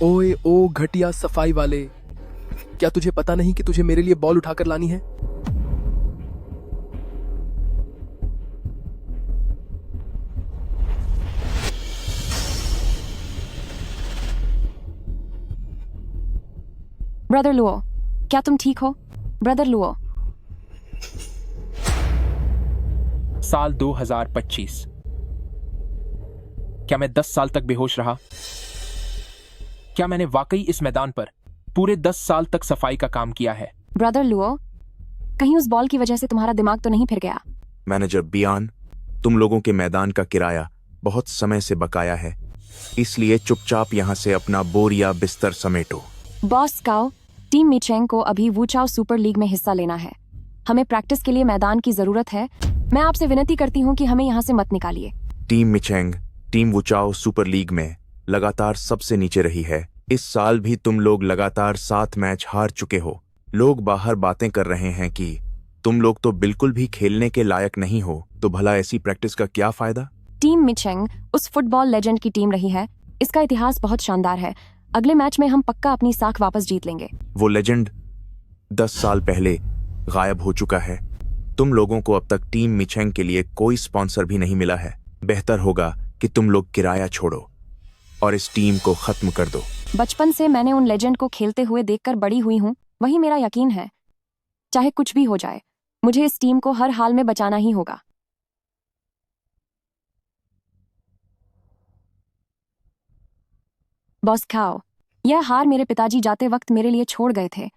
ओए ओ घटिया सफाई वाले, क्या तुझे पता नहीं कि तुझे मेरे लिए बॉल उठाकर लानी है? ब्रदर लुओ, क्या तुम ठीक हो? Brother Luo. साल 2025। क्या मैं 10 साल तक बेहोश रहा? क्या मैंने वाकई इस मैदान पर पूरे 10 साल तक सफाई का काम किया है? ब्रदर लुओ, कहीं उस बॉल की वजह से तुम्हारा दिमाग तो नहीं फिर गया? मैनेजर बियान, तुम लोगों के मैदान का किराया बहुत समय से बकाया है, इसलिए चुपचाप यहाँ से अपना बोरिया बिस्तर समेटो। बॉस काओ, टीम मिचेंग को अभी वुचाओ सुपर लीग में हिस्सा लेना है। हमें प्रैक्टिस के लिए मैदान की जरूरत है। मैं आपसे विनती करती हूँ कि हमें यहाँ से मत निकालिए। टीम मिचेंग टीम वुचाओ सुपर लीग में लगातार सबसे नीचे रही है। इस साल भी तुम लोग लगातार 7 मैच हार चुके हो। लोग बाहर बातें कर रहे हैं कि तुम लोग तो बिल्कुल भी खेलने के लायक नहीं हो, तो भला ऐसी प्रैक्टिस का क्या फायदा? टीम मिचेंग उस फुटबॉल लेजेंड की टीम रही है। इसका इतिहास बहुत शानदार है। अगले मैच में हम पक्का अपनी साख वापस जीत लेंगे। वो लेजेंड 10 साल पहले गायब हो चुका है। तुम लोगों को अब तक टीम मिचेंग के लिए कोई स्पॉन्सर भी नहीं मिला है। बेहतर होगा कि तुम लोग किराया छोड़ो और इस टीम को खत्म कर दो। बचपन से मैंने उन लेजेंड को खेलते हुए देखकर बड़ी हुई हूँ, वही मेरा यकीन है। चाहे कुछ भी हो जाए, मुझे इस टीम को हर हाल में बचाना ही होगा। बॉस खाओ, यह हार मेरे पिताजी जाते वक्त मेरे लिए छोड़ गए थे।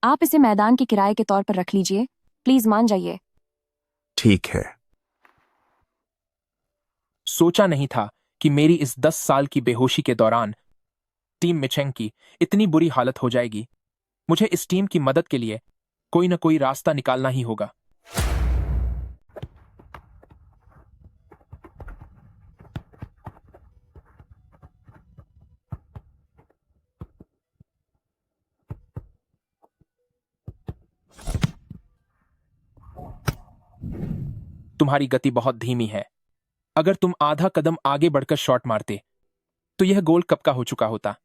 आप इसे मैदान के किराए के तौर पर रख लीजिए, प्लीज मान जाइए। ठीक है। सोचा नहीं था कि मेरी इस 10 साल की बेहोशी के दौरान टीम मिचेंग की इतनी बुरी हालत हो जाएगी। मुझे इस टीम की मदद के लिए कोई ना कोई रास्ता निकालना ही होगा। तुम्हारी गति बहुत धीमी है। अगर तुम आधा कदम आगे बढ़कर शॉट मारते तो यह गोल कब का हो चुका होता।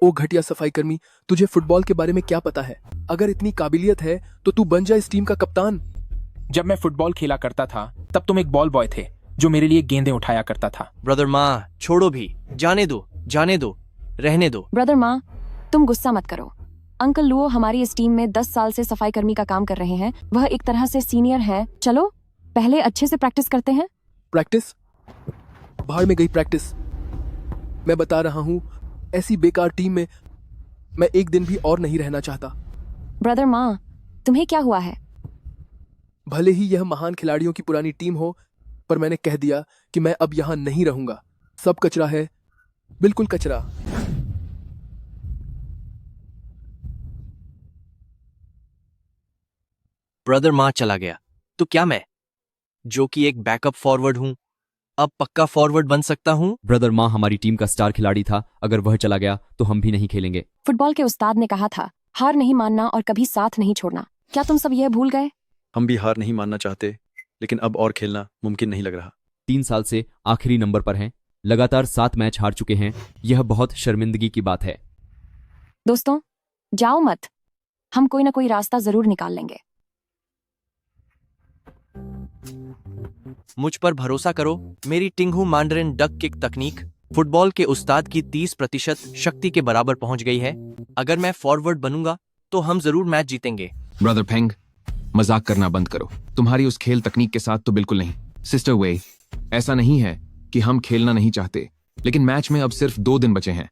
ओ घटिया सफाई कर्मी, तुझे फुटबॉल के बारे में क्या पता है? अगर इतनी काबिलियत है तो तू बन जा इस टीम का कप्तान। जब मैं फुटबॉल खेला करता था तब तुम एक बॉल बॉय थे जो मेरे लिए गेंदें उठाया करता था। ब्रदर माँ, छोड़ो भी, जाने दो, जाने दो, रहने दो। ब्रदर माँ, तुम गुस्सा मत करो। अंकल लुओ हमारी इस टीम में 10 साल से सफाई कर्मी का काम कर रहे हैं। वह एक तरह से सीनियर है। चलो पहले अच्छे से प्रैक्टिस करते हैं। प्रैक्टिस? बाहर में गई प्रैक्टिस। मैं बता रहा हूँ, ऐसी बेकार टीम में मैं एक दिन भी और नहीं रहना चाहता। ब्रदर माँ, तुम्हें क्या हुआ है? भले ही यह महान खिलाड़ियों की पुरानी टीम हो, पर मैंने कह दिया कि मैं अब यहाँ नहीं रहूंगा। सब कचरा है, बिल्कुल कचरा। ब्रदर माँ चला गया, तो क्या मैं, जो कि एक बैकअप फॉरवर्ड हूँ, अब पक्का फॉरवर्ड बन सकता हूँ? ब्रदर माँ हमारी टीम का स्टार खिलाड़ी था। अगर वह चला गया तो हम भी नहीं खेलेंगे। फुटबॉल के उस्ताद ने कहा था, हार नहीं मानना और कभी साथ नहीं छोड़ना। क्या तुम सब यह भूल गए? हम भी हार नहीं मानना चाहते, लेकिन अब और खेलना मुमकिन नहीं लग रहा। 3 साल से आखिरी नंबर पर हैं, लगातार 7 मैच हार चुके हैं। यह बहुत शर्मिंदगी की बात है। दोस्तों, जाओ मत, हम कोई ना कोई रास्ता जरूर निकाल लेंगे। मुझ पर भरोसा करो। मेरी टिंगहू मांडरिन डक किक तकनीक फुटबॉल के उस्ताद की 30% शक्ति के बराबर पहुंच गई है। अगर मैं फॉरवर्ड बनूंगा तो हम जरूर मैच जीतेंगे। ब्रदर पेंग, मजाक करना बंद करो। तुम्हारी उस खेल तकनीक के साथ तो बिल्कुल नहीं। सिस्टर वे, ऐसा नहीं है कि हम खेलना नहीं चाहते, लेकिन मैच में अब सिर्फ 2 दिन बचे हैं।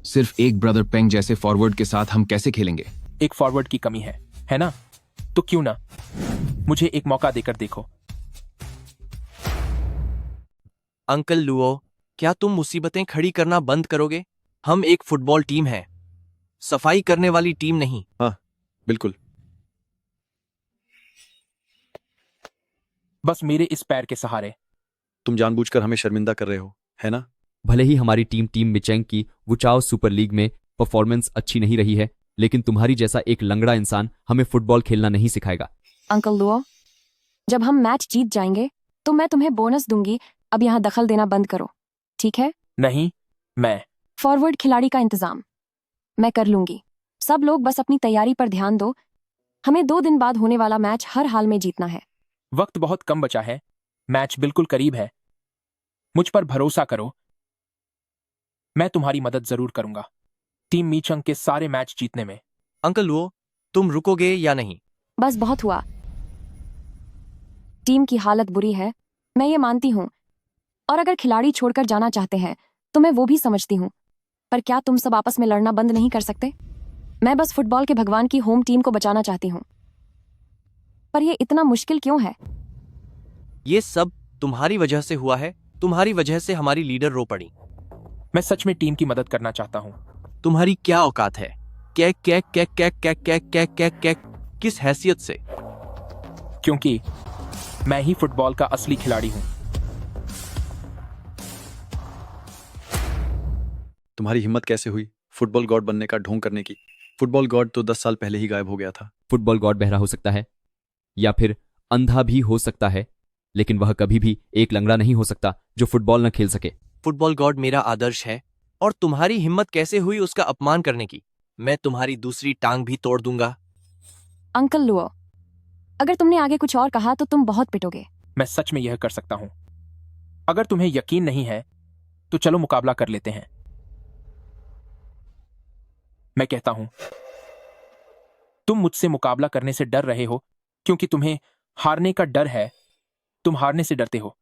सिर्फ एक ब्रदर पेंग जैसे फॉरवर्ड के साथ हम कैसे खेलेंगे? एक फॉरवर्ड की कमी है ना? तो क्यों ना मुझे एक मौका देकर देखो। अंकल लुओ, क्या तुम मुसीबतें खड़ी करना बंद करोगे? हम एक फुटबॉल टीम है, सफाई करने वाली टीम नहीं। हाँ, बिल्कुल। बस मेरे इस पैर के सहारे। तुम जानबूझकर हमें शर्मिंदा कर रहे हो, है ना? भले ही हमारी टीम मिचेंग की वुचाओ सुपर लीग में परफॉर्मेंस अच्छी नहीं रही है, लेकिन तुम्हारी जैसा एक लंगड़ा इंसान हमें फुटबॉल खेलना नहीं सिखाएगा। अंकल लुओ, जब हम मैच जीत जाएंगे तो मैं तुम्हें बोनस दूंगी। अब यहाँ दखल देना बंद करो, ठीक है? नहीं, मैं फॉरवर्ड खिलाड़ी का इंतजाम। मैं कर लूंगी। सब लोग बस अपनी तैयारी पर ध्यान दो। हमें 2 दिन बाद होने वाला मैच हर हाल में जीतना है। वक्त बहुत कम बचा है, मैच बिल्कुल करीब है। मुझ पर भरोसा करो, मैं तुम्हारी मदद जरूर करूंगा टीम मीचंग के सारे मैच जीतने में। अंकल लुओ, तुम रुकोगे या नहीं? बस बहुत हुआ। टीम की हालत बुरी है, मैं ये मानती हूँ। और अगर खिलाड़ी छोड़कर जाना चाहते हैं तो मैं वो भी समझती हूँ। पर क्या तुम सब आपस में लड़ना बंद नहीं कर सकते? मैं बस फुटबॉल के भगवान की होम टीम को बचाना चाहती हूँ। पर यह इतना मुश्किल क्यों है? ये सब तुम्हारी वजह से हुआ है। तुम्हारी वजह से हमारी लीडर रो पड़ी। मैं सच में टीम की मदद करना चाहता हूँ। तुम्हारी क्या औकात है? कै कै कै कै कै कै कै कै कै किस हैसियत से? क्योंकि मैं ही फुटबॉल का असली खिलाड़ी हूँ। तुम्हारी हिम्मत कैसे हुई फुटबॉल गॉड बनने का ढोंग करने की? फुटबॉल गॉड तो 10 साल पहले ही गायब हो गया था। फुटबॉल गॉड बहरा हो सकता है या फिर अंधा भी हो सकता है, लेकिन वह कभी भी एक लंगड़ा नहीं हो सकता जो फुटबॉल न खेल सके। फुटबॉल गॉड मेरा आदर्श है और तुम्हारी हिम्मत कैसे हुई उसका अपमान करने की? मैं तुम्हारी दूसरी टांग भी तोड़ दूंगा। अंकल लुओ, अगर तुमने आगे कुछ और कहा तो तुम बहुत पिटोगे। मैं सच में यह कर सकता हूँ। अगर तुम्हें यकीन नहीं है तो चलो मुकाबला कर लेते हैं। मैं कहता हूं, तुम मुझसे मुकाबला करने से डर रहे हो क्योंकि तुम्हें हारने का डर है। तुम हारने से डरते हो,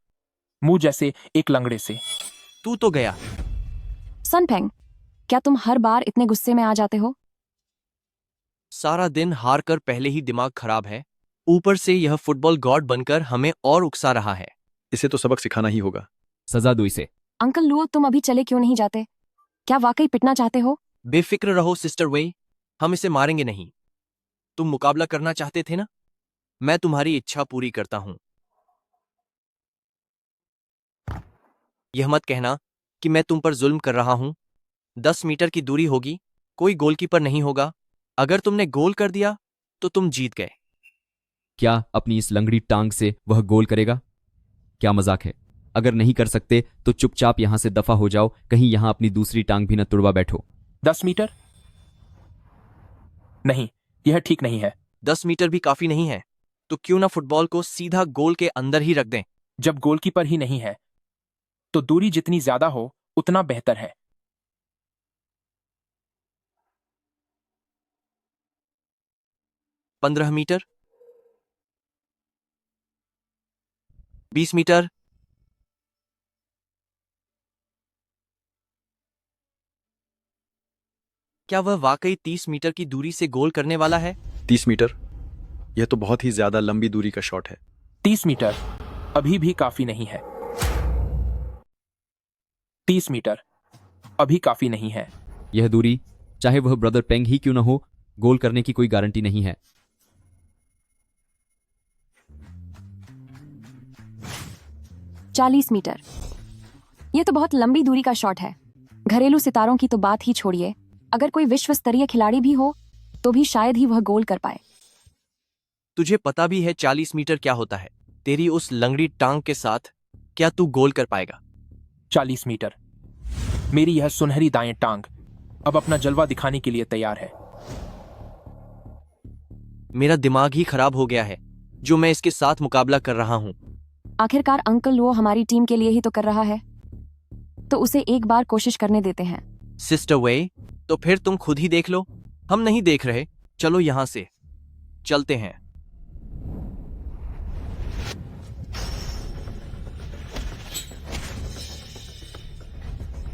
मुंह जैसे एक लंगड़े से। तू तो गया। सनफेंग, क्या तुम हर बार इतने गुस्से में आ जाते हो? सारा दिन हार कर पहले ही दिमाग खराब है, ऊपर से यह फुटबॉल गॉड बनकर हमें और उकसा रहा है। इसे तो सबक सिखाना ही होगा। सजा दो इसे। अंकल लुओ, तुम अभी चले क्यों नहीं जाते? क्या वाकई पिटना चाहते हो? बेफिक्र रहो सिस्टर वे, हम इसे मारेंगे नहीं। तुम मुकाबला करना चाहते थे ना? मैं तुम्हारी इच्छा पूरी करता हूं। यह मत कहना कि मैं तुम पर जुल्म कर रहा हूं। 10 मीटर की दूरी होगी, कोई गोलकीपर नहीं होगा। अगर तुमने गोल कर दिया तो तुम जीत गए। क्या अपनी इस लंगड़ी टांग से वह गोल करेगा? क्या मजाक है? अगर नहीं कर सकते तो चुपचाप यहां से दफा हो जाओ, कहीं यहां अपनी दूसरी टांग भी न तुड़वा बैठो। 10 मीटर? नहीं, यह ठीक नहीं है। 10 मीटर भी काफी नहीं है, तो क्यों ना फुटबॉल को सीधा गोल के अंदर ही रख दें? जब गोलकीपर ही नहीं है तो दूरी जितनी ज्यादा हो उतना बेहतर है। 15 मीटर, 20 मीटर। क्या वह वाकई 30 मीटर की दूरी से गोल करने वाला है? 30 मीटर? यह तो बहुत ही ज्यादा लंबी दूरी का शॉट है। 30 मीटर अभी भी काफी नहीं है। 30 मीटर अभी काफी नहीं है। यह दूरी, चाहे वह ब्रदर पेंग ही क्यों न हो, गोल करने की कोई गारंटी नहीं है। 40 मीटर, ये तो बहुत लंबी दूरी का शॉट है। घरेलू सितारों की तो बात ही छोड़िए, अगर कोई विश्व स्तरीय खिलाड़ी भी हो तो भी शायद ही वह गोल कर पाए। तुझे पता भी है 40 मीटर क्या होता है? तेरी उस लंगड़ी टांग के साथ क्या तू गोल कर पाएगा? 40 मीटर, मेरी यह सुनहरी दाएं टांग अब अपना जलवा दिखाने के लिए तैयार है। मेरा दिमाग ही खराब हो गया है जो मैं इसके साथ मुकाबला कर रहा हूं। आखिरकार अंकल लुओ हमारी टीम के लिए ही तो कर रहा है, तो उसे एक बार कोशिश करने देते हैं। सिस्टर वे, तो फिर तुम खुद ही देख लो, हम नहीं देख रहे। चलो यहां से चलते हैं।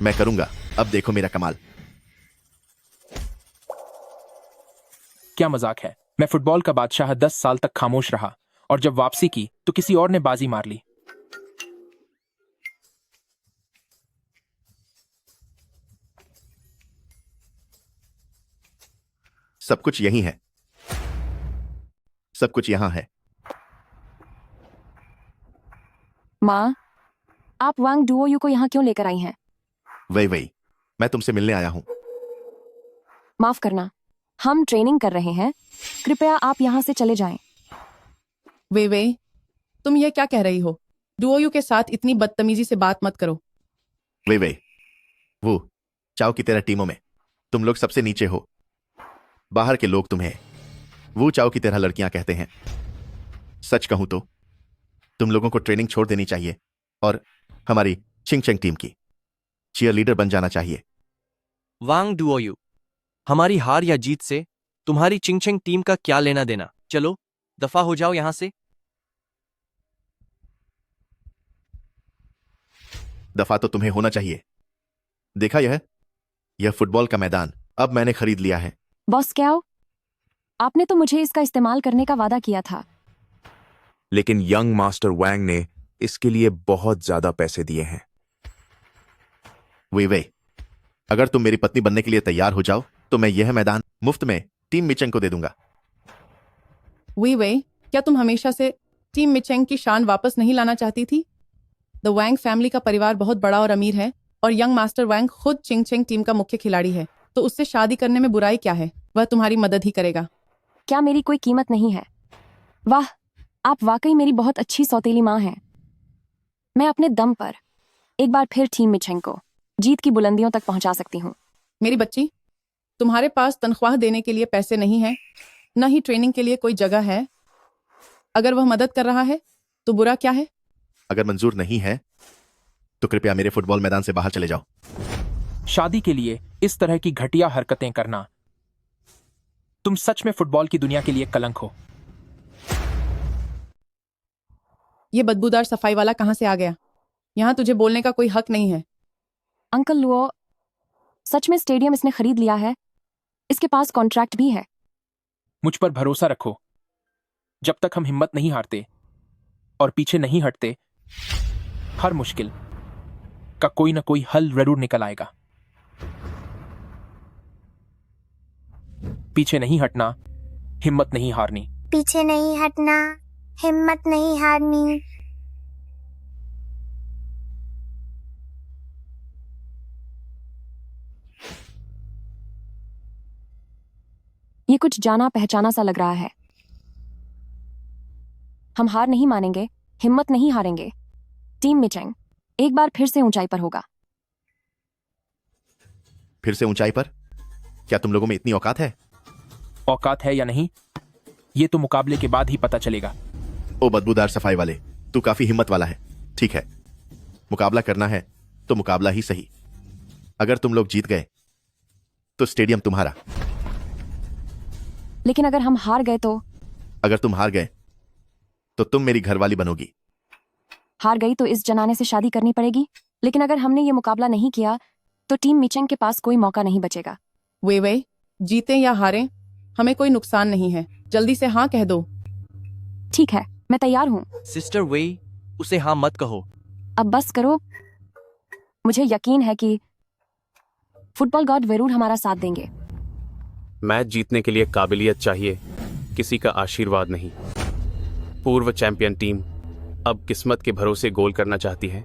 मैं करूंगा, अब देखो मेरा कमाल। क्या मजाक है? मैं फुटबॉल का बादशाह 10 साल तक खामोश रहा और जब वापसी की तो किसी और ने बाजी मार ली। सब कुछ यही है, सब कुछ यहां है। माँ, आप वांग डुओयू को यहाँ क्यों लेकर आई हैं? वही मैं तुमसे मिलने आया हूं। माफ करना, हम ट्रेनिंग कर रहे हैं। कृपया आप यहाँ से चले जाएं। वे तुम ये क्या कह रही हो? डुओयू के साथ इतनी बदतमीजी से बात मत करो। वे वो चाओ की तेरा टीमों में तुम लोग सबसे नीचे हो। बाहर के लोग तुम्हें वू चाओ की तरह लड़कियां कहते हैं। सच कहूं तो तुम लोगों को ट्रेनिंग छोड़ देनी चाहिए और हमारी चिंगचेंग टीम की चीयर लीडर बन जाना चाहिए। वांग डुओयू, हमारी हार या जीत से तुम्हारी चिंगचेंग टीम का क्या लेना देना? चलो दफा हो जाओ यहां से। दफा तो तुम्हें होना चाहिए। देखा यह फुटबॉल का मैदान अब मैंने खरीद लिया है। बॉस क्या? आपने तो मुझे इसका इस्तेमाल करने का वादा किया था। लेकिन यंग मास्टर वैंग ने इसके लिए बहुत ज्यादा पैसे दिए हैं। वे अगर तुम मेरी पत्नी बनने के लिए तैयार हो जाओ तो मैं यह मैदान मुफ्त में टीम मिचेंग को दे दूंगा। वे क्या तुम हमेशा से टीम मिचेंग की शान वापस नहीं लाना चाहती थी? द वैंग फैमिली का परिवार बहुत बड़ा और अमीर है और यंग मास्टर वैंग खुद चिंगचेंग टीम का मुख्य खिलाड़ी है, तो उससे शादी करने में बुराई क्या है? वह तुम्हारी मदद ही करेगा। क्या मेरी कोई कीमत नहीं है? वाह, आप वाकई मेरी बहुत अच्छी सौतेली माँ हैं। मैं अपने दम पर एक बार फिर टीम मिचेंग को जीत की बुलंदियों तक पहुंचा सकती हूँ। मेरी बच्ची, तुम्हारे पास तनख्वाह देने के लिए पैसे नहीं है, न ही ट्रेनिंग के लिए कोई जगह है। अगर वह मदद कर रहा है तो बुरा क्या है? अगर मंजूर नहीं है तो कृपया मेरे फुटबॉल मैदान से बाहर चले जाओ। शादी के लिए इस तरह की घटिया हरकतें करना, तुम सच में फुटबॉल की दुनिया के लिए कलंक हो। ये बदबूदार सफाई वाला कहाँ से आ गया? यहाँ तुझे बोलने का कोई हक नहीं है। अंकल लुओ, सच में स्टेडियम इसने खरीद लिया है। इसके पास कॉन्ट्रैक्ट भी है। मुझ पर भरोसा रखो। जब तक हम हिम्मत नहीं हारते और पीछे नहीं हटते, हर मुश्किल का कोई ना कोई हल जरूर निकल आएगा। पीछे नहीं हटना, हिम्मत नहीं हारनी। पीछे नहीं हटना, हिम्मत नहीं हारनी। ये कुछ जाना पहचाना सा लग रहा है। हम हार नहीं मानेंगे, हिम्मत नहीं हारेंगे। टीम मिचेंग एक बार फिर से ऊंचाई पर होगा। फिर से ऊंचाई पर? क्या तुम लोगों में इतनी औकात है? औकात है या नहीं, ये तो मुकाबले के बाद ही पता चलेगा। ओ बदबूदार सफाई वाले, तू काफी हिम्मत वाला है। ठीक है, मुकाबला करना है तो मुकाबला ही सही। अगर तुम लोग जीत गए तो स्टेडियम तुम्हारा। लेकिन अगर हम हार गए तो? अगर तुम हार गए तो तुम मेरी घरवाली बनोगी। हार गई तो इस जनाने से शादी करनी पड़ेगी। लेकिन अगर हमने ये मुकाबला नहीं किया तो टीम मिचेंग के पास कोई मौका नहीं बचेगा। वे जीते या हारें, हमें कोई नुकसान नहीं है। जल्दी से हाँ कह दो। ठीक है, मैं तैयार हूँ। सिस्टर वे, उसे हाँ मत कहो। अब बस करो। मुझे यकीन है कि फुटबॉल गॉड जरूर हमारा साथ देंगे। मैच जीतने के लिए काबिलियत चाहिए, किसी का आशीर्वाद नहीं। पूर्व चैंपियन टीम अब किस्मत के भरोसे गोल करना चाहती है।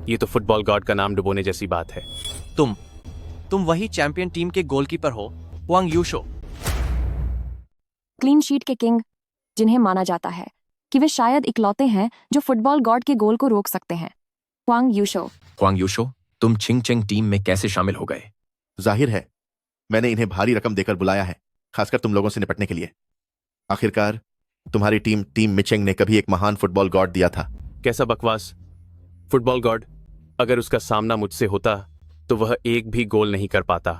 ये तो फुटबॉल गॉड का नाम डुबोने जैसी बात है। तुम वही चैंपियन टीम के गोलकीपर हो, वांग यूशो। क्लीन शीट के किंग, जिन्हें माना जाता है कि वे शायद इकलौते हैं जो फुटबॉल गॉड के गोल को रोक सकते हैं। वांग यूशो। वांग यूशो, तुम चिंगचेंग टीम में कैसे शामिल हो गए? जाहिर है मैंने इन्हें भारी रकम देकर बुलाया है, खासकर तुम लोगों से निपटने के लिए। आखिरकार तुम्हारी टीम मिचेंग ने कभी एक महान फुटबॉल गॉड दिया था। कैसा बकवास! फुटबॉल गॉड, अगर उसका सामना मुझसे होता तो वह एक भी गोल नहीं कर पाता।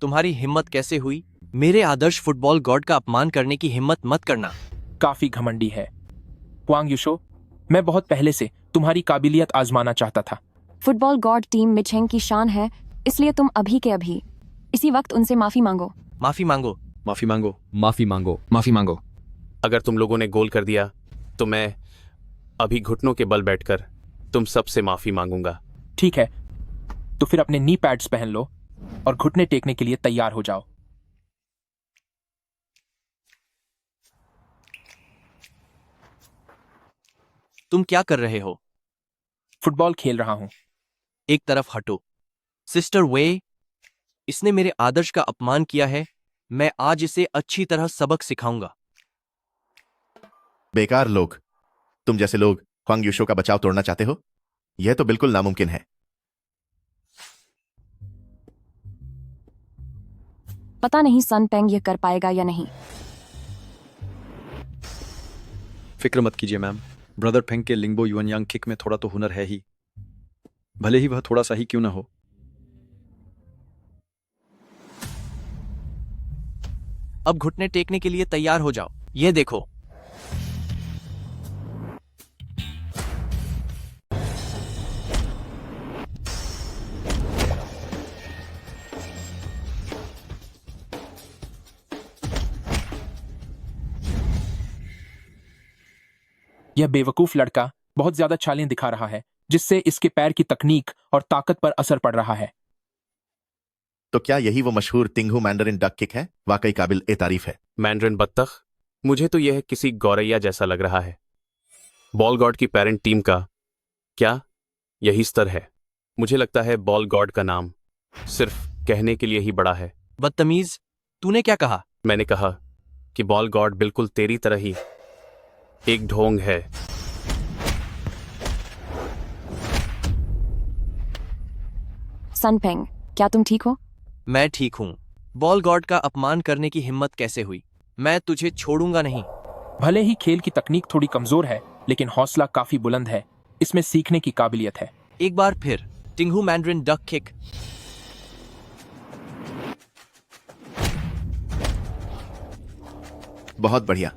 तुम्हारी हिम्मत कैसे हुई? मेरे आदर्श फुटबॉल गॉड का अपमान करने की हिम्मत मत करना। काफी घमंडी है। वांग यूशो, मैं बहुत पहले से तुम्हारी काबिलियत आजमाना चाहता था। फुटबॉल गॉड टीम मिचेंग की शान है, इसलिए तुम अभी के अभी इसी वक्त उनसे माफी मांगो। माफी मांगो। माफी मांगो। माफी मांगो। माफी मांगो। अगर तुम लोगों ने गोल कर दिया तो मैं अभी घुटनों के बल बैठकर तुम सबसे माफी मांगूंगा। ठीक है, तो फिर अपने नी पैड्स पहन लो और घुटने टेकने के लिए तैयार हो जाओ। तुम क्या कर रहे हो? फुटबॉल खेल रहा हूं। एक तरफ हटो। सिस्टर वे, इसने मेरे आदर्श का अपमान किया है। मैं आज इसे अच्छी तरह सबक सिखाऊंगा। बेकार लोग, तुम जैसे लोग ह्वांग यूशो का बचाव तोड़ना चाहते हो? यह तो बिल्कुल नामुमकिन है। पता नहीं सन पेंग ये कर पाएगा या नहीं। फिक्र मत कीजिए मैम, ब्रदर फेंग के लिंगबो युआन यांग किक में थोड़ा तो हुनर है ही, भले ही वह थोड़ा सा ही क्यों ना हो। अब घुटने टेकने के लिए तैयार हो जाओ। ये देखो, यह बेवकूफ लड़का बहुत ज्यादा चालें दिखा रहा है, जिससे इसके पैर की तकनीक और ताकत पर असर पड़ रहा है। तो क्या यही वो मशहूर तिंगहू मैंडरिन डक किक है? वाकई काबिल ए तारीफ है। मैंड्रिन बत्तख? मुझे तो यह किसी गौरैया जैसा लग रहा है। बॉल गॉड की पेरेंट टीम का क्या यही स्तर है? मुझे लगता है बॉल गॉड का नाम सिर्फ कहने के लिए ही बड़ा है। बदतमीज, तूने क्या कहा? मैंने कहा कि बॉल गॉड बिल्कुल तेरी तरह ही एक ढोंग है। सन पेंग, क्या तुम ठीक हो? मैं ठीक हूं। बॉल गॉड का अपमान करने की हिम्मत कैसे हुई? मैं तुझे छोड़ूंगा नहीं। भले ही खेल की तकनीक थोड़ी कमजोर है, लेकिन हौसला काफी बुलंद है। इसमें सीखने की काबिलियत है। एक बार फिर टिंगहू मैंड्रिन डक किक। बहुत बढ़िया।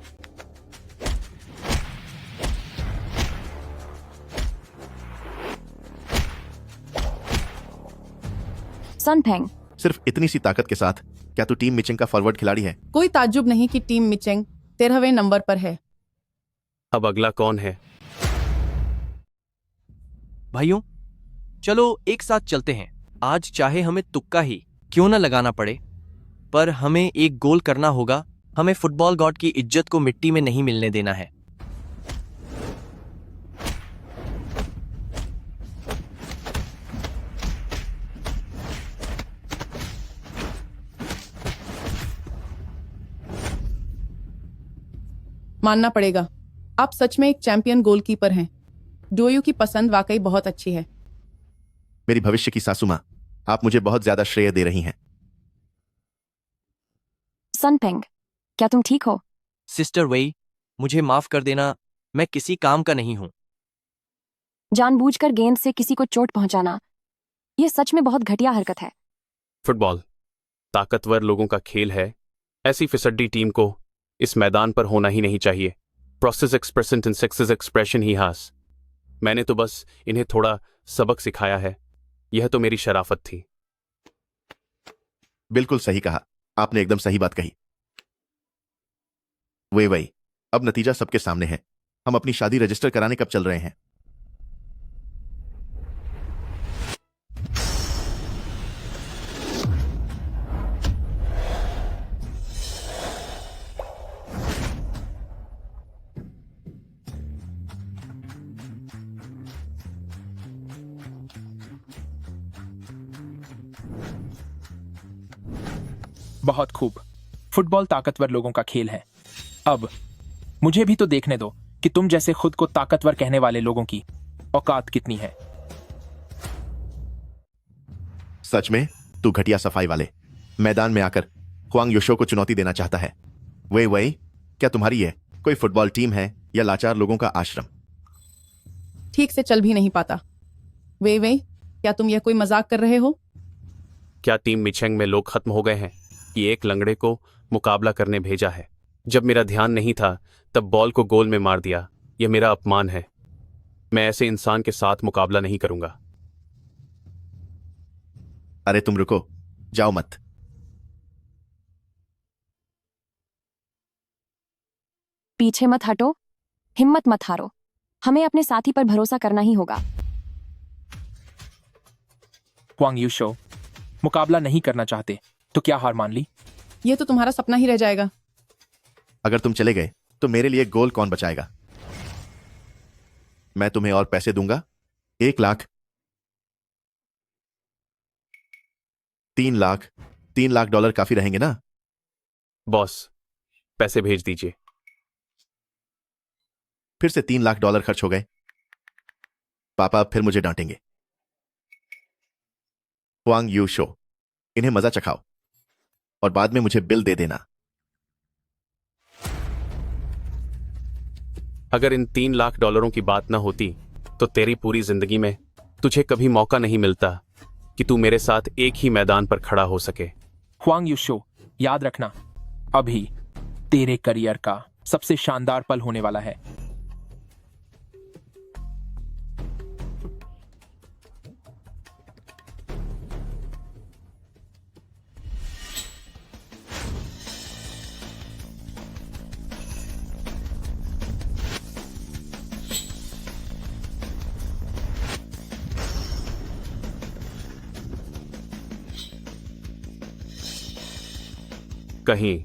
सन पेंग, सिर्फ इतनी सी ताकत के साथ क्या तू टीम मिचेंग का फॉरवर्ड खिलाड़ी है? कोई ताज्जुब नहीं कि टीम मिचेंग 13वें नंबर पर है। अब अगला कौन है? भाइयों, चलो एक साथ चलते हैं। आज चाहे हमें तुक्का ही क्यों न लगाना पड़े, पर हमें एक गोल करना होगा। हमें फुटबॉल गॉड की इज्जत को मिट्टी में नहीं मिलने देना है। मानना पड़ेगा, आप सच में एक चैंपियन गोलकीपर हैं। डोयू की पसंद वाकई बहुत अच्छी है। मेरी भविष्य की सासू माँ, आप मुझे बहुत ज्यादा श्रेय दे रही हैं। सन पेंग, क्या तुम ठीक हो? सिस्टर वेई, मुझे माफ कर देना, मैं किसी काम का नहीं हूं। जानबूझकर गेंद से किसी को चोट पहुंचाना, यह सच में बहुत घटिया हरकत है। फुटबॉल ताकतवर लोगों का खेल है। ऐसी फिसड्डी टीम को इस मैदान पर होना ही नहीं चाहिए। प्रोसेस एक्सप्रेसेंट इन सेक्सेस एक्सप्रेशन ही हास। मैंने तो बस इन्हें थोड़ा सबक सिखाया है। यह तो मेरी शराफत थी। बिल्कुल सही कहा, आपने एकदम सही बात कही। वही अब नतीजा सबके सामने है। हम अपनी शादी रजिस्टर कराने कब चल रहे हैं? बहुत खूब। फुटबॉल ताकतवर लोगों का खेल है। अब मुझे भी तो देखने दो कि तुम जैसे खुद को ताकतवर कहने वाले लोगों की औकात कितनी है। सच में तू घटिया सफाई वाले मैदान में आकर हुआंग योशो को चुनौती देना चाहता है? वही क्या तुम्हारी है कोई फुटबॉल टीम है या लाचार लोगों का आश्रम? ठीक से चल भी नहीं पाता। वे क्या तुम यह कोई मजाक कर रहे हो? क्या टीम मिचेंग में लोग खत्म हो गए हैं कि एक लंगड़े को मुकाबला करने भेजा है? जब मेरा ध्यान नहीं था तब बॉल को गोल में मार दिया। यह मेरा अपमान है। मैं ऐसे इंसान के साथ मुकाबला नहीं करूंगा। अरे तुम रुको, जाओ मत। पीछे मत हटो, हिम्मत मत हारो। हमें अपने साथी पर भरोसा करना ही होगा। हुआंग यूशो मुकाबला नहीं करना चाहते तो क्या हार मान ली? यह तो तुम्हारा सपना ही रह जाएगा। अगर तुम चले गए तो मेरे लिए गोल कौन बचाएगा? मैं तुम्हें और पैसे दूंगा। 1 लाख, 3 लाख, 3 लाख डॉलर काफी रहेंगे ना? बॉस, पैसे भेज दीजिए। फिर से 3 लाख डॉलर खर्च हो गए। पापा अब फिर मुझे डांटेंगे। हुआंग यू शो, इन्हें मजा चखाओ। और बाद में मुझे बिल दे देना। अगर इन $3 लाख की बात ना होती तो तेरी पूरी जिंदगी में तुझे कभी मौका नहीं मिलता कि तू मेरे साथ एक ही मैदान पर खड़ा हो सके। हुआंग यूशो, याद रखना, अभी तेरे करियर का सबसे शानदार पल होने वाला है। कहीं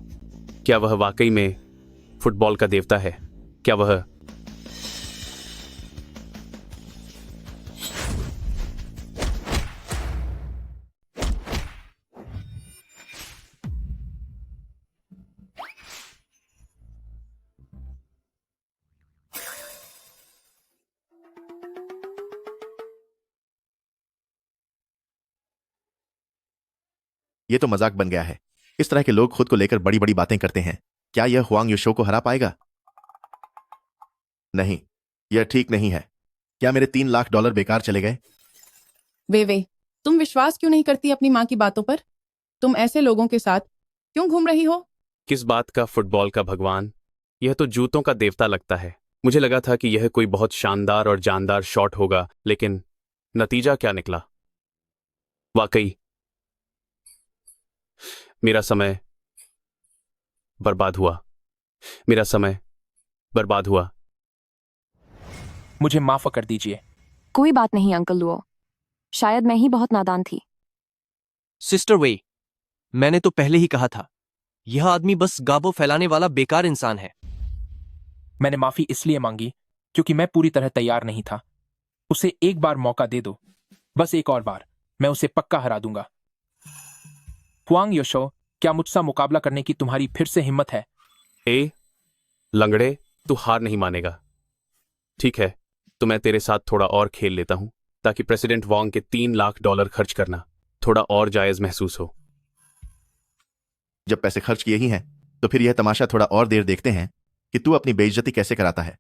क्या वह वाकई में फुटबॉल का देवता है? क्या वह ये तो मजाक बन गया है। इस तरह के लोग खुद को लेकर बड़ी बड़ी बातें करते हैं। क्या यह हुआंग यूशो को हरा पाएगा? नहीं, यह ठीक नहीं है। क्या मेरे $3 लाख बेकार चले गए? वे तुम विश्वास क्यों नहीं करती अपनी माँ की बातों पर? तुम ऐसे लोगों के साथ क्यों घूम रही हो? किस बात का फुटबॉल का भगवान? यह तो जूतों का देवता लगता है। मुझे लगा था कि यह कोई बहुत शानदार और जानदार शॉट होगा, लेकिन नतीजा क्या निकला? वाकई मेरा समय बर्बाद हुआ। मेरा समय बर्बाद हुआ। मुझे माफ कर दीजिए। कोई बात नहीं अंकल लुओ, शायद मैं ही बहुत नादान थी। सिस्टर वे, मैंने तो पहले ही कहा था, यह आदमी बस गाबो फैलाने वाला बेकार इंसान है। मैंने माफी इसलिए मांगी क्योंकि मैं पूरी तरह तैयार नहीं था। उसे एक बार मौका दे दो, बस एक और बार, मैं उसे पक्का हरा दूंगा। हुआंग यूशो, क्या मुझसे मुकाबला करने की तुम्हारी फिर से हिम्मत है? ए लंगड़े, तू हार नहीं मानेगा। ठीक है, तो मैं तेरे साथ थोड़ा और खेल लेता हूं ताकि प्रेसिडेंट वोंग के $3 लाख खर्च करना थोड़ा और जायज महसूस हो। जब पैसे खर्च किए ही हैं तो फिर यह तमाशा थोड़ा और देर देखते हैं कि तू अपनी बेइज्जती कैसे कराता है।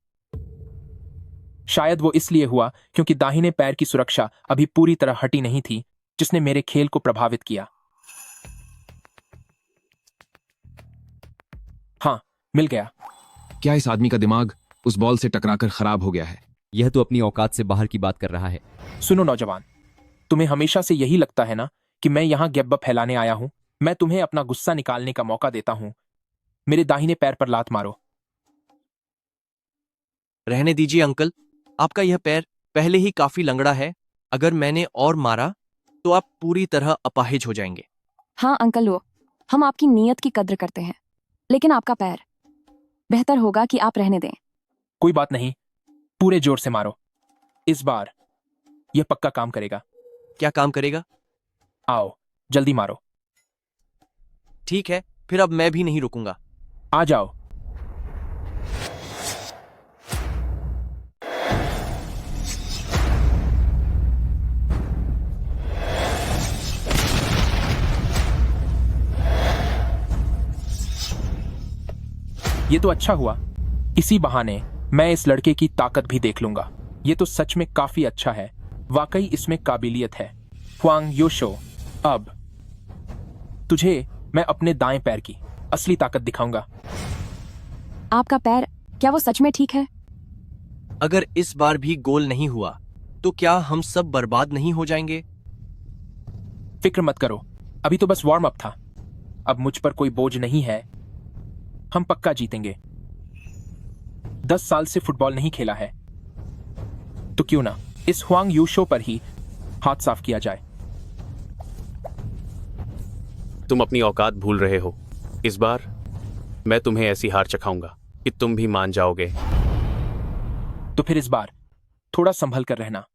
शायद वो इसलिए हुआ क्योंकि दाहिने पैर की सुरक्षा अभी पूरी तरह हटी नहीं थी, जिसने मेरे खेल को प्रभावित किया। हाँ, मिल गया। क्या इस आदमी का दिमाग उस बॉल से टकराकर खराब हो गया है? यह तो अपनी औकात से बाहर की बात कर रहा है। सुनो नौजवान, तुम्हें हमेशा से यही लगता है ना कि मैं यहां गैब्बा फैलाने आया हूं? मैं तुम्हें अपना गुस्सा निकालने का मौका देता हूं। मेरे दाहिने पैर पर लात मारो। रहने दीजिए अंकल, आपका यह पैर पहले ही काफी लंगड़ा है। अगर मैंने और मारा तो आप पूरी तरह अपाहिज हो जाएंगे। हाँ अंकल लुओ, हम आपकी नीयत की कद्र करते हैं, लेकिन आपका पैर, बेहतर होगा कि आप रहने दें। कोई बात नहीं, पूरे जोर से मारो। इस बार यह पक्का काम करेगा। क्या काम करेगा? आओ, जल्दी मारो। ठीक है, फिर अब मैं भी नहीं रुकूंगा। आ जाओ। ये तो अच्छा हुआ, इसी बहाने मैं इस लड़के की ताकत भी देख लूंगा। ये तो सच में काफी अच्छा है, वाकई इसमें काबिलियत है। हुआंग यूशो, अब तुझे मैं अपने दाएं पैर की असली ताकत दिखाऊंगा। आपका पैर, क्या वो सच में ठीक है? अगर इस बार भी गोल नहीं हुआ तो क्या हम सब बर्बाद नहीं हो जाएंगे? फिक्र मत करो, अभी तो बस वार्म अप था। अब मुझ पर कोई बोझ नहीं है, हम पक्का जीतेंगे। 10 साल से फुटबॉल नहीं खेला है, तो क्यों ना इस हुआंग यूशो पर ही हाथ साफ किया जाए। तुम अपनी औकात भूल रहे हो। इस बार मैं तुम्हें ऐसी हार चखाऊंगा कि तुम भी मान जाओगे। तो फिर इस बार थोड़ा संभल कर रहना।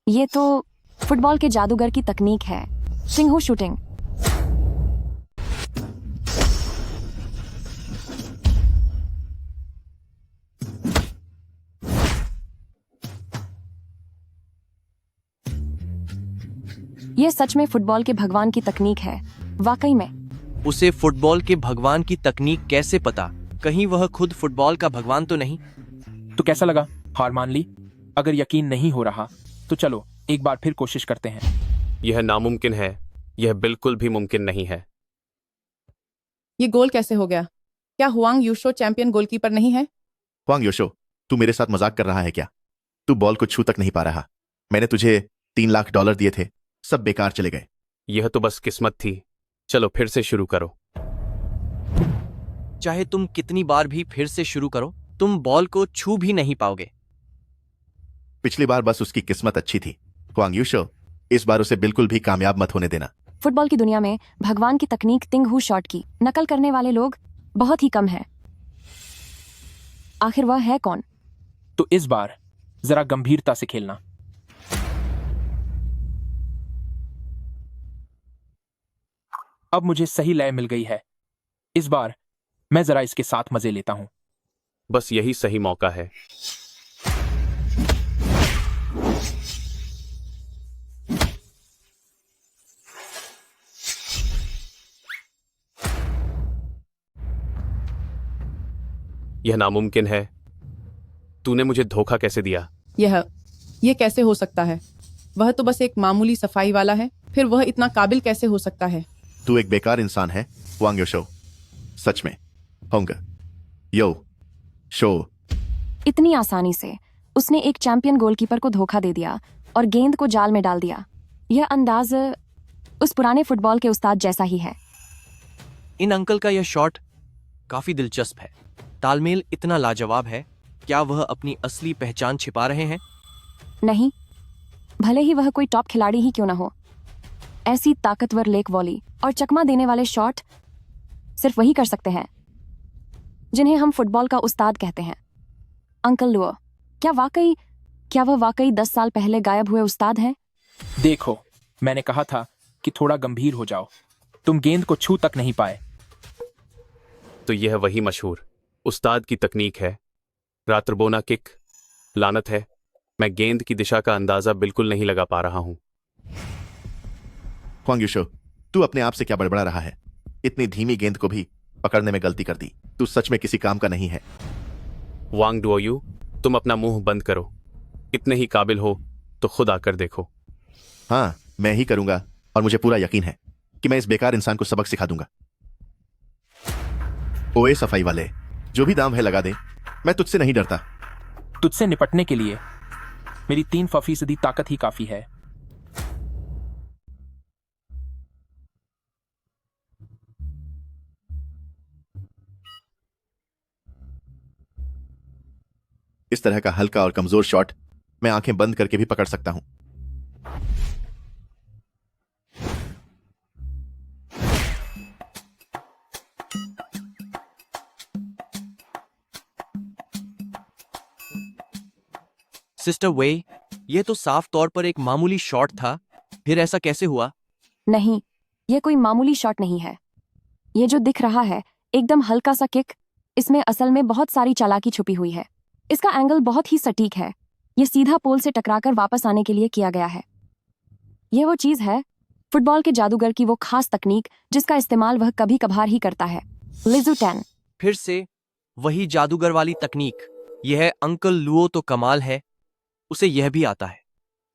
ये तो फुटबॉल के जादूगर की तकनीक है, सिंघू शूटिंग। ये सच में फुटबॉल के भगवान की तकनीक है, वाकई में। उसे फुटबॉल के भगवान की तकनीक कैसे पता? कहीं वह खुद फुटबॉल का भगवान तो नहीं? तो कैसा लगा? हार मान ली? अगर यकीन नहीं हो रहा तो चलो एक बार फिर कोशिश करते हैं। यह नामुमकिन है, यह बिल्कुल भी मुमकिन नहीं है। ये गोल कैसे हो गया? क्या हुआंग यूशो चैंपियन गोलकीपर नहीं है? हुआंग योशो, तू मेरे साथ मजाक कर रहा है क्या? तू बॉल को छू तक नहीं पा रहा। मैंने तुझे $3 लाख दिए थे, सब बेकार चले गए। यह तो बस किस्मत थी। चलो फिर से शुरू करो। चाहे तुम कितनी बार भी फिर से शुरू करो, तुम बॉल को छू भी नहीं पाओगे। पिछली बार बस उसकी किस्मत अच्छी थी। हुआंग यूशो, इस बार उसे बिल्कुल भी कामयाब मत होने देना। फुटबॉल की दुनिया में भगवान की तकनीक तिंगहू शॉट की नकल करने वाले लोग बहुत ही कम हैं। आखिर वह है कौन? तो इस बार जरा गंभीरता से खेलना। अब मुझे सही लय मिल गई है। इस बार मैं जरा इसके साथ मजे लेता हूं। बस यही सही मौका है। यह नामुमकिन है। तूने मुझे धोखा कैसे दिया? यह कैसे हो सकता है? वह तो बस एक मामूली सफाई वाला है, फिर वह इतना काबिल कैसे हो सकता है? तू एक बेकार इंसान है हुआंग योशो, सच में। होंगे यो शो। इतनी आसानी से उसने एक चैंपियन गोलकीपर को धोखा दे दिया और गेंद को जाल में डाल दिया। यह अंदाज उस पुराने फुटबॉल के उस्ताद जैसा ही है। इन अंकल का यह शॉट काफी दिलचस्प है। तालमेल इतना लाजवाब है। क्या वह अपनी असली पहचान छिपा रहे हैं? नहीं, भले ही वह कोई टॉप खिलाड़ी ही क्यों ना हो, ऐसी ताकतवर लेक वॉली और चकमा देने वाले शॉट सिर्फ वही कर सकते हैं जिन्हें हम फुटबॉल का उस्ताद कहते हैं। अंकल लुओ, क्या वह वाकई 10 साल पहले गायब हुए उस्ताद हैं? देखो, मैंने कहा था कि थोड़ा गंभीर हो जाओ। तुम गेंद को छू तक नहीं पाए। तो यह वही मशहूर उस्ताद की तकनीक है, रात्रबोना किक। लानत है, मैं गेंद की दिशा का अंदाजा बिल्कुल नहीं लगा पा रहा हूं। हुआंग यूशो, तू अपने आप से क्या बड़बड़ा रहा है? इतनी धीमी गेंद को भी पकड़ने में गलती कर दी। तू सच में किसी काम का नहीं है। वांग डुओयू, तुम अपना मुंह बंद करो। इतने ही काबिल हो तो खुद आकर देखो। हाँ, मैं ही करूंगा और मुझे पूरा यकीन है कि मैं इस बेकार इंसान को सबक सिखा दूंगा। ओए सफाई वाले, जो भी दाम है लगा दे, मैं तुझसे नहीं डरता। तुझसे निपटने के लिए मेरी 3% ताकत ही काफी है। इस तरह का हल्का और कमजोर शॉट मैं आंखें बंद करके भी पकड़ सकता हूं। सिस्टर वे, यह तो साफ तौर पर एक मामूली शॉट था, फिर ऐसा कैसे हुआ? नहीं, यह कोई मामूली शॉट नहीं है। ये जो दिख रहा है एकदम हल्का सा किक, इसमें असल में बहुत सारी चालाकी छुपी हुई है। इसका एंगल बहुत ही सटीक है। यह सीधा पोल से टकराकर वापस आने के लिए किया गया है। यह वो चीज है, फुटबॉल के जादूगर की वो खास तकनीक जिसका इस्तेमाल वह कभी कभार ही करता है। लिजू टैन। फिर से वही जादूगर वाली तकनीक। यह अंकल लुओ तो कमाल है, उसे यह भी आता है।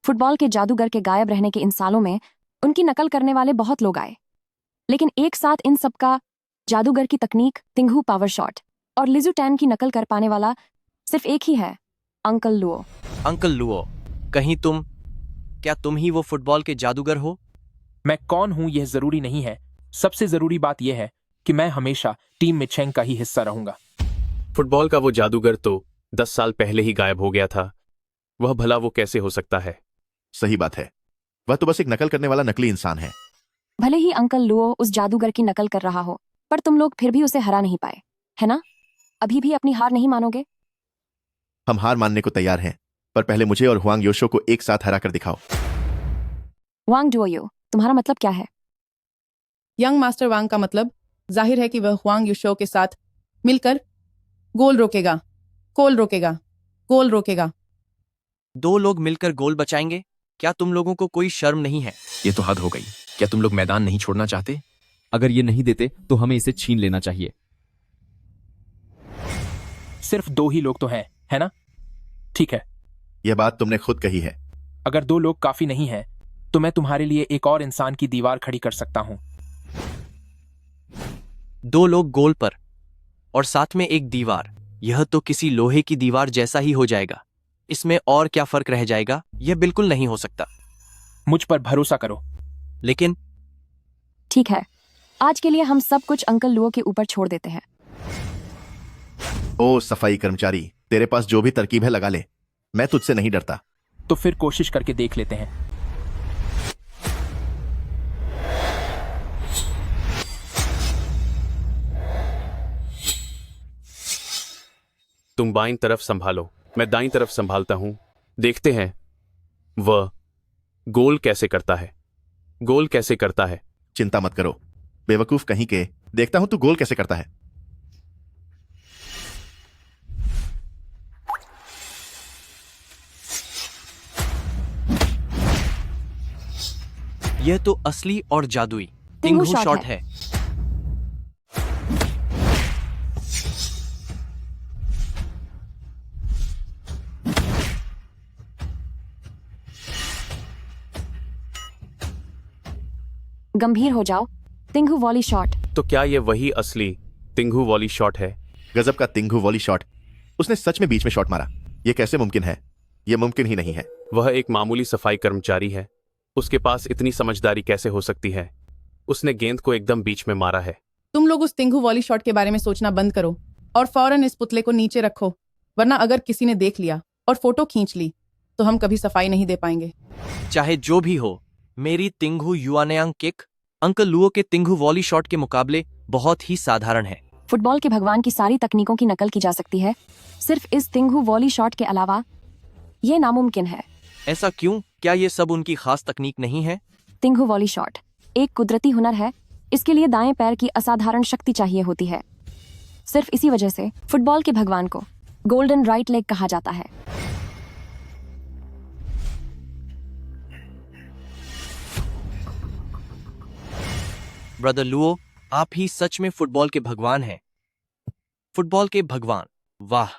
फुटबॉल के जादूगर के गायब रहने के इन सालों में उनकी नकल करने वाले बहुत लोग आए, लेकिन एक साथ इन सबका जादूगर की तकनीक तिंगहू पावर शॉट और लिजू टैन की नकल कर पाने वाला सिर्फ एक ही है, अंकल लुओ। अंकल लुओ, कहीं क्या तुम ही वो फुटबॉल के जादूगर हो? मैं कौन हूं यह जरूरी नहीं है। सबसे जरूरी बात यह है कि मैं हमेशा टीम मिचेंग का ही हिस्सा रहूंगा। फुटबॉल का वो जादूगर तो 10 साल पहले ही गायब हो गया था। वह भला वो कैसे हो सकता है? सही बात है, वह तो बस एक नकल करने वाला नकली इंसान है। भले ही अंकल लुओ उस जादूगर की नकल कर रहा हो, पर तुम लोग फिर भी उसे हरा नहीं पाए, है ना? अभी भी अपनी हार नहीं मानोगे? हम हार मानने को तैयार हैं, पर पहले मुझे और हुआंग योशो को एक साथ हरा कर दिखाओ। वांग डुओयू, तुम्हारा मतलब क्या है? यंग मास्टर वांग का मतलब जाहिर है कि वह हुआंग यूशो के साथ मिलकर गोल रोकेगा, गोल रोकेगा। 2 लोग मिलकर गोल बचाएंगे? क्या तुम लोगों को कोई शर्म नहीं है? ये तो हद हो गई। क्या तुम लोग मैदान नहीं छोड़ना चाहते? अगर ये नहीं देते तो हमें इसे छीन लेना चाहिए। सिर्फ 2 ही लोग तो हैं, है ना? ठीक है, यह बात तुमने खुद कही है। अगर 2 लोग काफी नहीं हैं, तो मैं तुम्हारे लिए एक और इंसान की दीवार खड़ी कर सकता हूं। 2 लोग गोल पर और साथ में एक दीवार, यह तो किसी लोहे की दीवार जैसा ही हो जाएगा। इसमें और क्या फर्क रह जाएगा? यह बिल्कुल नहीं हो सकता। मुझ पर भरोसा करो। लेकिन ठीक है, आज के लिए हम सब कुछ अंकल लुओ के ऊपर छोड़ देते हैं। ओ सफाई कर्मचारी, तेरे पास जो भी तरकीब है लगा ले, मैं तुझसे नहीं डरता। तो फिर कोशिश करके देख लेते हैं। तुम बाईं तरफ संभालो, मैं दाईं तरफ संभालता हूं। देखते हैं वह गोल कैसे करता है। गोल कैसे करता है? चिंता मत करो बेवकूफ कहीं के, देखता हूं तू गोल कैसे करता है। यह तो असली और जादुई तिंगू तिंगू शॉट शॉट है। है। गंभीर हो जाओ। तिंगू वॉली शॉट। तो क्या यह वही असली तिंगू वॉली शॉट है? गजब का तिंगू वॉली शॉट। उसने सच में बीच में शॉट मारा। यह कैसे मुमकिन है? यह मुमकिन ही नहीं है। वह एक मामूली सफाई कर्मचारी है, उसके पास इतनी समझदारी कैसे हो सकती है? उसने गेंद को एकदम बीच में मारा है। तुम लोग उस तिंगू वॉली शॉट के बारे में सोचना बंद करो और फौरन इस पुतले को नीचे रखो, वरना अगर किसी ने देख लिया और फोटो खींच ली तो हम कभी सफाई नहीं दे पाएंगे। चाहे जो भी हो, मेरी तिंगू युआनयांग किक अंकल लुओ के तिंगू वॉली शॉट के मुकाबले बहुत ही साधारण है। फुटबॉल के भगवान की सारी तकनीकों की नकल की जा सकती है, सिर्फ इस तिंगू वॉली शॉट के अलावा ये नामुमकिन है। ऐसा क्यों? क्या ये सब उनकी खास तकनीक नहीं है? तिंगू वॉली शॉट एक कुदरती हुनर है। इसके लिए दाएं पैर की असाधारण शक्ति चाहिए होती है। सिर्फ इसी वजह से फुटबॉल के भगवान को गोल्डन राइट लेग कहा जाता है। ब्रदर लुओ, आप ही सच में फुटबॉल के भगवान हैं। फुटबॉल के भगवान, वाह!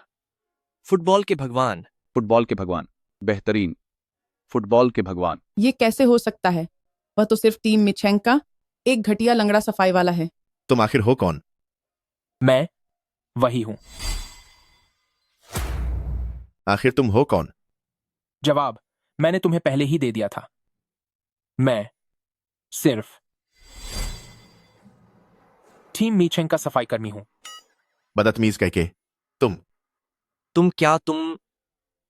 फुटबॉल के भगवान। फुटबॉल के भगवान, बेहतरीन। फुटबॉल के भगवान। ये कैसे हो सकता है? वह तो सिर्फ टीम मिचेंग का एक घटिया लंगड़ा सफाई वाला है। तुम आखिर हो कौन? मैं वही हूं। आखिर तुम हो कौन? जवाब मैंने तुम्हें पहले ही दे दिया था। मैं सिर्फ टीम मीचेंग का सफाई कर्मी हूं। बदतमीज कह के तुम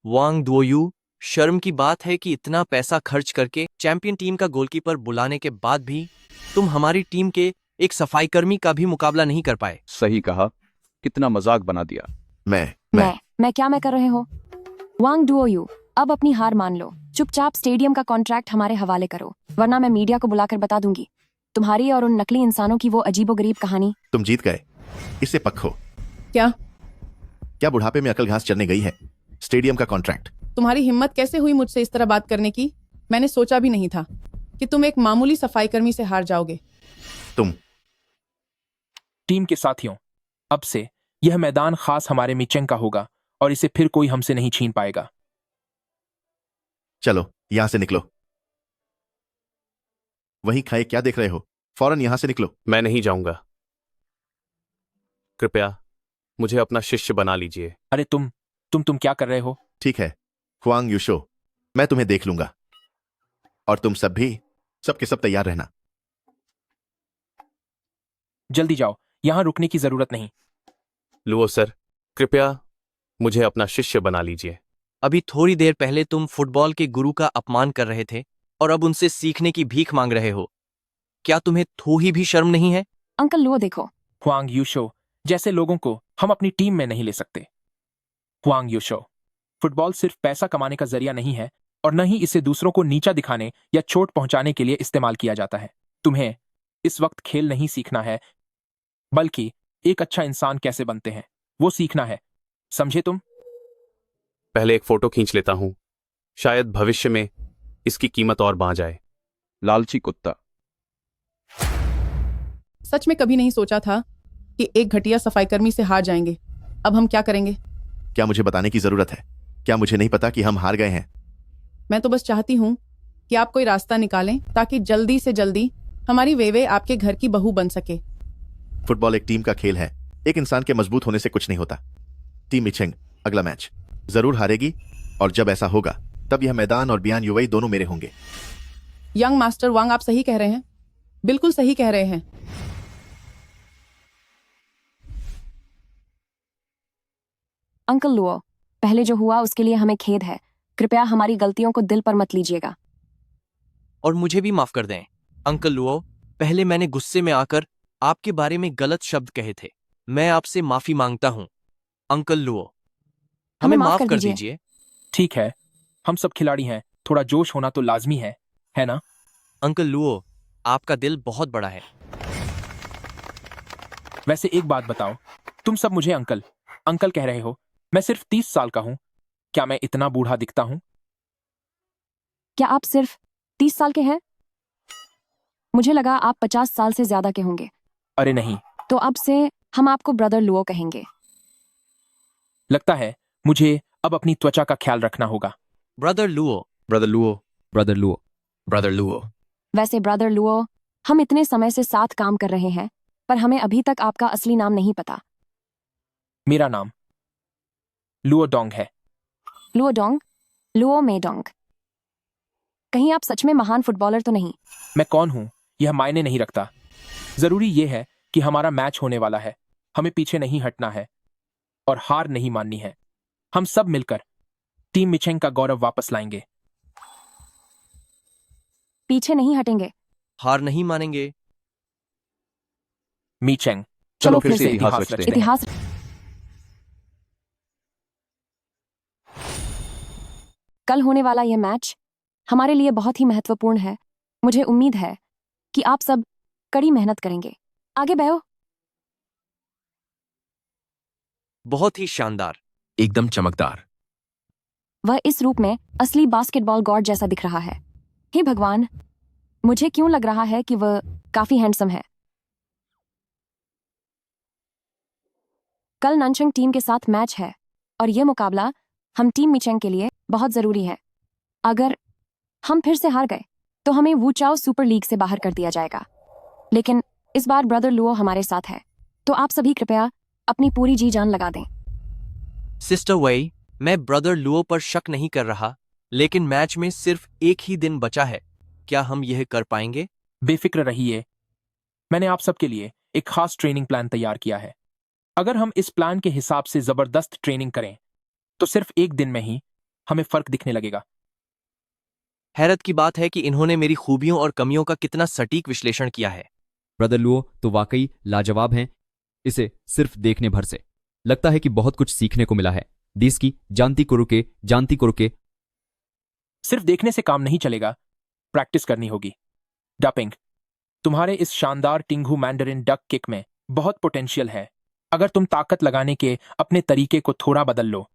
वांग दुओयू, शर्म की बात है कि इतना पैसा खर्च करके चैंपियन टीम का गोलकीपर बुलाने के बाद भी तुम हमारी टीम के एक सफाई कर्मी का भी मुकाबला नहीं कर पाए। सही कहा, कितना मजाक बना दिया। मैं क्या मैं कर रहे हो? वांग डुओयू, अब अपनी हार मान लो। चुपचाप स्टेडियम का कॉन्ट्रैक्ट हमारे हवाले करो, वरना मैं मीडिया को बुलाकर बता दूंगी तुम्हारी और उन नकली इंसानों की वो अजीबोगरीब कहानी। तुम जीत गए, इससे पक्को। क्या बुढ़ापे में अकल घास चरने गई है? स्टेडियम का कॉन्ट्रैक्ट। तुम्हारी हिम्मत कैसे हुई मुझसे इस तरह बात करने की? मैंने सोचा भी नहीं था कि तुम एक मामूली सफाई कर्मी से हार जाओगे। तुम टीम के साथियों, अब से यह मैदान खास हमारे मिचेंग का होगा और इसे फिर कोई हमसे नहीं छीन पाएगा। चलो यहां से निकलो। वहीं खाए क्या देख रहे हो? फौरन यहां से निकलो। मैं नहीं जाऊंगा। कृपया मुझे अपना शिष्य बना लीजिए। अरे तुम क्या कर रहे हो? ठीक है हुआंग यूशो, मैं तुम्हें देख लूंगा। और तुम सब भी, सब के सब तैयार रहना। जल्दी जाओ, यहां रुकने की जरूरत नहीं। लुओ सर, कृपया मुझे अपना शिष्य बना लीजिए। अभी थोड़ी देर पहले तुम फुटबॉल के गुरु का अपमान कर रहे थे और अब उनसे सीखने की भीख मांग रहे हो। क्या तुम्हें थोड़ी भी शर्म नहीं है? अंकल लुओ देखो, हुआंग यूशो जैसे लोगों को हम अपनी टीम में नहीं ले सकते। हुआंग यूशो, फुटबॉल सिर्फ पैसा कमाने का जरिया नहीं है और न ही इसे दूसरों को नीचा दिखाने या चोट पहुंचाने के लिए इस्तेमाल किया जाता है। तुम्हें इस वक्त खेल नहीं सीखना है, बल्कि एक अच्छा इंसान कैसे बनते हैं वो सीखना है, समझे तुम? पहले एक फोटो खींच लेता हूं, शायद भविष्य में इसकी कीमत और बढ़ जाए। लालची कुत्ता। सच में कभी नहीं सोचा था कि एक घटिया सफाईकर्मी से हार जाएंगे। अब हम क्या करेंगे? क्या मुझे बताने की जरूरत है? क्या मुझे नहीं पता कि हम हार गए हैं? मैं तो बस चाहती हूँ कि आप कोई रास्ता निकालें ताकि जल्दी से जल्दी हमारी वेवे आपके घर की बहू बन सके। फुटबॉल एक टीम का खेल है। एक इंसान के मजबूत होने से कुछ नहीं होता। टीम मिचेंग अगला मैच जरूर हारेगी, और जब ऐसा होगा तब यह मैदान और बियान युवई दोनों मेरे होंगे। यंग मास्टर वांग, आप सही कह रहे हैं, बिल्कुल सही कह रहे हैं। अंकल लुओ, पहले जो हुआ उसके लिए हमें खेद है। कृपया हमारी गलतियों को दिल पर मत लीजिएगा। और मुझे भी माफ कर दें अंकल लुओ, पहले मैंने गुस्से में आकर आपके बारे में गलत शब्द कहे थे। मैं आपसे माफी मांगता हूं अंकल लुओ, हमें माफ कर दीजिए। ठीक है, हम सब खिलाड़ी हैं, थोड़ा जोश होना तो लाजमी है ना? अंकल लुओ, आपका दिल बहुत बड़ा है। वैसे एक बात बताओ, तुम सब मुझे अंकल अंकल कह रहे हो। मैं सिर्फ 30 साल का हूं। क्या मैं इतना बूढ़ा दिखता हूं? क्या आप सिर्फ 30 साल के हैं? मुझे लगा आप 50 साल से ज्यादा के होंगे। अरे नहीं, तो अब से हम आपको ब्रदर लुओ कहेंगे। लगता है मुझे अब अपनी त्वचा का ख्याल रखना होगा। Brother Luo. Brother Luo. Brother Luo. Brother Luo. वैसे ब्रदर लुओ, हम इतने समय से साथ काम कर रहे हैं, पर हमें अभी तक आपका असली नाम नहीं पता। मेरा नाम लुओ डोंग है। Luo Dong? लुओ मेडोंग? कहीं आप सच में महान फुटबॉलर तो नहीं? मैं कौन हूं यह मायने नहीं रखता। जरूरी यह है कि हमारा मैच होने वाला है। हमें पीछे नहीं हटना है और हार नहीं माननी है। हम सब मिलकर टीम मिचेंग का गौरव वापस लाएंगे। पीछे नहीं हटेंगे। हार नहीं मानेंगे। मिचेंग, चलो फिर से इतिहास इतिहास रचते रचते हैं। इतिहास। कल होने वाला यह मैच हमारे लिए बहुत ही महत्वपूर्ण है। मुझे उम्मीद है कि आप सब कड़ी मेहनत करेंगे। आगे बढ़ो। बहुत ही शानदार। एकदम चमकदार। वह इस रूप में असली बास्केटबॉल गॉड जैसा दिख रहा है। हे भगवान, मुझे क्यों लग रहा है कि वह काफी हैंडसम है। कल ननचंग टीम के साथ मैच है और यह मुकाबला हम टीम मिचेंग के लिए बहुत जरूरी है। अगर हम फिर से हार गए तो हमें वूचाओ सुपर लीग से बाहर कर दिया जाएगा। लेकिन इस बार ब्रदर लुओ हमारे साथ है, तो आप सभी कृपया अपनी पूरी जी जान लगा दें। सिस्टर वेई, मैं ब्रदर लुओ पर शक नहीं कर रहा, लेकिन मैच में सिर्फ एक ही दिन बचा है। क्या हम यह कर पाएंगे? बेफिक्र रहिए, मैंने आप सबके लिए एक खास ट्रेनिंग प्लान तैयार किया है। अगर हम इस प्लान के हिसाब से जबरदस्त ट्रेनिंग करें तो सिर्फ एक दिन में ही हमें फर्क दिखने लगेगा। हैरत की बात है कि इन्होंने मेरी खूबियों और कमियों का कितना सटीक विश्लेषण किया है। ब्रदर लुओ तो वाकई लाजवाब हैं। इसे सिर्फ देखने भर से लगता है कि बहुत कुछ सीखने को मिला है। देश की जानती को रुके। सिर्फ देखने से काम नहीं चलेगा, प्रैक्टिस करनी होगी। डपिंग, तुम्हारे इस शानदार टिंगू मैंडरिन डक किक में बहुत पोटेंशियल है। अगर तुम ताकत लगाने के अपने तरीके को थोड़ा बदल लो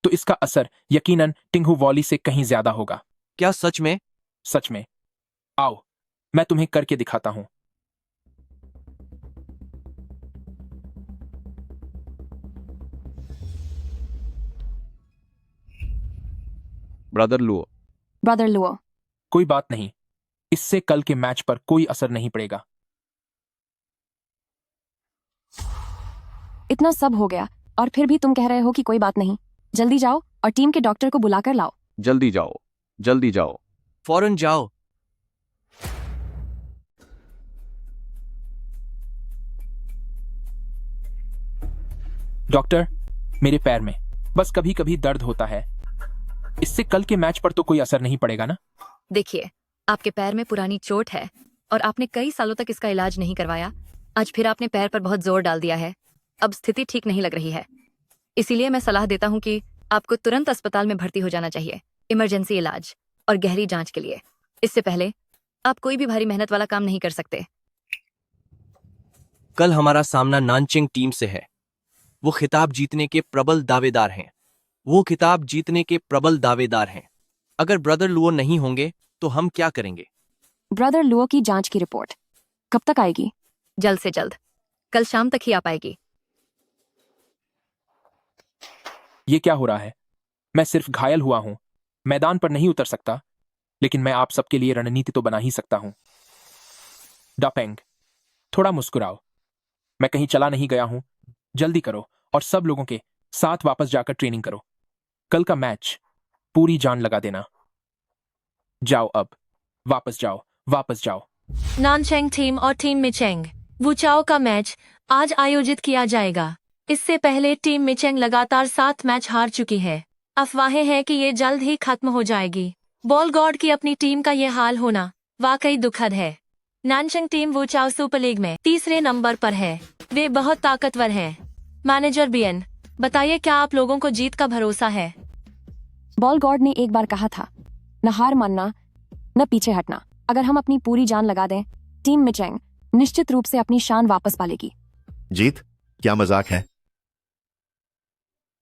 तो इसका असर यकीनन टिंगू वॉली से कहीं ज्यादा होगा। क्या सच में? सच में। आओ, मैं तुम्हें करके दिखाता हूं। Brother Luo. ब्रदर लुओ, कोई बात नहीं, इससे कल के मैच पर कोई असर नहीं पड़ेगा। इतना सब हो गया और फिर भी तुम कह रहे हो कि कोई बात नहीं। जल्दी जाओ और टीम के डॉक्टर को बुलाकर लाओ। जल्दी जाओ, जल्दी जाओ। फौरन जाओ। डॉक्टर, मेरे पैर में बस कभी कभी दर्द होता है। इससे कल के मैच पर तो कोई असर नहीं पड़ेगा ना? देखिए, आपके पैर में पुरानी चोट है और आपने कई सालों तक इसका इलाज नहीं करवाया। आज फिर आपने पैर पर बहुत जोर डाल दिया है। अब स्थिति ठीक नहीं लग रही है, इसीलिए मैं सलाह देता हूं कि आपको तुरंत अस्पताल में भर्ती हो जाना चाहिए, इमरजेंसी इलाज और गहरी जांच के लिए। इससे पहले आप कोई भी भारी मेहनत वाला काम नहीं कर सकते। कल हमारा सामना नानचिंग टीम से है। वो खिताब जीतने के प्रबल दावेदार हैं। अगर ब्रदर लुओ नहीं होंगे तो हम क्या करेंगे? ब्रदर लुओ की जांच की रिपोर्ट कब तक आएगी? जल्द से जल्द, कल शाम तक ही आ पाएगी। ये क्या हो रहा है? मैं सिर्फ घायल हुआ हूं, मैदान पर नहीं उतर सकता, लेकिन मैं आप सबके लिए रणनीति तो बना ही सकता हूं। डापेंग, थोड़ा मुस्कुराओ। मैं कहीं चला नहीं गया हूं। जल्दी करो और सब लोगों के साथ वापस जाकर ट्रेनिंग करो। कल का मैच पूरी जान लगा देना। जाओ अब, वापस जाओ, वापस जाओ। नानचेंग टीम और टीम मिचेंग वुचाओ का मैच आज आयोजित किया जाएगा। इससे पहले टीम मिचेंग लगातार 7 मैच हार चुकी है। अफवाहें हैं कि ये जल्द ही खत्म हो जाएगी। बॉल गॉड की अपनी टीम का ये हाल होना वाकई दुखद है। नानचेंग टीम वुचाओ सुपर लीग में तीसरे नंबर पर है। वे बहुत ताकतवर हैं। मैनेजर बियन, बताइए क्या आप लोगों को जीत का भरोसा है? बॉल गॉड ने एक बार कहा था, न हार मानना न पीछे हटना। अगर हम अपनी पूरी जान लगा दें, टीम मिचेंग निश्चित रूप से अपनी शान वापस पालेगी। जीत? क्या मजाक है?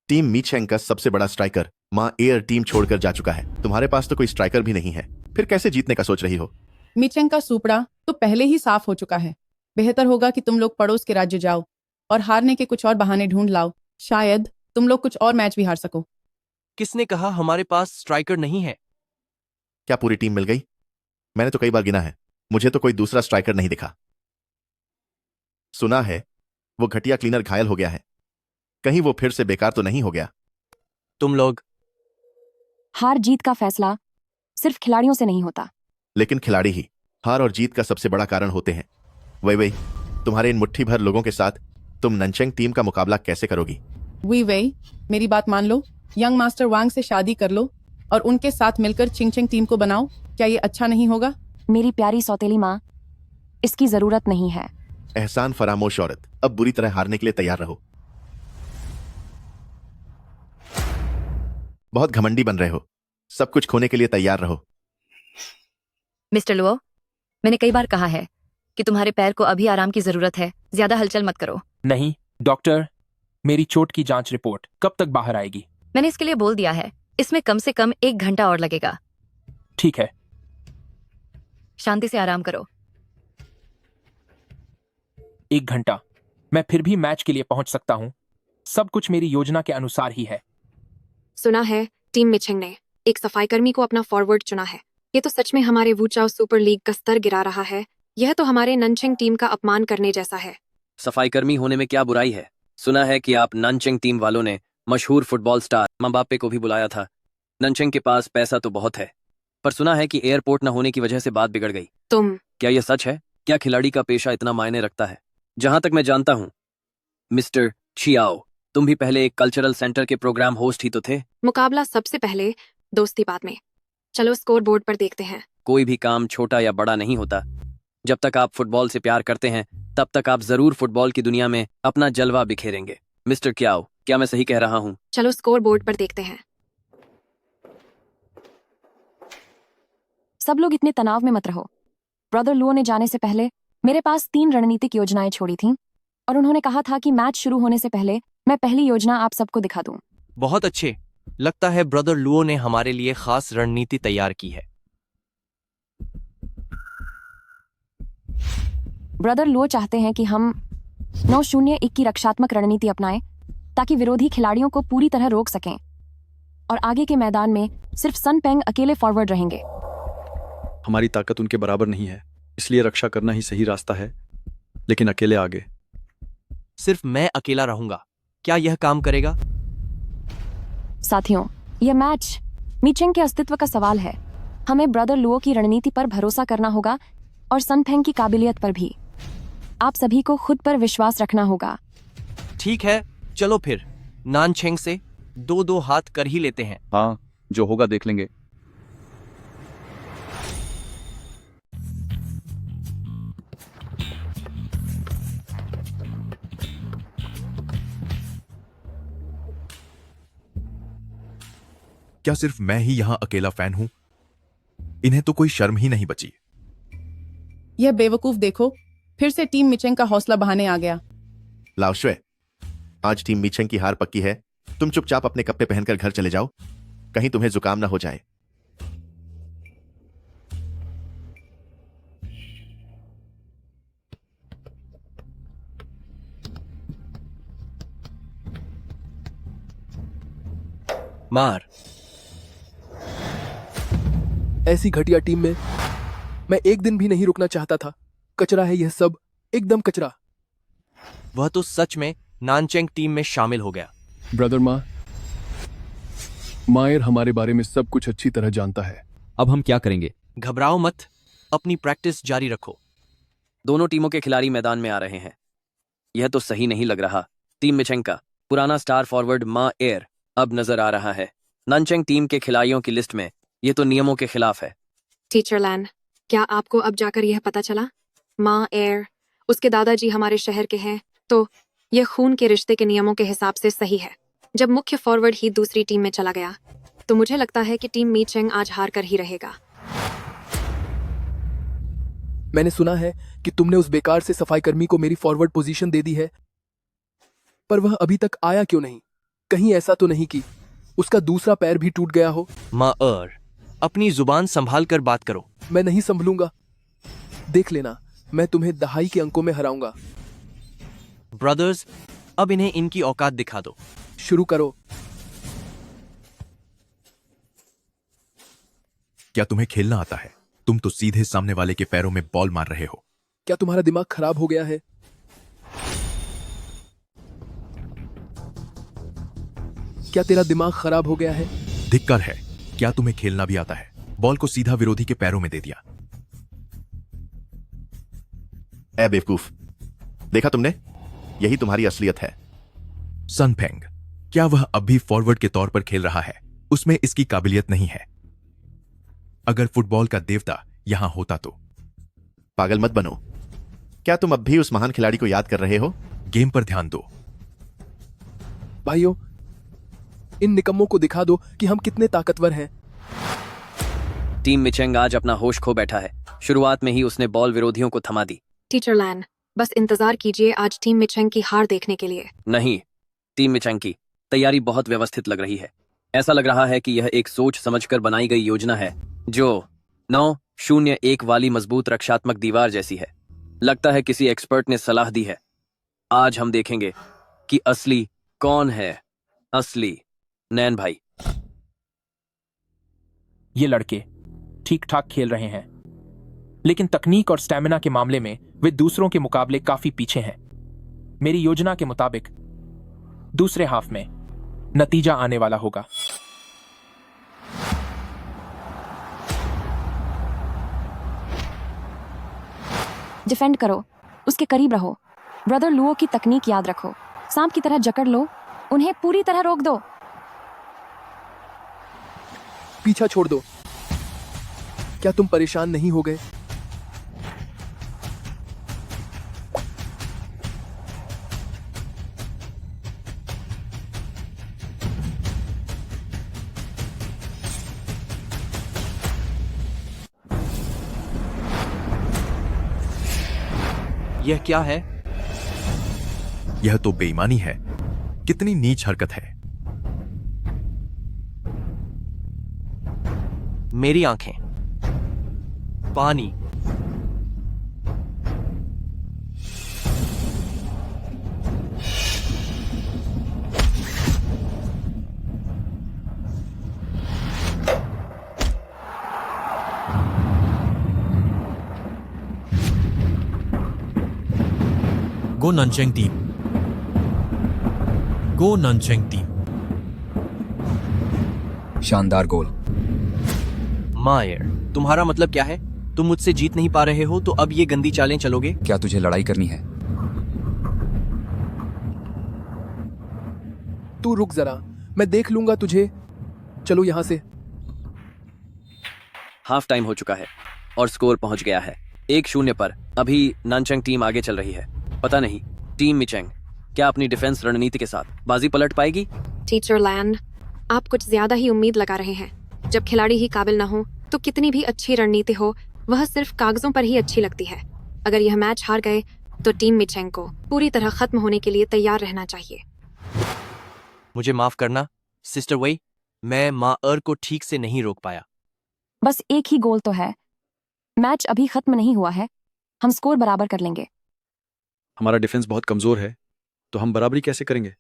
टीम मीचेंग का सबसे बड़ा स्ट्राइकर मां एयर टीम छोड़कर जा चुका है। तुम्हारे पास तो कोई स्ट्राइकर भी नहीं है, फिर कैसे जीतने का सोच रही हो? मिचेंग का सुपड़ा तो पहले ही साफ हो चुका है। बेहतर होगा कि तुम लोग पड़ोस के राज्य जाओ और हारने के कुछ और बहाने ढूंढ लाओ। शायद तुम लोग कुछ और मैच भी हार सको। किसने कहा हमारे पास स्ट्राइकर नहीं है? क्या पूरी टीम मिल गई? मैंने तो कई बार गिना है, मुझे तो कोई दूसरा स्ट्राइकर नहीं दिखा। सुना है वो घटिया क्लीनर घायल हो गया है। कहीं वो फिर से बेकार तो नहीं हो गया? तुम लोग हार जीत का फैसला सिर्फ खिलाड़ियों से नहीं होता। लेकिन खिलाड़ी ही हार और जीत का सबसे बड़ा कारण होते हैं। वही तुम्हारे इन मुट्ठी भर लोगों के साथ तुम ननचेंग टीम का मुकाबला कैसे करोगी? वही मेरी बात मान लो, यंग मास्टर वांग से शादी कर लो और उनके साथ मिलकर चिंगचेंग टीम को बनाओ। क्या ये अच्छा नहीं होगा? मेरी प्यारी सौतेली माँ, इसकी जरूरत नहीं है। एहसान फरामोश औरत, अब बुरी तरह हारने के लिए तैयार रहो। बहुत घमंडी बन रहे हो, सब कुछ खोने के लिए तैयार रहो। मिस्टर लुओ, मैंने कई बार कहा है कि तुम्हारे पैर को अभी आराम की जरूरत है। ज्यादा हलचल मत करो। नहीं डॉक्टर, मेरी चोट की जांच रिपोर्ट कब तक बाहर आएगी? मैंने इसके लिए बोल दिया है, इसमें कम से कम 1 घंटा और लगेगा। ठीक है। शांति से आराम करो। 1 घंटा? मैं फिर भी मैच के लिए पहुंच सकता हूं। सब कुछ मेरी योजना के अनुसार ही है। सुना है टीम मिचेंग ने एक सफाई कर्मी को अपना फॉरवर्ड चुना है। ये तो सच में हमारे वुचाओ सुपर लीग का स्तर गिरा रहा है। यह तो हमारे ननचेंग टीम का अपमान करने जैसा है। सफाई कर्मी होने में क्या बुराई है? सुना है कि आप नानचेंग टीम वालों ने मशहूर फुटबॉल स्टार मबाप्पे को भी बुलाया था। नानचेंग के पास पैसा तो बहुत है, पर सुना है कि एयरपोर्ट न होने की वजह से बात बिगड़ गई। क्या यह सच है? क्या खिलाड़ी का पेशा इतना मायने रखता है? जहां तक मैं जानता हूं, मिस्टर छियाओ, तुम भी पहले एक कल्चरल सेंटर के प्रोग्राम होस्ट ही तो थे। मुकाबला सबसे पहले, दोस्ती बाद में। चलो स्कोर बोर्ड पर देखते हैं। कोई भी काम छोटा या बड़ा नहीं होता। जब तक आप फुटबॉल से प्यार करते हैं, तब तक आप जरूर फुटबॉल की दुनिया में अपना जलवा बिखेरेंगे। मिस्टर क्याओ, क्या मैं सही कह रहा हूं? चलो स्कोर बोर्ड पर देखते हैं। सब लोग इतने तनाव में मत रहो। ब्रदर लुओ ने जाने से पहले मेरे पास 3 रणनीतिक योजनाएं छोड़ी थीं और उन्होंने कहा था कि मैच शुरू होने से पहले मैं पहली योजना आप सबको दिखा दूं। बहुत अच्छे। लगता है ब्रदर लुओ ने हमारे लिए खास रणनीति तैयार की है। ब्रदर लुओ चाहते हैं कि हम 9-0-1 की रक्षात्मक रणनीति अपनाएं ताकि विरोधी खिलाड़ियों को पूरी तरह रोक सकें और आगे के मैदान में सिर्फ सन पेंग अकेले फॉरवर्ड रहेंगे। हमारी ताकत उनके बराबर नहीं है, इसलिए रक्षा करना ही सही रास्ता है, लेकिन अकेले आगे। सिर्फ मैं अकेला रहूंगा, क्या यह काम करेगा? साथियों, यह मैच मीचेंग के अस्तित्व का सवाल है। हमें ब्रदर लुओ की रणनीति पर भरोसा करना होगा और सन फेंग की काबिलियत पर भी। आप सभी को खुद पर विश्वास रखना होगा। ठीक है, चलो फिर नानचेंग से 2-2 हाथ कर ही लेते हैं। हाँ, जो होगा देख लेंगे। क्या सिर्फ मैं ही यहां अकेला फैन हूं? इन्हें तो कोई शर्म ही नहीं बची। यह बेवकूफ देखो, फिर से टीम मिचेंग का हौसला बहाने आ गया। लाओशे, आज टीम मीचेंग की हार पक्की है। तुम चुपचाप अपने कपड़े पहनकर घर चले जाओ, कहीं तुम्हें जुकाम ना हो जाए। मार। ऐसी घटिया टीम में मैं एक दिन भी नहीं रुकना चाहता था। कचरा है यह सब, एकदम कचरा। वह तो सच में नानचेंग टीम में शामिल हो गया। ब्रदर मायर हमारे बारे में सब कुछ अच्छी तरह जानता है। अब हम क्या करेंगे? घबराओ मत, अपनी प्रैक्टिस जारी रखो। दोनों टीमों के खिलाड़ी मैदान में आ रहे हैं। यह तो सही नहीं लग रहा। टीम मिचेंग का पुराना स्टार फॉरवर्ड मा एयर अब नजर आ रहा है नानचेंग टीम के खिलाड़ियों की लिस्ट में। ये तो नियमों के खिलाफ है। टीचर लैन, क्या आपको अब जाकर यह पता चला? माँ एयर, उसके दादाजी हमारे शहर के हैं, तो यह खून के रिश्ते के नियमों के हिसाब से सही है। जब मुख्य फॉरवर्ड ही दूसरी टीम में चला गया, तो मुझे लगता है कि टीम मीचेंग आज हार कर ही रहेगा। मैंने सुना है कि तुमने उस बेकार से सफाई कर्मी को मेरी फॉरवर्ड पोजीशन दे दी है, पर वह अभी तक आया क्यों नहीं? कहीं ऐसा तो नहीं कि उसका दूसरा पैर भी टूट गया हो? माँ एयर, अपनी जुबान संभाल कर बात करो। मैं नहीं संभलूंगा। देख लेना, मैं तुम्हें दहाई के अंकों में हराऊंगा। ब्रदर्स, अब इन्हें इनकी औकात दिखा दो। शुरू करो। क्या तुम्हें खेलना आता है? तुम तो सीधे सामने वाले के पैरों में बॉल मार रहे हो। क्या तुम्हारा दिमाग खराब हो गया है? क्या तेरा दिमाग खराब हो गया है? धिक्कार है। क्या तुम्हें खेलना भी आता है? बॉल को सीधा विरोधी के पैरों में दे दिया। ए बेवकूफ, देखा तुमने? यही तुम्हारी असलियत है। सन फेंग, क्या वह अब भी फॉरवर्ड के तौर पर खेल रहा है? उसमें इसकी काबिलियत नहीं है। अगर फुटबॉल का देवता यहां होता तो। पागल मत बनो। क्या तुम अब भी उस महान खिलाड़ी को याद कर रहे हो? गेम पर ध्यान दो। भाइयों, इन निकम्मों को दिखा दो कि हम कितने ताकतवर हैं। टीम मिचेंग आज अपना होश खो बैठा है। शुरुआत में ही उसने बॉल विरोधियों को थमा दी। टीचर लैन, बस इंतजार कीजिए आज टीम मिचेंग की हार देखने के लिए। नहीं, टीम मिचेंग की तैयारी बहुत व्यवस्थित लग रही है। ऐसा लग रहा है कि यह एक सोच समझकर बनाई गई योजना है, जो 9-0-1 वाली मजबूत रक्षात्मक दीवार जैसी है। लगता है किसी एक्सपर्ट ने सलाह दी है। आज हम देखेंगे कि असली कौन है। असली नैन भाई। ये लड़के ठीक ठाक खेल रहे हैं, लेकिन तकनीक और स्टैमिना के मामले में वे दूसरों के मुकाबले काफी पीछे हैं। मेरी योजना के मुताबिक दूसरे हाफ में नतीजा आने वाला होगा। डिफेंड करो, उसके करीब रहो। ब्रदर लुओ की तकनीक याद रखो। सांप की तरह जकड़ लो, उन्हें पूरी तरह रोक दो। पीछा छोड़ दो। क्या तुम परेशान नहीं हो गए? यह क्या है? यह तो बेईमानी है। कितनी नीच हरकत है। मेरी आंखें, पानी। गो नानचेंग टीम, गो नानचेंग टीम। शानदार गोल। मायर, तुम्हारा मतलब क्या है? तुम मुझसे जीत नहीं पा रहे हो तो अब ये गंदी चालें चलोगे? क्या तुझे लड़ाई करनी है? तू रुक जरा, मैं देख लूंगा तुझे। चलो यहां से। हाफ टाइम हो चुका है और स्कोर पहुंच गया है 1-0 पर। अभी नानचेंग टीम आगे चल रही है। पता नहीं टीम मिचेंग क्या अपनी डिफेंस रणनीति के साथ बाजी पलट पाएगी? टीचर लैन, आप कुछ ज्यादा ही उम्मीद लगा रहे हैं। जब खिलाड़ी ही काबिल ना हो तो कितनी भी अच्छी रणनीति हो, वह सिर्फ कागजों पर ही अच्छी लगती है। अगर यह मैच हार गए तो टीम मिचेंग को पूरी तरह खत्म होने के लिए तैयार रहना चाहिए। मुझे माफ करना सिस्टर वई, मैं माँ एर को ठीक से नहीं रोक पाया। बस एक ही गोल तो है। मैच अभी खत्म नहीं हुआ है। हम स्कोर बराबर कर लेंगे। हमारा डिफेंस बहुत कमजोर है, तो हम बराबरी कैसे करेंगे?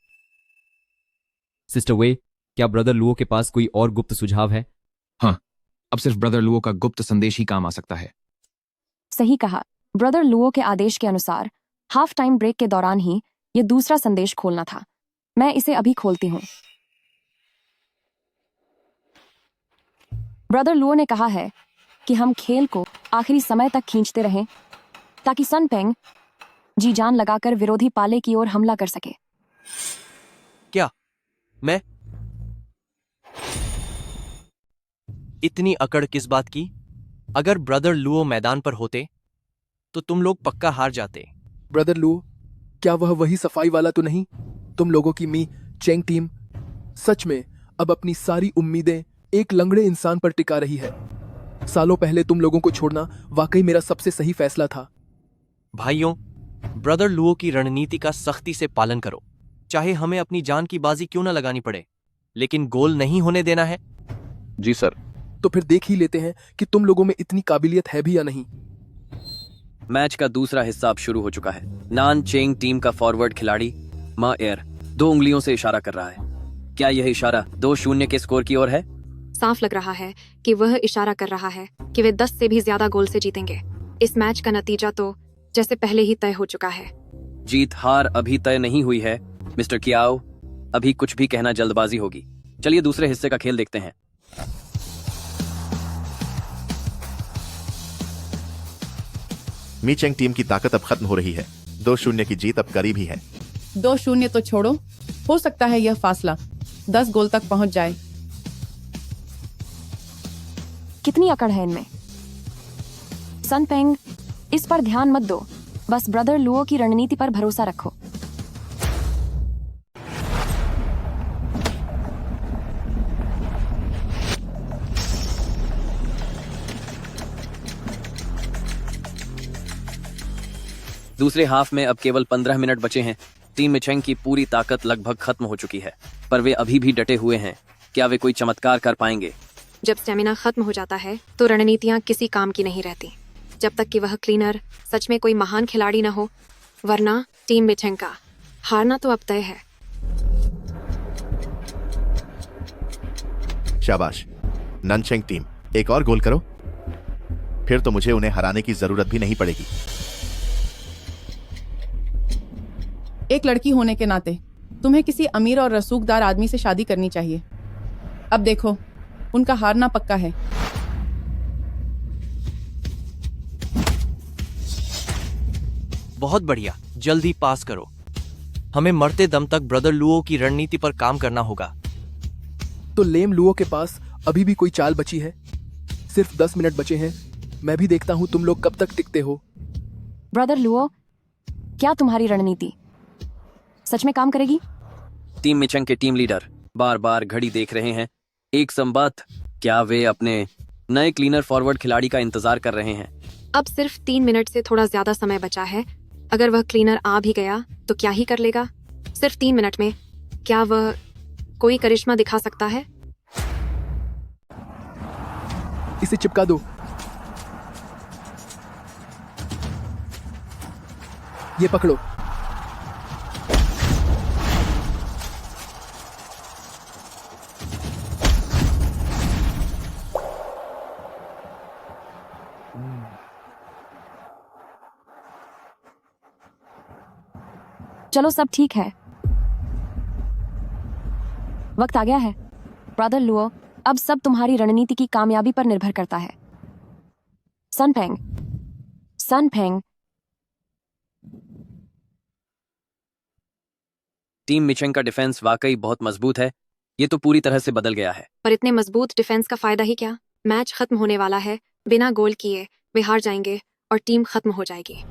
सिस्टर वे, क्या ब्रदर लुओ के पास कोई और गुप्त सुझाव है? हाँ, अब सिर्फ ब्रदर लुओ का गुप्त संदेश ही काम आ सकता है। सही कहा। ब्रदर लुओ के आदेश के अनुसार हाफ टाइम ब्रेक के दौरान ही ये दूसरा संदेश खोलना था। मैं इसे अभी खोलती हूँ। ब्रदर लुओ ने कहा है कि हम खेल को आखिरी समय तक खींचते रहें ताकि सन पेंग जी जान लगाकर विरोधी पाले की ओर हमला कर सके। क्या मैं इतनी अकड़ किस बात की? अगर ब्रदर लुओ मैदान पर होते तो तुम लोग पक्का हार जाते। ब्रदर लुओ, क्या वह वही सफाई वाला तो नहीं? तुम लोगों की मी चेंग टीम सच में अब अपनी सारी उम्मीदें एक लंगड़े इंसान पर टिका रही है। सालों पहले तुम लोगों को छोड़ना वाकई मेरा सबसे सही फैसला था। भाइयों, ब्रदर लुओ की रणनीति का सख्ती से पालन करो, चाहे हमें अपनी जान की बाजी क्यों न लगानी पड़े, लेकिन गोल नहीं होने देना है। जी सर। तो फिर देख ही लेते हैं कि तुम लोगों में इतनी काबिलियत है भी या नहीं। मैच का दूसरा हिस्सा अब शुरू हो चुका है। नान चेंग टीम का फॉरवर्ड खिलाड़ी मा एयर 2 उंगलियों से इशारा कर रहा है। क्या यह इशारा 2-0 के स्कोर की ओर है? साफ लग रहा है कि वह इशारा कर रहा है कि वे 10 से भी ज्यादा गोल से जीतेंगे। इस मैच का नतीजा तो जैसे पहले ही तय हो चुका है। जीत हार अभी तय नहीं हुई है मिस्टर कियाओ, अभी कुछ भी कहना जल्दबाजी होगी। चलिए दूसरे हिस्से का खेल देखते हैं। मी चेंग टीम की ताकत अब खत्म हो रही है। 2-0 की जीत अब करीब ही है। 2-0 तो छोड़ो, हो सकता है यह फासला 10 गोल तक पहुंच जाए। कितनी अकड़ है इनमें। सन पेंग, इस पर ध्यान मत दो, बस ब्रदर लुओ की रणनीति पर भरोसा रखो। दूसरे हाफ में अब केवल 15 मिनट बचे हैं। टीम मिचेंग की पूरी ताकत लगभग खत्म हो चुकी है, पर वे अभी भी डटे हुए हैं। क्या वे कोई चमत्कार कर पाएंगे? जब स्टेमिना खत्म हो जाता है तो रणनीतियां किसी काम की नहीं रहती, जब तक कि वह क्लीनर सच में कोई महान खिलाड़ी न हो, वरना टीम मिचेंग का हारना तो अब तय है। शाबाश ननचेंग टीम, एक और गोल करो, फिर तो मुझे उन्हें हराने की जरूरत भी नहीं पड़ेगी। एक लड़की होने के नाते तुम्हें किसी अमीर और रसूखदार आदमी से शादी करनी चाहिए। अब देखो, उनका हारना पक्का है। बहुत बढ़िया, जल्दी पास करो। हमें मरते दम तक ब्रदर लुओ की रणनीति पर काम करना होगा। तो लेम लुओ के पास अभी भी कोई चाल बची है? सिर्फ 10 मिनट बचे हैं। मैं भी देखता हूं तुम लोग कब तक टिकते हो। ब्रदर लुओ, क्या तुम्हारी रणनीति सच में काम करेगी? टीम मिचेंग के टीम लीडर बार बार घड़ी देख रहे हैं। एक संबात, क्या वे अपने नए क्लीनर फॉरवर्ड खिलाड़ी का इंतजार कर रहे हैं? अब सिर्फ 3 मिनट से थोड़ा ज्यादा समय बचा है। अगर वह क्लीनर आ भी गया तो क्या ही कर लेगा? सिर्फ 3 मिनट में क्या वह कोई करिश्मा दिखा सकता है? इसे चिपका दो। ये पकड़ो। चलो सब ठीक है, वक्त आ गया है। ब्रदर लुओ, अब सब तुम्हारी रणनीति की कामयाबी पर निर्भर करता है। सन पेंग। टीम मिचेंग का डिफेंस वाकई बहुत मजबूत है। ये तो पूरी तरह से बदल गया है। पर इतने मजबूत डिफेंस का फायदा ही क्या? मैच खत्म होने वाला है। बिना गोल किए वे हार जाएंगे और टीम खत्म हो जाएगी।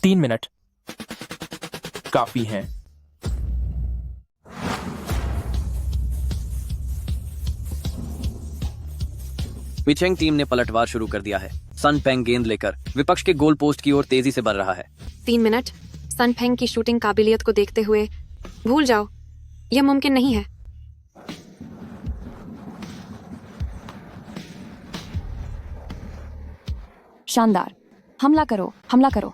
तीन मिनट काफी हैं। मिचेंग टीम ने पलटवार शुरू कर दिया है। सन पेंग गेंद लेकर विपक्ष के गोल पोस्ट की ओर तेजी से बढ़ रहा है। 3 मिनट। सन पेंग की शूटिंग काबिलियत को देखते हुए भूल जाओ, यह मुमकिन नहीं है। शानदार। हमला करो, हमला करो।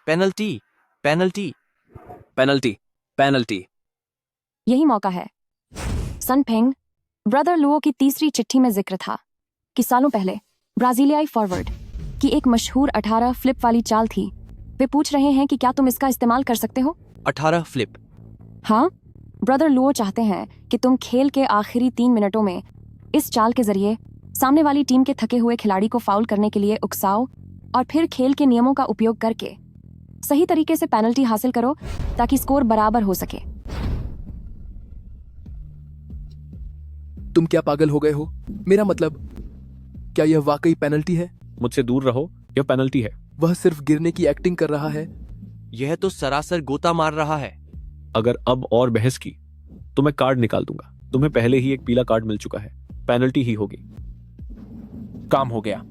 Penalty, penalty, penalty, penalty. यही मौका है। सन फेंग, ब्रदर लुओ की तीसरी चिट्ठी में जिक्र था कि सालों पहले ब्राजीलियाई फॉरवर्ड की एक मशहूर 18 फ्लिप वाली चाल थी। वे पूछ रहे हैं कि क्या तुम इसका इस्तेमाल कर सकते हो? 18 फ्लिप। हाँ, ब्रदर लुओ चाहते हैं कि तुम खेल के आखिरी 3 मिनटों में इस चाल के जरिए सामने वाली टीम के थके हुए खिलाड़ी को फाउल करने के लिए उकसाओ और फिर खेल के नियमों का उपयोग करके सही तरीके से पेनल्टी हासिल करो ताकि स्कोर बराबर हो सके। तुम क्या पागल हो गए हो? मेरा मतलब, क्या यह वाकई पेनल्टी है? मुझसे दूर रहो, यह पेनल्टी है। वह सिर्फ गिरने की एक्टिंग कर रहा है। यह तो सरासर गोता मार रहा है। अगर अब और बहस की तो मैं कार्ड निकाल दूंगा। तुम्हें पहले ही एक पीला कार्ड मिल चुका है, पेनल्टी ही होगी। काम हो गया।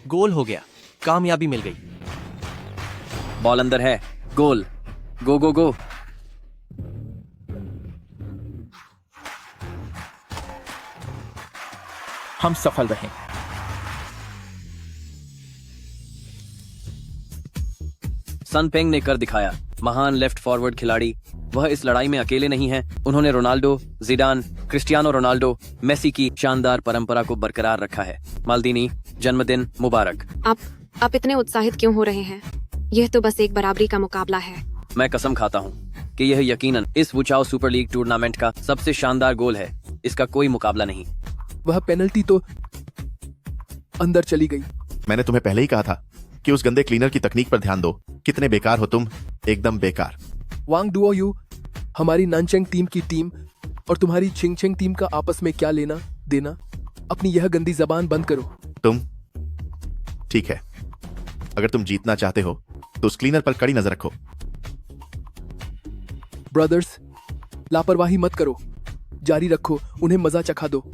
गोल हो गया, कामयाबी मिल गई। बॉल अंदर है, गोल। गो गो गो। हम सफल रहे। सन पेंग ने कर दिखाया। महान लेफ्ट फॉरवर्ड खिलाड़ी। वह इस लड़ाई में अकेले नहीं हैं। उन्होंने Ronaldo, Zidane, Cristiano Ronaldo, Messi की शानदार परंपरा को बरकरार रखा है। माल्दीनी, जन्मदिन मुबारक। आप इतने उत्साहित क्यों हो रहे हैं? यह तो बस एक बराबरी का मुकाबला है। मैं कसम खाता हूँ कि यह यकीनन इस वुचाओ सुपर लीग टूर्नामेंट का सबसे शानदार गोल है। इसका कोई मुकाबला नहीं। वह पेनल्टी तो अंदर चली गई। मैंने तुम्हें पहले ही कहा था कि उस गंदे क्लीनर की तकनीक पर ध्यान दो। कितने बेकार हो तुम, एकदम बेकार। वांग डुओ यू, हमारी नानचेंग टीम की टीम और तुम्हारी छिंगछेंग टीम का आपस में क्या लेना देना? अपनी यह गंदी जबान बंद करो। तुम ठीक है, अगर तुम जीतना चाहते हो तो उस क्लीनर पर कड़ी नजर रखो। ब्रदर्स, लापरवाही मत करो, जारी रखो, उन्हें मजा चखा दो।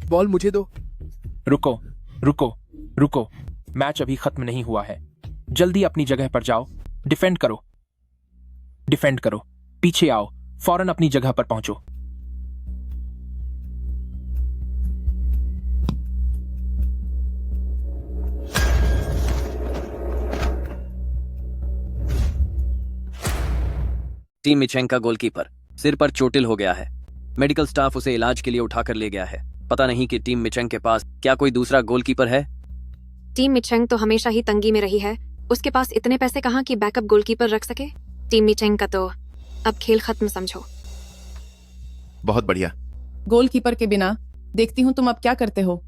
बॉल मुझे दो। रुको, रुको, रुको। मैच अभी खत्म नहीं हुआ है। जल्दी अपनी जगह पर जाओ। डिफेंड करो, डिफेंड करो। पीछे आओ, फौरन अपनी जगह पर पहुंचो। टीम मिचेंग का गोलकीपर सिर पर चोटिल हो गया है। मेडिकल स्टाफ उसे इलाज के लिए उठाकर ले गया है। पता नहीं कि टीम मिचेंग के पास क्या कोई दूसरा गोलकीपर है। टीम मिचेंग तो हमेशा ही तंगी में रही है। उसके पास इतने पैसे कहाँ कि बैकअप गोलकीपर रख सके। टीम मिचेंग का तो अब खेल खत्म समझो। बहुत बढ़िया। गोलकीपर के बिना देखती हूँ तुम अब क्या करते हो।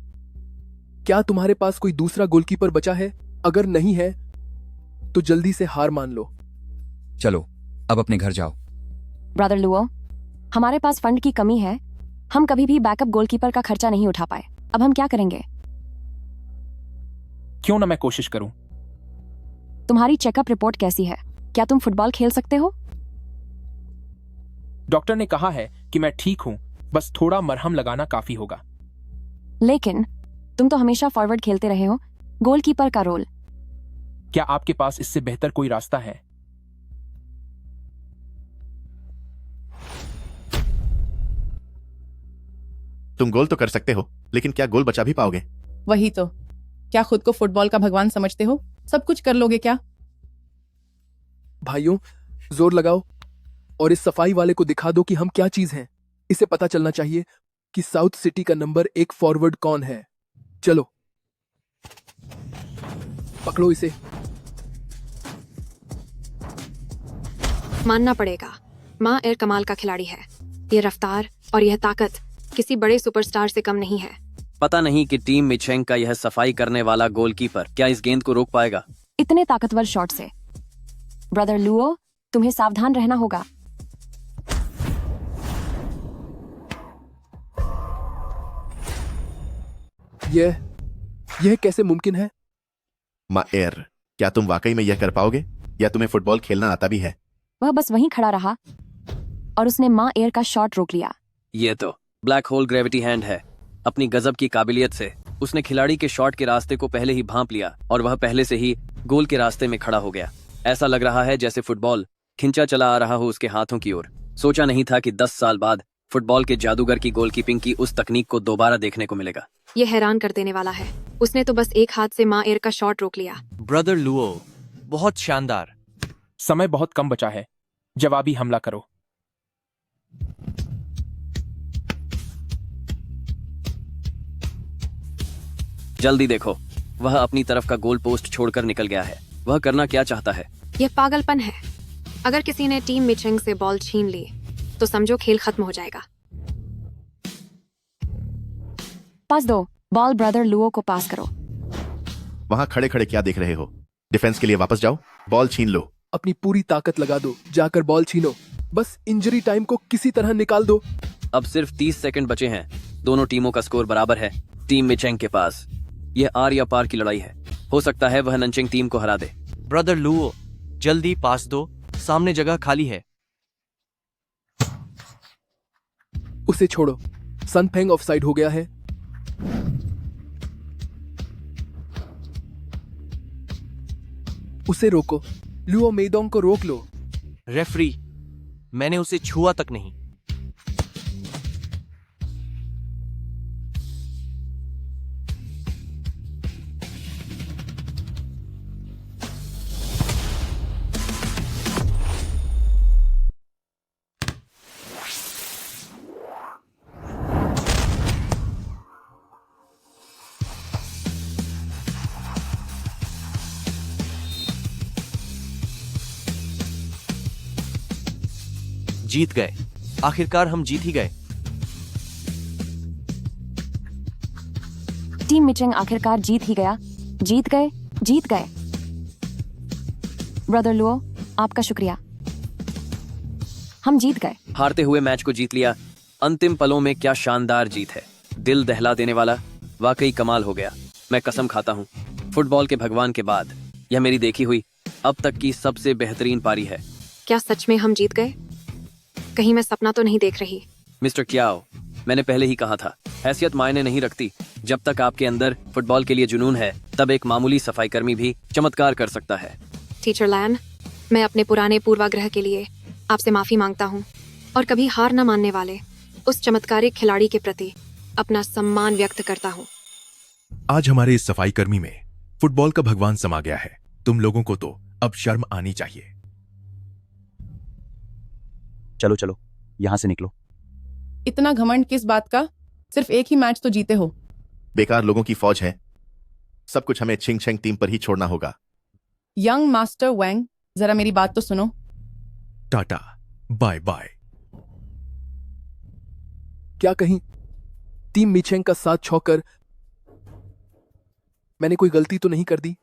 क्या तुम्हारे पास कोई दूसरा गोलकीपर बचा है? अगर नहीं है तो जल्दी से हार मान लो। चलो अब अपने घर जाओ। ब्रदर लुओ, हमारे पास फंड की कमी है। हम कभी भी बैकअप गोलकीपर का खर्चा नहीं उठा पाए। अब हम क्या करेंगे? क्यों ना मैं कोशिश करूं। तुम्हारी चेकअप रिपोर्ट कैसी है? क्या तुम फुटबॉल खेल सकते हो? डॉक्टर ने कहा है कि मैं ठीक हूं, बस थोड़ा मरहम लगाना काफी होगा। लेकिन तुम तो हमेशा फॉरवर्ड खेलते रहे हो, गोलकीपर का रोल। क्या आपके पास इससे बेहतर कोई रास्ता है? तुम गोल तो कर सकते हो, लेकिन क्या गोल बचा भी पाओगे? वही तो। क्या खुद को फुटबॉल का भगवान समझते हो? सब कुछ कर लोगे क्या? भाइयों, जोर लगाओ और इस सफाई वाले को दिखा दो कि हम क्या चीज हैं। इसे पता चलना चाहिए कि साउथ सिटी का नंबर 1 फॉरवर्ड कौन है। चलो पकड़ो इसे। मानना पड़ेगा, माँ एयर कमाल का खिलाड़ी है। ये रफ्तार और यह ताकत किसी बड़े सुपरस्टार से कम नहीं है। पता नहीं कि टीम मिचेंग का यह सफाई करने वाला गोलकीपर क्या इस गेंद को रोक पाएगा। इतने ताकतवर शॉट से। ब्रदर लुओ, तुम्हें सावधान रहना होगा। यह कैसे मुमकिन है? माँ एयर, क्या तुम वाकई में यह कर पाओगे या तुम्हें फुटबॉल खेलना आता भी है? वह बस वहीं खड़ा रहा और उसने माँ एयर का शॉट रोक लिया। ये तो ब्लैक होल ग्रेविटी हैंड है। अपनी गजब की काबिलियत से उसने खिलाड़ी के शॉट के रास्ते को पहले ही भांप लिया और वह पहले से ही गोल के रास्ते में खड़ा हो गया। ऐसा लग रहा है जैसे फुटबॉल खिंचा चला आ रहा हो उसके हाथों की ओर। सोचा नहीं था कि 10 साल बाद फुटबॉल के जादूगर की गोलकीपिंग की उस तकनीक को दोबारा देखने को मिलेगा। ये हैरान कर देने वाला है। उसने तो बस एक हाथ से माँ एयर का शॉट रोक लिया। ब्रदर लुओ, बहुत शानदार। समय बहुत कम बचा है, जवाबी हमला करो। जल्दी देखो, वह अपनी तरफ का गोल पोस्ट छोड़कर निकल गया है। वह करना क्या चाहता है? यह पागलपन है। अगर किसी ने टीम मिचेंग से बॉल छीन ली तो समझो खेल खत्म हो जाएगा। पास दो, बॉल ब्रदर लुओ को पास करो। वहां खड़े खड़े क्या देख रहे हो? डिफेंस के लिए वापस जाओ, बॉल छीन लो। अपनी पूरी ताकत लगा दो, जाकर बॉल छीनो। बस इंजरी टाइम को किसी तरह निकाल दो। अब सिर्फ 30 सेकंड बचे हैं। दोनों टीमों का स्कोर बराबर है। टीम मिचेंग के पास यह आर या पार की लड़ाई है। हो सकता है वह नंचेंग टीम को हरा दे। ब्रदर लुओ, जल्दी पास दो, सामने जगह खाली है। उसे छोड़ो, सनफेंग ऑफसाइड हो गया है। उसे रोको, लुओ मेडोंग को रोक लो। रेफरी, मैंने उसे छुआ तक नहीं। जीत गए, आखिरकार हम जीत ही गए। टीम मिचेंग आखिरकार जीत ही गया। जीत गए, जीत गए। ब्रदर लुओ, आपका शुक्रिया। हम जीत गए। हारते हुए मैच को जीत लिया। अंतिम पलों में क्या शानदार जीत है। दिल दहला देने वाला, वाकई कमाल हो गया। मैं कसम खाता हूँ, फुटबॉल के भगवान के बाद यह मेरी देखी हुई अब तक की सबसे बेहतरीन पारी है। क्या सच में हम जीत गए? कहीं मैं सपना तो नहीं देख रही? मिस्टर क्याओ, मैंने पहले ही कहा था, हैसियत मायने नहीं रखती। जब तक आपके अंदर फुटबॉल के लिए जुनून है, तब एक मामूली सफाई कर्मी भी चमत्कार कर सकता है। टीचर लैन, मैं अपने पुराने पूर्वाग्रह के लिए आपसे माफी मांगता हूँ और कभी हार न मानने वाले उस चमत्कारिक खिलाड़ी के प्रति अपना सम्मान व्यक्त करता हूँ। आज हमारे इस सफाई कर्मी में फुटबॉल का भगवान समा गया है। तुम लोगों को तो अब शर्म आनी चाहिए। चलो चलो, यहां से निकलो। इतना घमंड किस बात का? सिर्फ एक ही मैच तो जीते हो। बेकार लोगों की फौज है। सब कुछ हमें छिंग छेंग टीम पर ही छोड़ना होगा। यंग मास्टर वैंग, जरा मेरी बात तो सुनो। Ta-ta, bye bye. क्या कहीं टीम मिचेंग का साथ छोड़कर मैंने कोई गलती तो नहीं कर दी?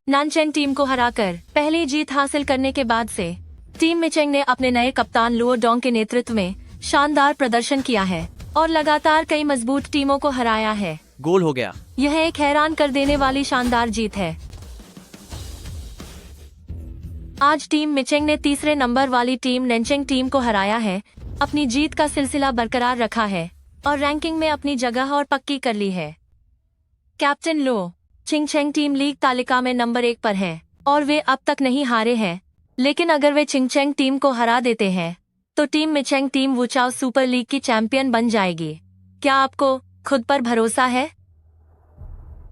नानचेंग टीम को हराकर पहली जीत हासिल करने के बाद से टीम मिचेंग ने अपने नए कप्तान लुओ डोंग के नेतृत्व में शानदार प्रदर्शन किया है और लगातार कई मजबूत टीमों को हराया है। गोल हो गया। यह एक हैरान कर देने वाली शानदार जीत है। आज टीम मिचेंग ने तीसरे नंबर वाली टीम नैनचेंग टीम को हराया है, अपनी जीत का सिलसिला बरकरार रखा है और रैंकिंग में अपनी जगह और पक्की कर ली है। कैप्टन लो, चिंगचेंग टीम लीग तालिका में नंबर 1 पर है और वे अब तक नहीं हारे हैं, लेकिन अगर वे चिंगचेंग टीम को हरा देते हैं तो टीम मिचेंग टीम वुचाओ सुपर लीग की चैंपियन बन जाएगी। क्या आपको खुद पर भरोसा है?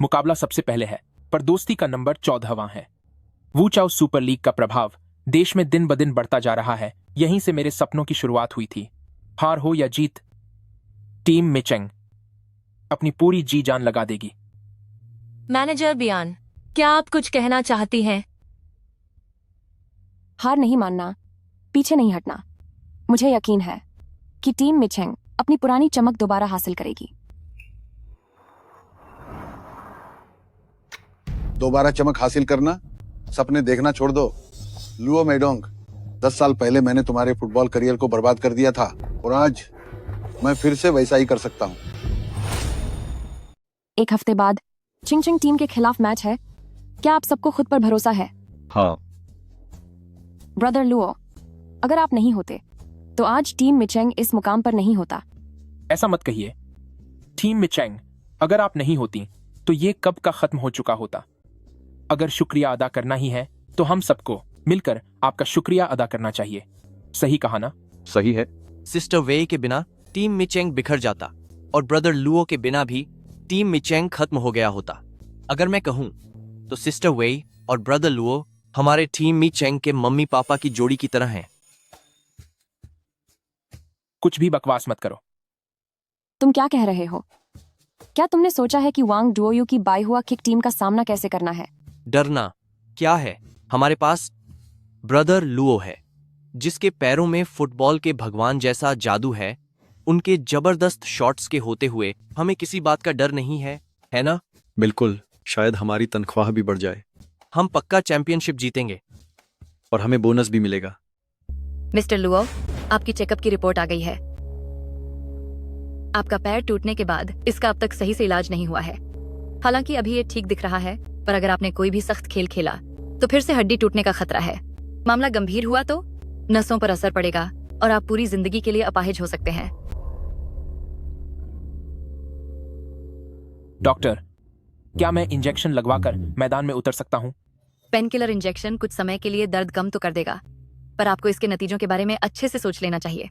मुकाबला सबसे पहले है, पर दोस्ती का नंबर 14वां है। वुचाओ सुपर लीग का प्रभाव देश में दिन ब दिन बढ़ता जा रहा है। यहीं से मेरे सपनों की शुरुआत हुई थी। हार हो या जीत, टीम मिचेंग अपनी पूरी जी जान लगा देगी। मैनेजर बियान, क्या आप कुछ कहना चाहती हैं? हार नहीं मानना, पीछे नहीं हटना। मुझे यकीन है कि टीम मिचेंग अपनी पुरानी चमक दोबारा हासिल करेगी। दोबारा चमक हासिल करना, सपने देखना छोड़ दो। लुओ मेडोंग, 10 साल पहले मैंने तुम्हारे फुटबॉल करियर को बर्बाद कर दिया था और आज मैं फिर से वैसा ही कर सकता हूँ। एक हफ्ते बाद चिंगचिंग टीम के खिलाफ मैच है। क्या आप सबको खुद पर भरोसा है? हाँ। ब्रदर लुओ, अगर आप नहीं होते तो आज टीम मिचेंग इस मुकाम पर नहीं होता। ऐसा मत कहिए। टीम मिचेंग अगर आप नहीं होती तो ये कब का खत्म हो चुका होता। अगर शुक्रिया अदा करना ही है तो हम सबको मिलकर आपका शुक्रिया अदा करना चाहिए। सही कहा ना? सही है। सिस्टर वेई के बिना टीम मिचेंग बिखर जाता और ब्रदर लुओ के बिना भी टीम मिचेंग खत्म हो गया होता। अगर मैं कहूं तो सिस्टर वेई और ब्रदर लुओ हमारे टीम मिचेंग के मम्मी पापा की जोड़ी की तरह हैं। कुछ भी बकवास मत करो। तुम क्या कह रहे हो? क्या तुमने सोचा है कि वांग डुओयू की बाई हुआ किक टीम का सामना कैसे करना है? डरना क्या है? हमारे पास ब्रदर लुओ है जिसके पैरों में फुटबॉल के भगवान जैसा जादू है। उनके जबरदस्त शॉट्स के होते हुए हमें किसी बात का डर नहीं है ना? बिल्कुल। शायद हमारी तनख्वाह भी बढ़ जाए। हम पक्का चैंपियनशिप जीतेंगे और हमें बोनस भी मिलेगा। मिस्टर लुओ, आपकी चेकअप की रिपोर्ट आ गई है। आपका पैर टूटने के बाद इसका अब तक सही से इलाज नहीं हुआ है। हालांकि अभी ये ठीक दिख रहा है, पर अगर आपने कोई भी सख्त खेल खेला तो फिर से हड्डी टूटने का खतरा है। मामला गंभीर हुआ तो नसों पर असर पड़ेगा और आप पूरी जिंदगी के लिए अपाहिज हो सकते हैं। डॉक्टर, क्या मैं इंजेक्शन लगवाकर मैदान में उतर सकता हूं? पेन किलर इंजेक्शन कुछ समय के लिए दर्द कम तो कर देगा, पर आपको इसके नतीजों के बारे में अच्छे से सोच लेना चाहिए।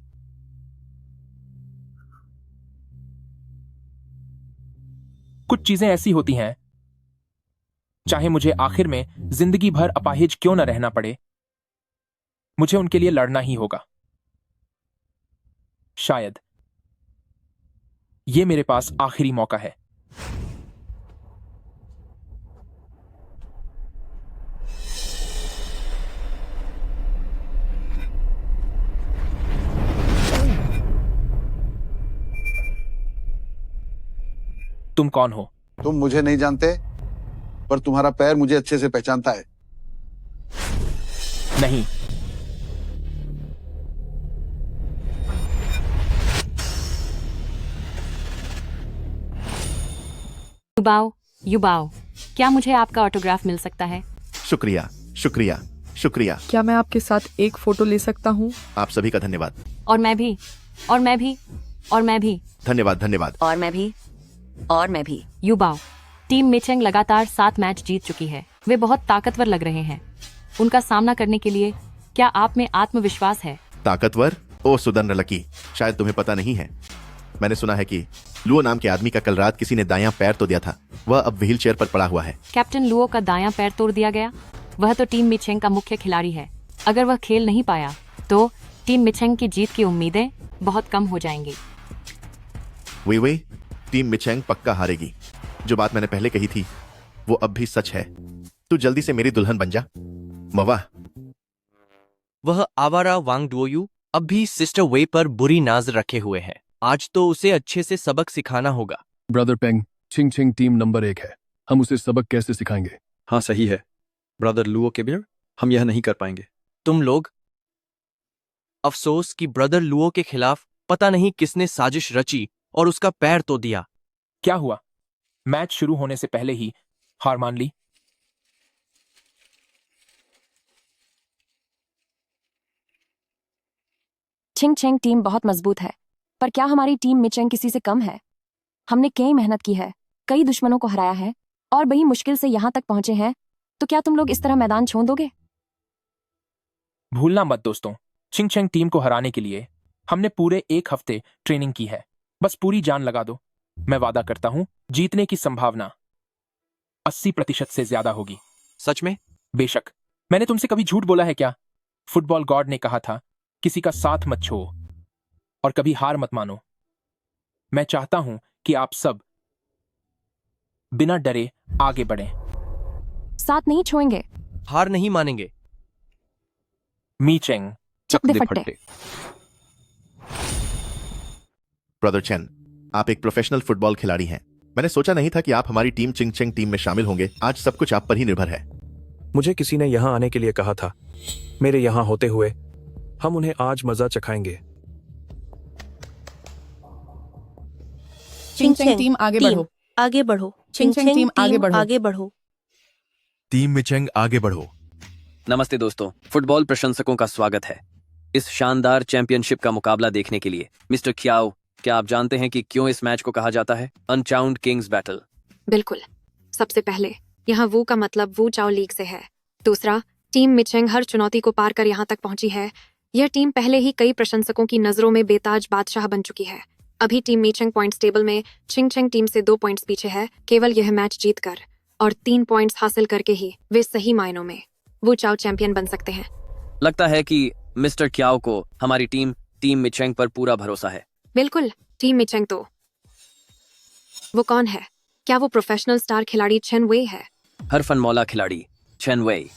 कुछ चीजें ऐसी होती हैं, चाहे मुझे आखिर में जिंदगी भर अपाहिज क्यों न रहना पड़े, मुझे उनके लिए लड़ना ही होगा। शायद ये मेरे पास आखिरी मौका है। तुम कौन हो? तुम मुझे नहीं जानते, पर तुम्हारा पैर मुझे अच्छे से पहचानता है। नहीं। युबाओ, क्या मुझे आपका ऑटोग्राफ मिल सकता है? शुक्रिया शुक्रिया शुक्रिया। क्या मैं आपके साथ एक फोटो ले सकता हूँ? आप सभी का धन्यवाद। और मैं भी, और मैं भी, और मैं भी। धन्यवाद धन्यवाद। और मैं भी, और मैं भी। युबाओ, टीम मिचेंग लगातार 7 मैच जीत चुकी है। वे बहुत ताकतवर लग रहे हैं। उनका सामना करने के लिए क्या आप में आत्मविश्वास है? ताकतवर? ओ सुदर्न लकी, शायद तुम्हें पता नहीं है, मैंने सुना है कि लुओ नाम के आदमी का कल रात किसी ने दायां पैर तो दिया था। वह अब व्हील चेयर पर पड़ा हुआ है। कैप्टन लुओ का दायां पैर तोड़ दिया गया? वह तो टीम मिचेंग का मुख्य खिलाड़ी है। अगर वह खेल नहीं पाया तो टीम मिचेंग की जीत की उम्मीदें बहुत कम हो जाएंगी। वे टीम मिचेंग पक्का हारेगी। जो बात मैंने पहले कही थी वो अब भी सच है। तू जल्दी से मेरी दुल्हन बन जा मवा। वह आवारा वांग डुओयू अब भी सिस्टर वे पर बुरी नाज रखे हुए है। आज तो उसे अच्छे से सबक सिखाना होगा। ब्रदर पेंग, चिंग टीम नंबर 1 है। हम उसे सबक कैसे सिखाएंगे? हाँ सही है ब्रदर लुओ के बिना हम यह नहीं कर पाएंगे। तुम लोग अफसोस कि ब्रदर लुओ के खिलाफ पता नहीं किसने साजिश रची और उसका पैर तो दिया। क्या हुआ? मैच शुरू होने से पहले ही हार मान ली? चिंग टीम बहुत मजबूत है, पर क्या हमारी टीम मिचेंग किसी से कम है? हमने कई मेहनत की है, कई दुश्मनों को हराया है और बड़ी मुश्किल से यहां तक पहुंचे हैं। तो क्या तुम लोग इस तरह मैदान छोड़ दोगे? भूलना मत दोस्तों, चिंग टीम को हराने के लिए हमने पूरे 1 हफ्ते ट्रेनिंग की है। बस पूरी जान लगा दो। मैं वादा करता हूं जीतने की संभावना 80% से ज्यादा होगी। सच में? बेशक। मैंने तुमसे कभी झूठ बोला है क्या? फुटबॉल गॉड ने कहा था किसी का साथ मत छोड़ो और कभी हार मत मानो। मैं चाहता हूं कि आप सब बिना डरे आगे बढ़ें। साथ नहीं छोड़ेंगे, हार नहीं मानेंगे। मीचेंग चक दे फट्टे। ब्रदर चेन, आप एक प्रोफेशनल फुटबॉल खिलाड़ी हैं। मैंने सोचा नहीं था कि आप हमारी टीम चिंग टीम में शामिल होंगे। आज सब कुछ आप पर ही निर्भर है। मुझे किसी ने यहाँ आने के लिए कहा था। मेरे यहाँ होते हुए हम उन्हें आज मजा चखाएंगे। चिंग टीम आगे बढ़ो। आगे बढ़ो। चिंग-चिंग टीम आगे बढ़ो। आगे बढ़ो। टीम मिचेंग आगे बढ़ो। नमस्ते दोस्तों, फुटबॉल प्रशंसकों का स्वागत है इस शानदार चैंपियनशिप का मुकाबला देखने के लिए। मिस्टर क्याओ, क्या आप जानते हैं कि क्यों इस मैच को कहा जाता है अनचाउंड किंग्स बैटल? बिल्कुल। सबसे पहले यहाँ वू का मतलब वू चाओ लीग से है। दूसरा, टीम मिचेंग हर चुनौती को पार कर यहाँ तक पहुंची है। यह टीम पहले ही कई प्रशंसकों की नजरों में बेताज बादशाह बन चुकी है। अभी टीम मिचेंग पॉइंट्स टेबल में चिंग-चिंग टीम से 2 पॉइंट्स पीछे है। केवल यह मैच जीतकर और 3 पॉइंट्स हासिल करके ही वे सही मायनों में वू चाओ चैंपियन बन सकते हैं। लगता है कि मिस्टर क्याओ को हमारी टीम मिचेंग पर पूरा भरोसा है। बिल्कुल। टीम मिचेंग तो वो कौन है? क्या वो प्रोफेशनल स्टार खिलाड़ी चेन वेई है? हर फनमौला खिलाड़ी चेन वेई,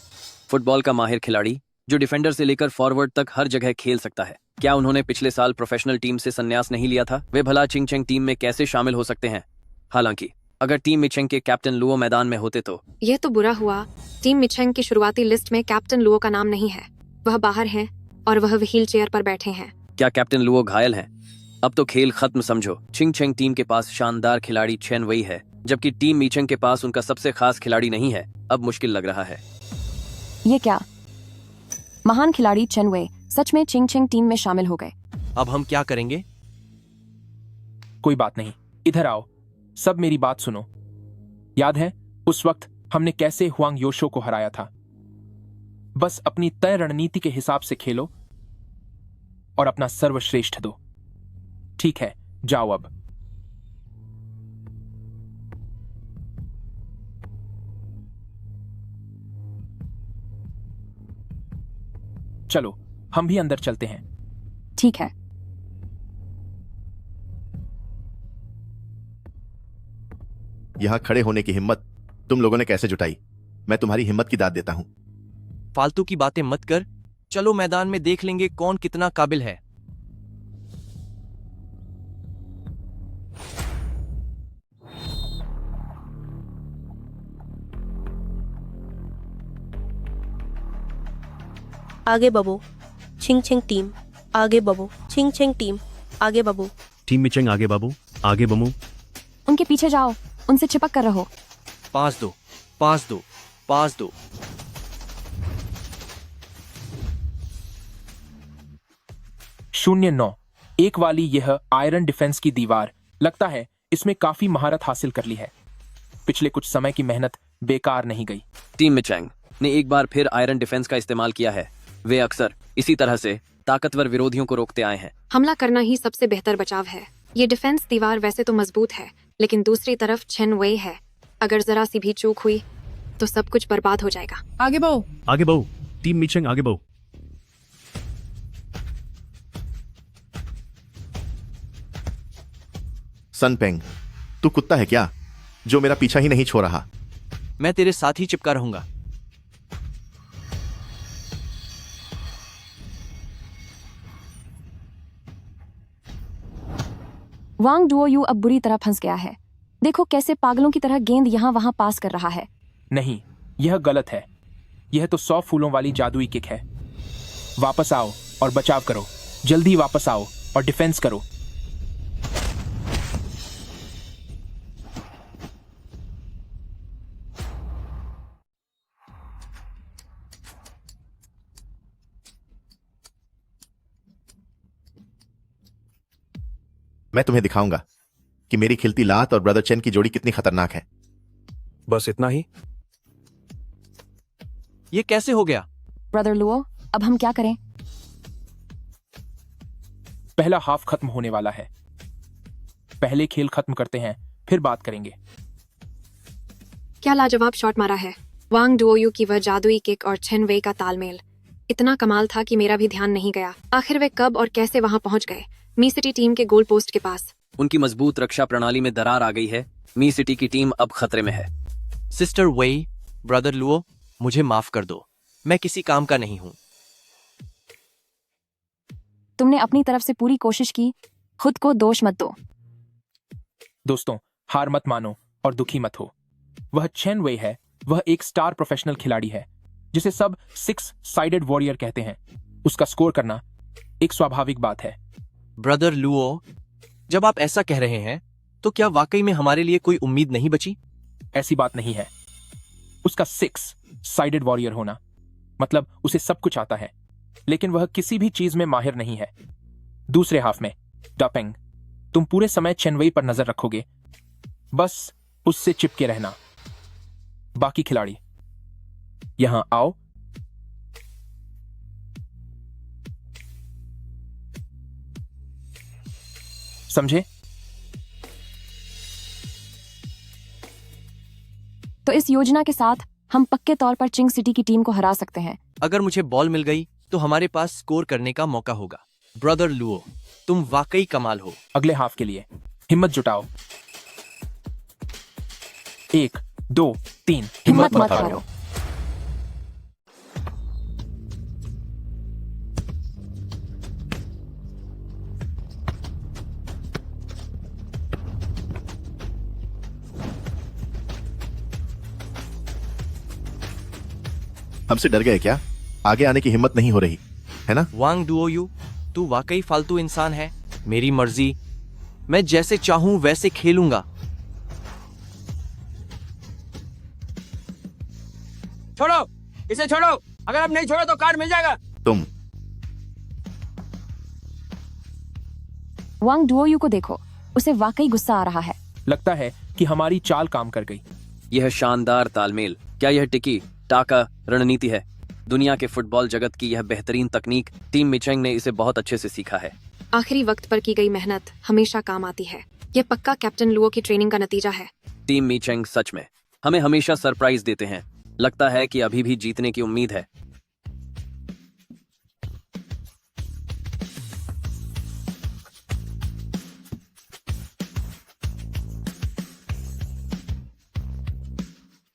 फुटबॉल का माहिर खिलाड़ी जो डिफेंडर से लेकर फॉरवर्ड तक हर जगह खेल सकता है। क्या उन्होंने पिछले साल प्रोफेशनल टीम से संन्यास नहीं लिया था? वे भला चिंग-चिंग टीम में कैसे शामिल हो सकते हैं? हालांकि अगर टीम मिचेंग के कैप्टन लुओ मैदान में होते तो। यह तो बुरा हुआ। टीम मिचेंग की शुरुआती लिस्ट में कैप्टन लुओ का नाम नहीं है। वह बाहर हैं और वह व्हील चेयर पर बैठे हैं। क्या कैप्टन लुओ घायल हैं? अब तो खेल खत्म समझो। चिंग-चिंग टीम के पास शानदार खिलाड़ी चेन वेई है, जबकि टीम मिचेंग के पास उनका सबसे खास खिलाड़ी नहीं है। अब मुश्किल लग रहा है। ये क्या? महान खिलाड़ी चेन वेई सच में चिंग-चिंग टीम में शामिल हो गए। अब हम क्या करेंगे? कोई बात नहीं, इधर आओ। सब मेरी बात सुनो। याद है उस वक्त हमने कैसे हुआंग योशो को हराया था? बस अपनी तय रणनीति के हिसाब से खेलो और अपना सर्वश्रेष्ठ दो। ठीक है, जाओ अब। चलो हम भी अंदर चलते हैं। ठीक है। यहां खड़े होने की हिम्मत तुम लोगों ने कैसे जुटाई? मैं तुम्हारी हिम्मत की दाद देता हूं। फालतू की बातें मत कर। चलो मैदान में देख लेंगे कौन कितना काबिल है। आगे बढ़ो। चिंग-चिंग टीम आगे बढ़ो। चिंग-चिंग टीम आगे बढ़ो। टीम मिचेंग आगे बाबू, आगे बमू। उनके पीछे जाओ, उनसे चिपक कर रहो। पास दो, पास दो, पास दो। शून्य 9 1 वाली यह आयरन डिफेंस की दीवार, लगता है इसमें काफी महारत हासिल कर ली है। पिछले कुछ समय की मेहनत बेकार नहीं गई। टीम मिचेंग ने एक बार फिर आयरन डिफेंस का इस्तेमाल किया है। वे अक्सर इसी तरह से ताकतवर विरोधियों को रोकते आए हैं। हमला करना ही सबसे बेहतर बचाव है। ये डिफेंस दीवार वैसे तो मजबूत है, लेकिन दूसरी तरफ चेन वेई है। अगर जरा सी भी चूक हुई तो सब कुछ बर्बाद हो जाएगा। आगे बढ़ो। आगे बढ़ो। टीम मिचेंग आगे बढ़ो। सनपेंग, तू कुत्ता है क्या जो मेरा पीछा ही नहीं छोड़ रहा? मैं तेरे साथ ही चिपका रहूंगा। वांग डुओयू अब बुरी तरह फंस गया है। देखो कैसे पागलों की तरह गेंद यहाँ वहां पास कर रहा है। नहीं, यह गलत है। यह तो 100 फूलों वाली जादुई किक है। वापस आओ और बचाव करो। जल्दी वापस आओ और डिफेंस करो। मैं तुम्हें दिखाऊंगा कि मेरी खिलती लात और ब्रदर चेन की जोड़ी कितनी खतरनाक है। बस इतना ही? ये कैसे हो गया? ब्रदर लुओ, अब हम क्या करें? पहला हाफ खत्म होने वाला है। पहले खेल खत्म करते हैं, फिर बात करेंगे। क्या लाजवाब शॉट मारा है। वांग डुओयू की वह जादुई किक और चेन वेई का तालमेल इतना कमाल था कि मेरा भी ध्यान नहीं गया। आखिर वे कब और कैसे वहां पहुंच गए? मी सिटी टीम के गोल पोस्ट के पास। उनकी मजबूत रक्षा प्रणाली में दरार आ गई है। मी सिटी की टीम अब खतरे में है। सिस्टर वेई, ब्रदर लुओ, मुझे माफ कर दो। मैं किसी काम का नहीं हूं। तुमने अपनी तरफ से पूरी कोशिश की, खुद को दोष मत दो। दोस्तों, हार मत मानो और दुखी मत हो। वह चेन वेई है। वह एक स्टार प्रोफेशनल खिलाड़ी है जिसे सब 6 साइडेड वॉरियर कहते हैं। उसका स्कोर करना एक स्वाभाविक बात है। ब्रदर लुओ, जब आप ऐसा कह रहे हैं तो क्या वाकई में हमारे लिए कोई उम्मीद नहीं बची? ऐसी बात नहीं है। उसका 6 साइडेड वॉरियर होना मतलब उसे सब कुछ आता है, लेकिन वह किसी भी चीज में माहिर नहीं है। दूसरे हाफ में डपेंग, तुम पूरे समय चेनवई पर नजर रखोगे, बस उससे चिपके रहना। बाकी खिलाड़ी यहां आओ। समझे? तो इस योजना के साथ हम पक्के तौर पर चिंग सिटी की टीम को हरा सकते हैं। अगर मुझे बॉल मिल गई तो हमारे पास स्कोर करने का मौका होगा। ब्रदर लुओ, तुम वाकई कमाल हो। अगले हाफ के लिए हिम्मत जुटाओ। 1 2 3 हिम्मत मत हारो। हमसे डर गए क्या? आगे आने की हिम्मत नहीं हो रही है ना? वांग डुओयू, तू वाकई फालतू इंसान है। मेरी मर्जी, मैं जैसे चाहूं वैसे खेलूंगा। छोड़ो इसे, छोड़ो। अगर आप नहीं छोड़ो तो कार्ड मिल जाएगा। तुम वांग डुओयू को देखो, उसे वाकई गुस्सा आ रहा है। लगता है कि हमारी चाल काम कर गई। यह शानदार तालमेल, क्या यह टिकी टाका रणनीति है? दुनिया के फुटबॉल जगत की यह बेहतरीन तकनीक टीम मिचेंग ने इसे बहुत अच्छे से सीखा है। आखिरी वक्त पर की गई मेहनत हमेशा काम आती है। यह पक्का कैप्टन लुओ की ट्रेनिंग का नतीजा है। टीम मिचेंग सच में हमें हमेशा सरप्राइज देते हैं। लगता है कि अभी भी जीतने की उम्मीद है।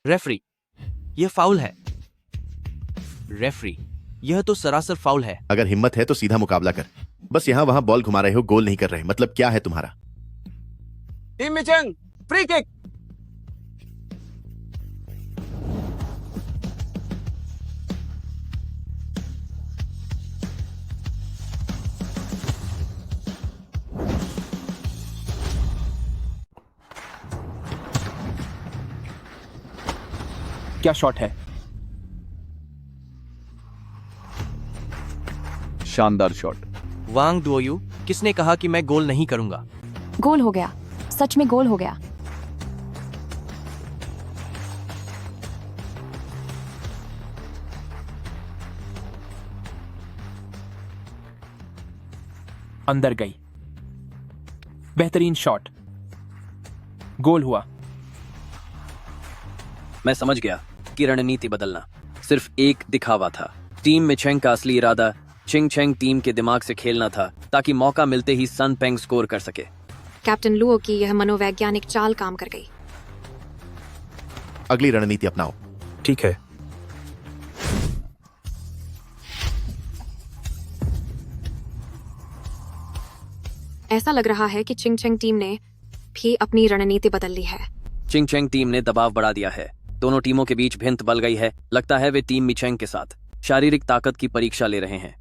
रेफरी, यह फाउल है। रेफरी, यह तो सरासर फाउल है। अगर हिम्मत है तो सीधा मुकाबला कर। बस यहां वहां बॉल घुमा रहे हो, गोल नहीं कर रहे। मतलब क्या है तुम्हारा? टीम मिचेंग फ्री किक। क्या शॉट है? शानदार शॉट। वांग डुओयू, किसने कहा कि मैं गोल नहीं करूंगा? गोल हो गया, सच में गोल हो गया। अंदर गई। बेहतरीन शॉट, गोल हुआ। मैं समझ गया कि रणनीति बदलना सिर्फ एक दिखावा था। टीम मिचेंग का असली इरादा चिंगचेंग टीम के दिमाग से खेलना था, ताकि मौका मिलते ही सन पेंग स्कोर कर सके। कैप्टन लुओ की यह मनोवैज्ञानिक चाल काम कर गई। अगली रणनीति अपनाओ। ठीक है। ऐसा लग रहा है कि चिंगचेंग टीम ने भी अपनी रणनीति बदल ली है। चिंगचेंग टीम ने दबाव बढ़ा दिया है। दोनों टीमों के बीच भिंत बल गई है। लगता है वे टीम मिचेंग के साथ शारीरिक ताकत की परीक्षा ले रहे हैं।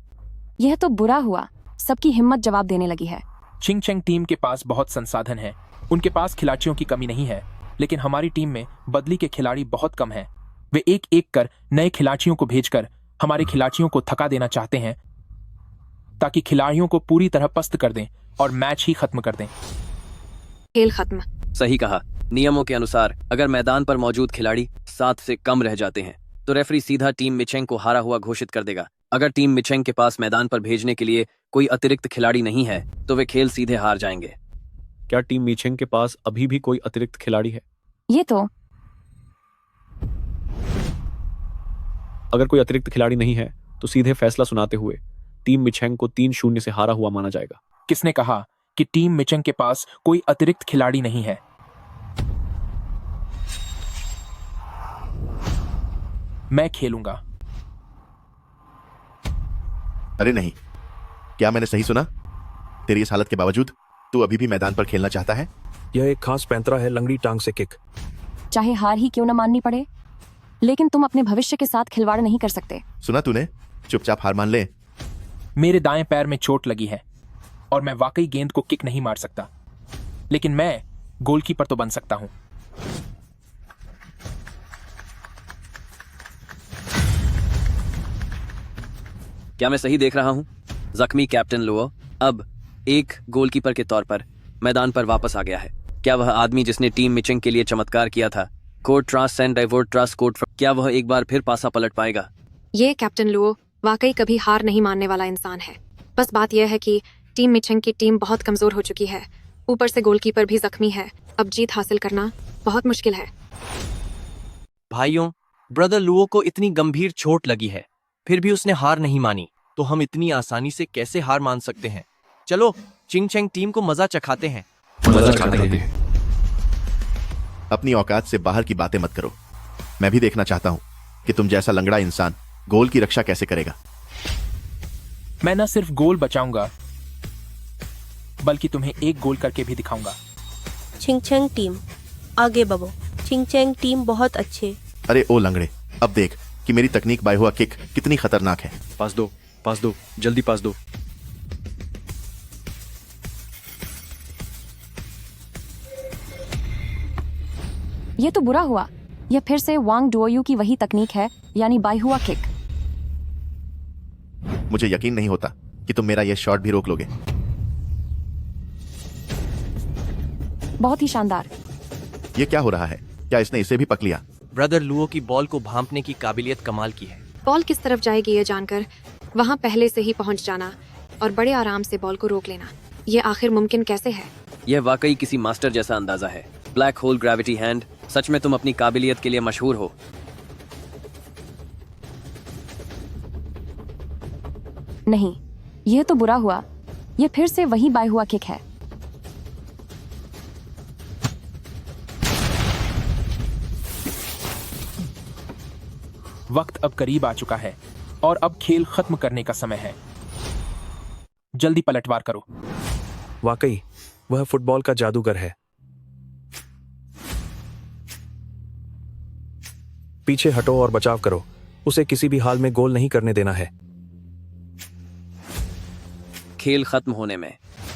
यह तो बुरा हुआ, सबकी हिम्मत जवाब देने लगी है। चिंगचेंग टीम के पास बहुत संसाधन है, उनके पास खिलाड़ियों की कमी नहीं है, लेकिन हमारी टीम में बदली के खिलाड़ी बहुत कम हैं। वे एक एक कर नए खिलाड़ियों को भेजकर हमारे खिलाड़ियों को थका देना चाहते हैं, ताकि खिलाड़ियों को पूरी तरह पस्त कर दें और मैच ही खत्म कर दें। खेल खत्म। सही कहा। नियमों के अनुसार अगर मैदान पर मौजूद खिलाड़ी 7 से कम रह जाते हैं तो रेफरी सीधा टीम मिचेंग को हारा हुआ घोषित कर देगा। अगर टीम मिचेंग के पास मैदान पर भेजने के लिए कोई अतिरिक्त खिलाड़ी नहीं है तो वे खेल सीधे हार जाएंगे। क्या टीम मिचेंग के पास अभी भी कोई अतिरिक्त खिलाड़ी है? ये तो अगर कोई अतिरिक्त खिलाड़ी नहीं है तो सीधे फैसला सुनाते हुए टीम मिचेंग को 3-0 से हारा हुआ माना जाएगा। किसने कहा कि टीम मिचेंग के पास कोई अतिरिक्त खिलाड़ी नहीं है? मैं खेलूंगा। अरे नहीं, क्या मैंने सही सुना? तेरी इस हालत के बावजूद तू अभी भी मैदान पर खेलना चाहता है? यह एक खास पैंतरा है, लंगड़ी टांग से किक। चाहे हार ही क्यों न माननी पड़े, लेकिन तुम अपने भविष्य के साथ खिलवाड़ नहीं कर सकते। सुना तूने? चुपचाप हार मान ले। मेरे दाएं पैर में चोट लगी है और मैं वाकई गेंद को किक नहीं मार सकता, लेकिन मैं गोलकीपर तो बन सकता हूं। क्या मैं सही देख रहा हूं? जख्मी कैप्टन लुओ अब एक गोलकीपर के तौर पर मैदान पर वापस आ गया है। क्या वह आदमी जिसने टीम मिचेंग के लिए चमत्कार किया था, कोर्ट ट्रास सेंड डाइवोर्ट ट्रास कोर्ट, क्या वह एक बार फिर पासा पलट पाएगा? ये कैप्टन लुओ वाकई कभी हार नहीं मानने वाला इंसान है। बस बात यह है कि टीम मिचेंग की टीम बहुत कमजोर हो चुकी है, ऊपर से गोलकीपर भी जख्मी है। अब जीत हासिल करना बहुत मुश्किल है। भाइयों, ब्रदर लुओ को इतनी गंभीर चोट लगी है, फिर भी उसने हार नहीं मानी, तो हम इतनी आसानी से कैसे हार मान सकते हैं? चलो चिंगचेंग टीम को मजा चखाते हैं। अपनी औकात से बाहर की बातें मत करो। मैं भी देखना चाहता हूं कि तुम जैसा लंगड़ा इंसान गोल की रक्षा कैसे करेगा। मैं न सिर्फ गोल बचाऊंगा, बल्कि तुम्हें एक गोल करके भी दिखाऊंगा। चिंगचेंग टीम आगे बढ़ो। चिंगचेंग टीम बहुत अच्छे। अरे ओ लंगड़े, अब देख कि मेरी तकनीक बायहुआ किक कितनी खतरनाक है। पास दो, जल्दी पास दो। ये तो बुरा हुआ। यह फिर से वांग डुओयू की वही तकनीक है, यानी बायहुआ किक। मुझे यकीन नहीं होता कि तुम मेरा यह शॉट भी रोक लोगे। बहुत ही शानदार। ये क्या हो रहा है? क्या इसने इसे भी पक लिया? ब्रदर लुओ की बॉल को भांपने की काबिलियत कमाल की है। बॉल किस तरफ जाएगी ये जानकर वहां पहले से ही पहुंच जाना और बड़े आराम से बॉल को रोक लेना, ये आखिर मुमकिन कैसे है? यह वाकई किसी मास्टर जैसा अंदाजा है। ब्लैक होल ग्रेविटी हैंड, सच में तुम अपनी काबिलियत के लिए मशहूर हो। नहीं, यह तो बुरा हुआ। यह फिर से वही बायहुआ किक है। वक्त अब करीब आ चुका है और अब खेल खत्म करने का समय है। जल्दी पलटवार करो। वाकई वह फुटबॉल का जादूगर है। पीछे हटो और बचाव करो। उसे किसी भी हाल में गोल नहीं करने देना है। खेल खत्म होने में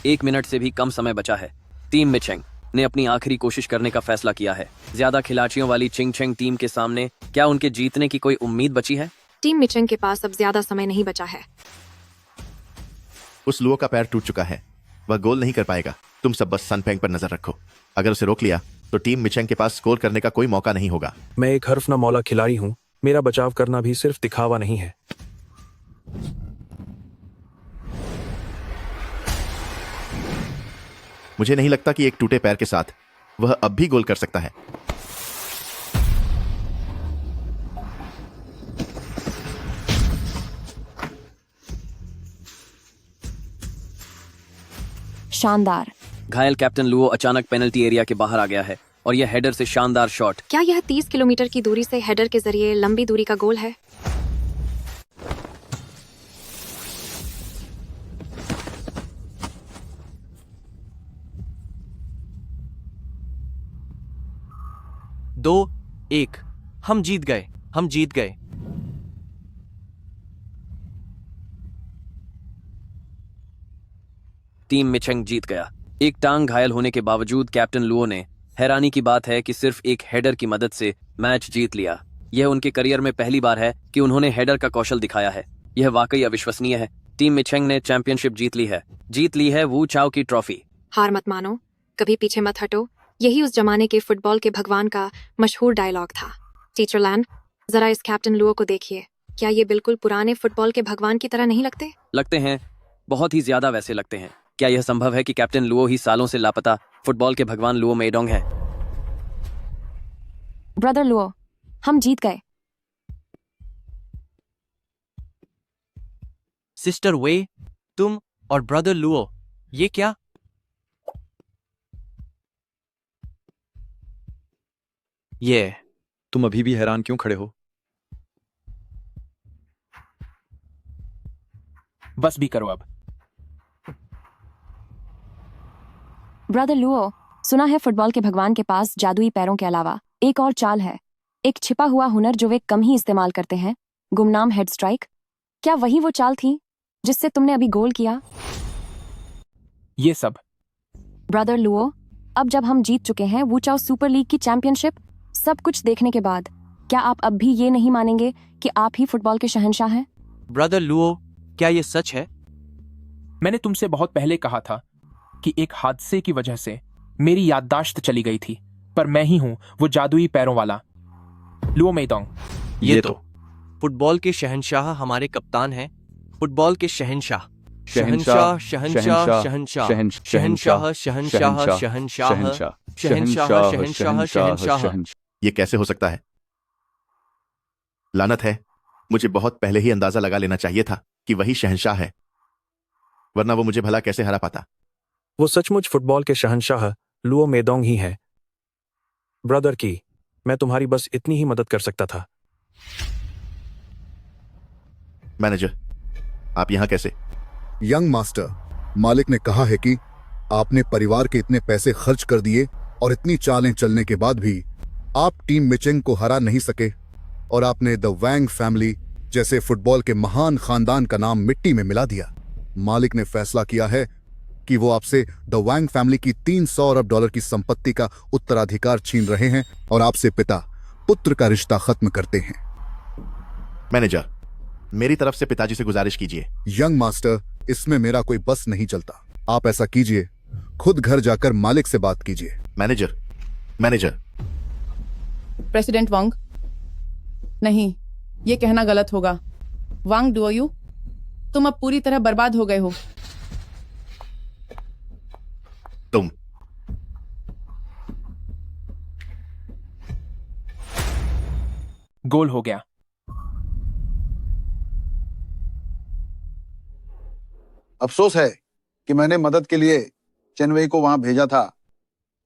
1 मिनट से भी कम समय बचा है। टीम मिचेंग ने अपनी आखिरी कोशिश करने का फैसला किया है। ज्यादा खिलाड़ियों वाली चिंगचेंग टीम के सामने क्या उनके जीतने की कोई उम्मीद बची है? टीम मिचेंग के पास अब ज्यादा समय नहीं बचा है। उस लुओ का पैर टूट चुका है, वह गोल नहीं कर पाएगा। तुम सब बस सनफेंग पर नजर रखो। अगर उसे रोक लिया तो टीम मिचेंग के पास स्कोर करने का कोई मौका नहीं होगा। मैं एक हर्फ न मौला खिलाड़ी हूं। मेरा बचाव करना भी सिर्फ दिखावा नहीं है। मुझे नहीं लगता कि एक टूटे पैर के साथ वह अब भी गोल कर सकता है। शानदार। घायल कैप्टन लुओ अचानक पेनल्टी एरिया के बाहर आ गया है और यह हेडर से शानदार शॉट। क्या यह 30 किलोमीटर की दूरी से हेडर के जरिए लंबी दूरी का गोल है? दो एक, हम जीत गए। टीम मिचेंग जीत गया। एक टांग घायल होने के बावजूद कैप्टन लुओ ने, हैरानी की बात है कि सिर्फ एक हेडर की मदद से मैच जीत लिया। यह उनके करियर में पहली बार है कि उन्होंने हेडर का कौशल दिखाया है। यह वाकई अविश्वसनीय है। टीम मिचेंग ने चैंपियनशिप जीत ली है वू चाओ की ट्रॉफी। हार मत मानो, कभी पीछे मत हटो। यही उस जमाने के फुटबॉल के भगवान का मशहूर डायलॉग था। टीचर लैन, जरा इस कैप्टन लुओ को देखिए। क्या ये बिल्कुल पुराने फुटबॉल के भगवान की तरह नहीं लगते? लगते हैं, बहुत ही ज्यादा वैसे लगते हैं। क्या यह संभव है कि कैप्टन लुओ ही सालों से लापता फुटबॉल के भगवान लुओ मेडोंग है? ब्रदर लुओ, हम जीत गए। सिस्टर वे, तुम और ब्रदर लुओ, ये क्या? ये तुम अभी भी हैरान क्यों खड़े हो? बस भी करो अब। ब्रदर लुओ, सुना है फुटबॉल के भगवान के पास जादुई पैरों के अलावा एक और चाल है, एक छिपा हुआ हुनर जो वे कम ही इस्तेमाल करते हैं, गुमनाम हेड स्ट्राइक। क्या वही वो चाल थी जिससे तुमने अभी गोल किया? ये सब ब्रदर लुओ, अब जब हम जीत चुके हैं वुचाओ सुपर लीग की चैंपियनशिप, सब कुछ देखने के बाद, क्या आप अब भी ये नहीं मानेंगे कि आप ही फुटबॉल के शहंशाह हैं? ब्रदर लुओ, क्या ये सच है? मैंने तुमसे बहुत पहले कहा था कि एक हादसे की वजह से मेरी याददाश्त चली गई थी, पर मैं ही हूं वो जादुई पैरों वाला लुओ मेइडोंग। ये तो फुटबॉल के शहंशाह हमारे कप्तान हैं। फुटबॉल के शहंशाह, शहंशाह, शहंशाह, शहंशाह, शहंशाह, शहंशाह, शहंशाह, शहंशाह, शहंशाह, शहंशाह। ये कैसे हो सकता है? लानत है, मुझे बहुत पहले ही अंदाजा लगा लेना चाहिए था कि वही शहंशाह है, वरना वो मुझे भला कैसे हरा पाता। वो सचमुच फुटबॉल के शहंशाह लुओ मेडोंग ही है। ब्रदर की, मैं तुम्हारी बस इतनी ही मदद कर सकता था। मैनेजर, आप यहां कैसे? यंग मास्टर, मालिक ने कहा है कि आपने परिवार के इतने पैसे खर्च कर दिए और इतनी चालें चलने के बाद भी आप टीम मिचेंग को हरा नहीं सके, और आपने द वैंग फैमिली जैसे फुटबॉल के महान खानदान का नाम मिट्टी में मिला दिया। मालिक ने फैसला किया है कि वो आपसे द वैंग फैमिली की $300 अरब की संपत्ति का उत्तराधिकार छीन रहे हैं और आपसे पिता पुत्र का रिश्ता खत्म करते हैं। मैनेजर, मेरी तरफ से पिताजी से गुजारिश कीजिए। यंग मास्टर, इसमें मेरा कोई बस नहीं चलता। आप ऐसा कीजिए, खुद घर जाकर मालिक से बात कीजिए। Manager, manager. प्रेसिडेंट वांग, नहीं, ये कहना गलत होगा। वांग डुओयू, तुम अब पूरी तरह बर्बाद हो गए हो। तुम गोल हो गया। अफसोस है कि मैंने मदद के लिए चेन्नई को वहां भेजा था,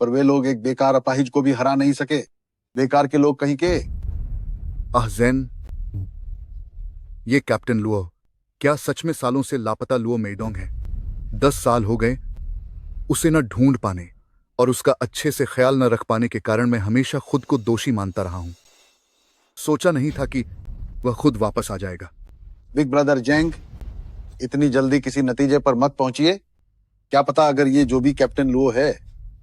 पर वे लोग एक बेकार अपाहिज को भी हरा नहीं सके। बेकार के लोग कहीं के। ज़ेन, ये कैप्टन लुओ क्या सच में सालों से लापता लुओ मेडोंग है? 10 साल हो गए उसे न ढूंढ पाने और उसका अच्छे से ख्याल न रख पाने के कारण मैं हमेशा खुद को दोषी मानता रहा हूं। सोचा नहीं था कि वह खुद वापस आ जाएगा। बिग ब्रदर जेंग, इतनी जल्दी किसी नतीजे पर मत पहुंचिए। क्या पता अगर ये जो भी कैप्टन लुओ है,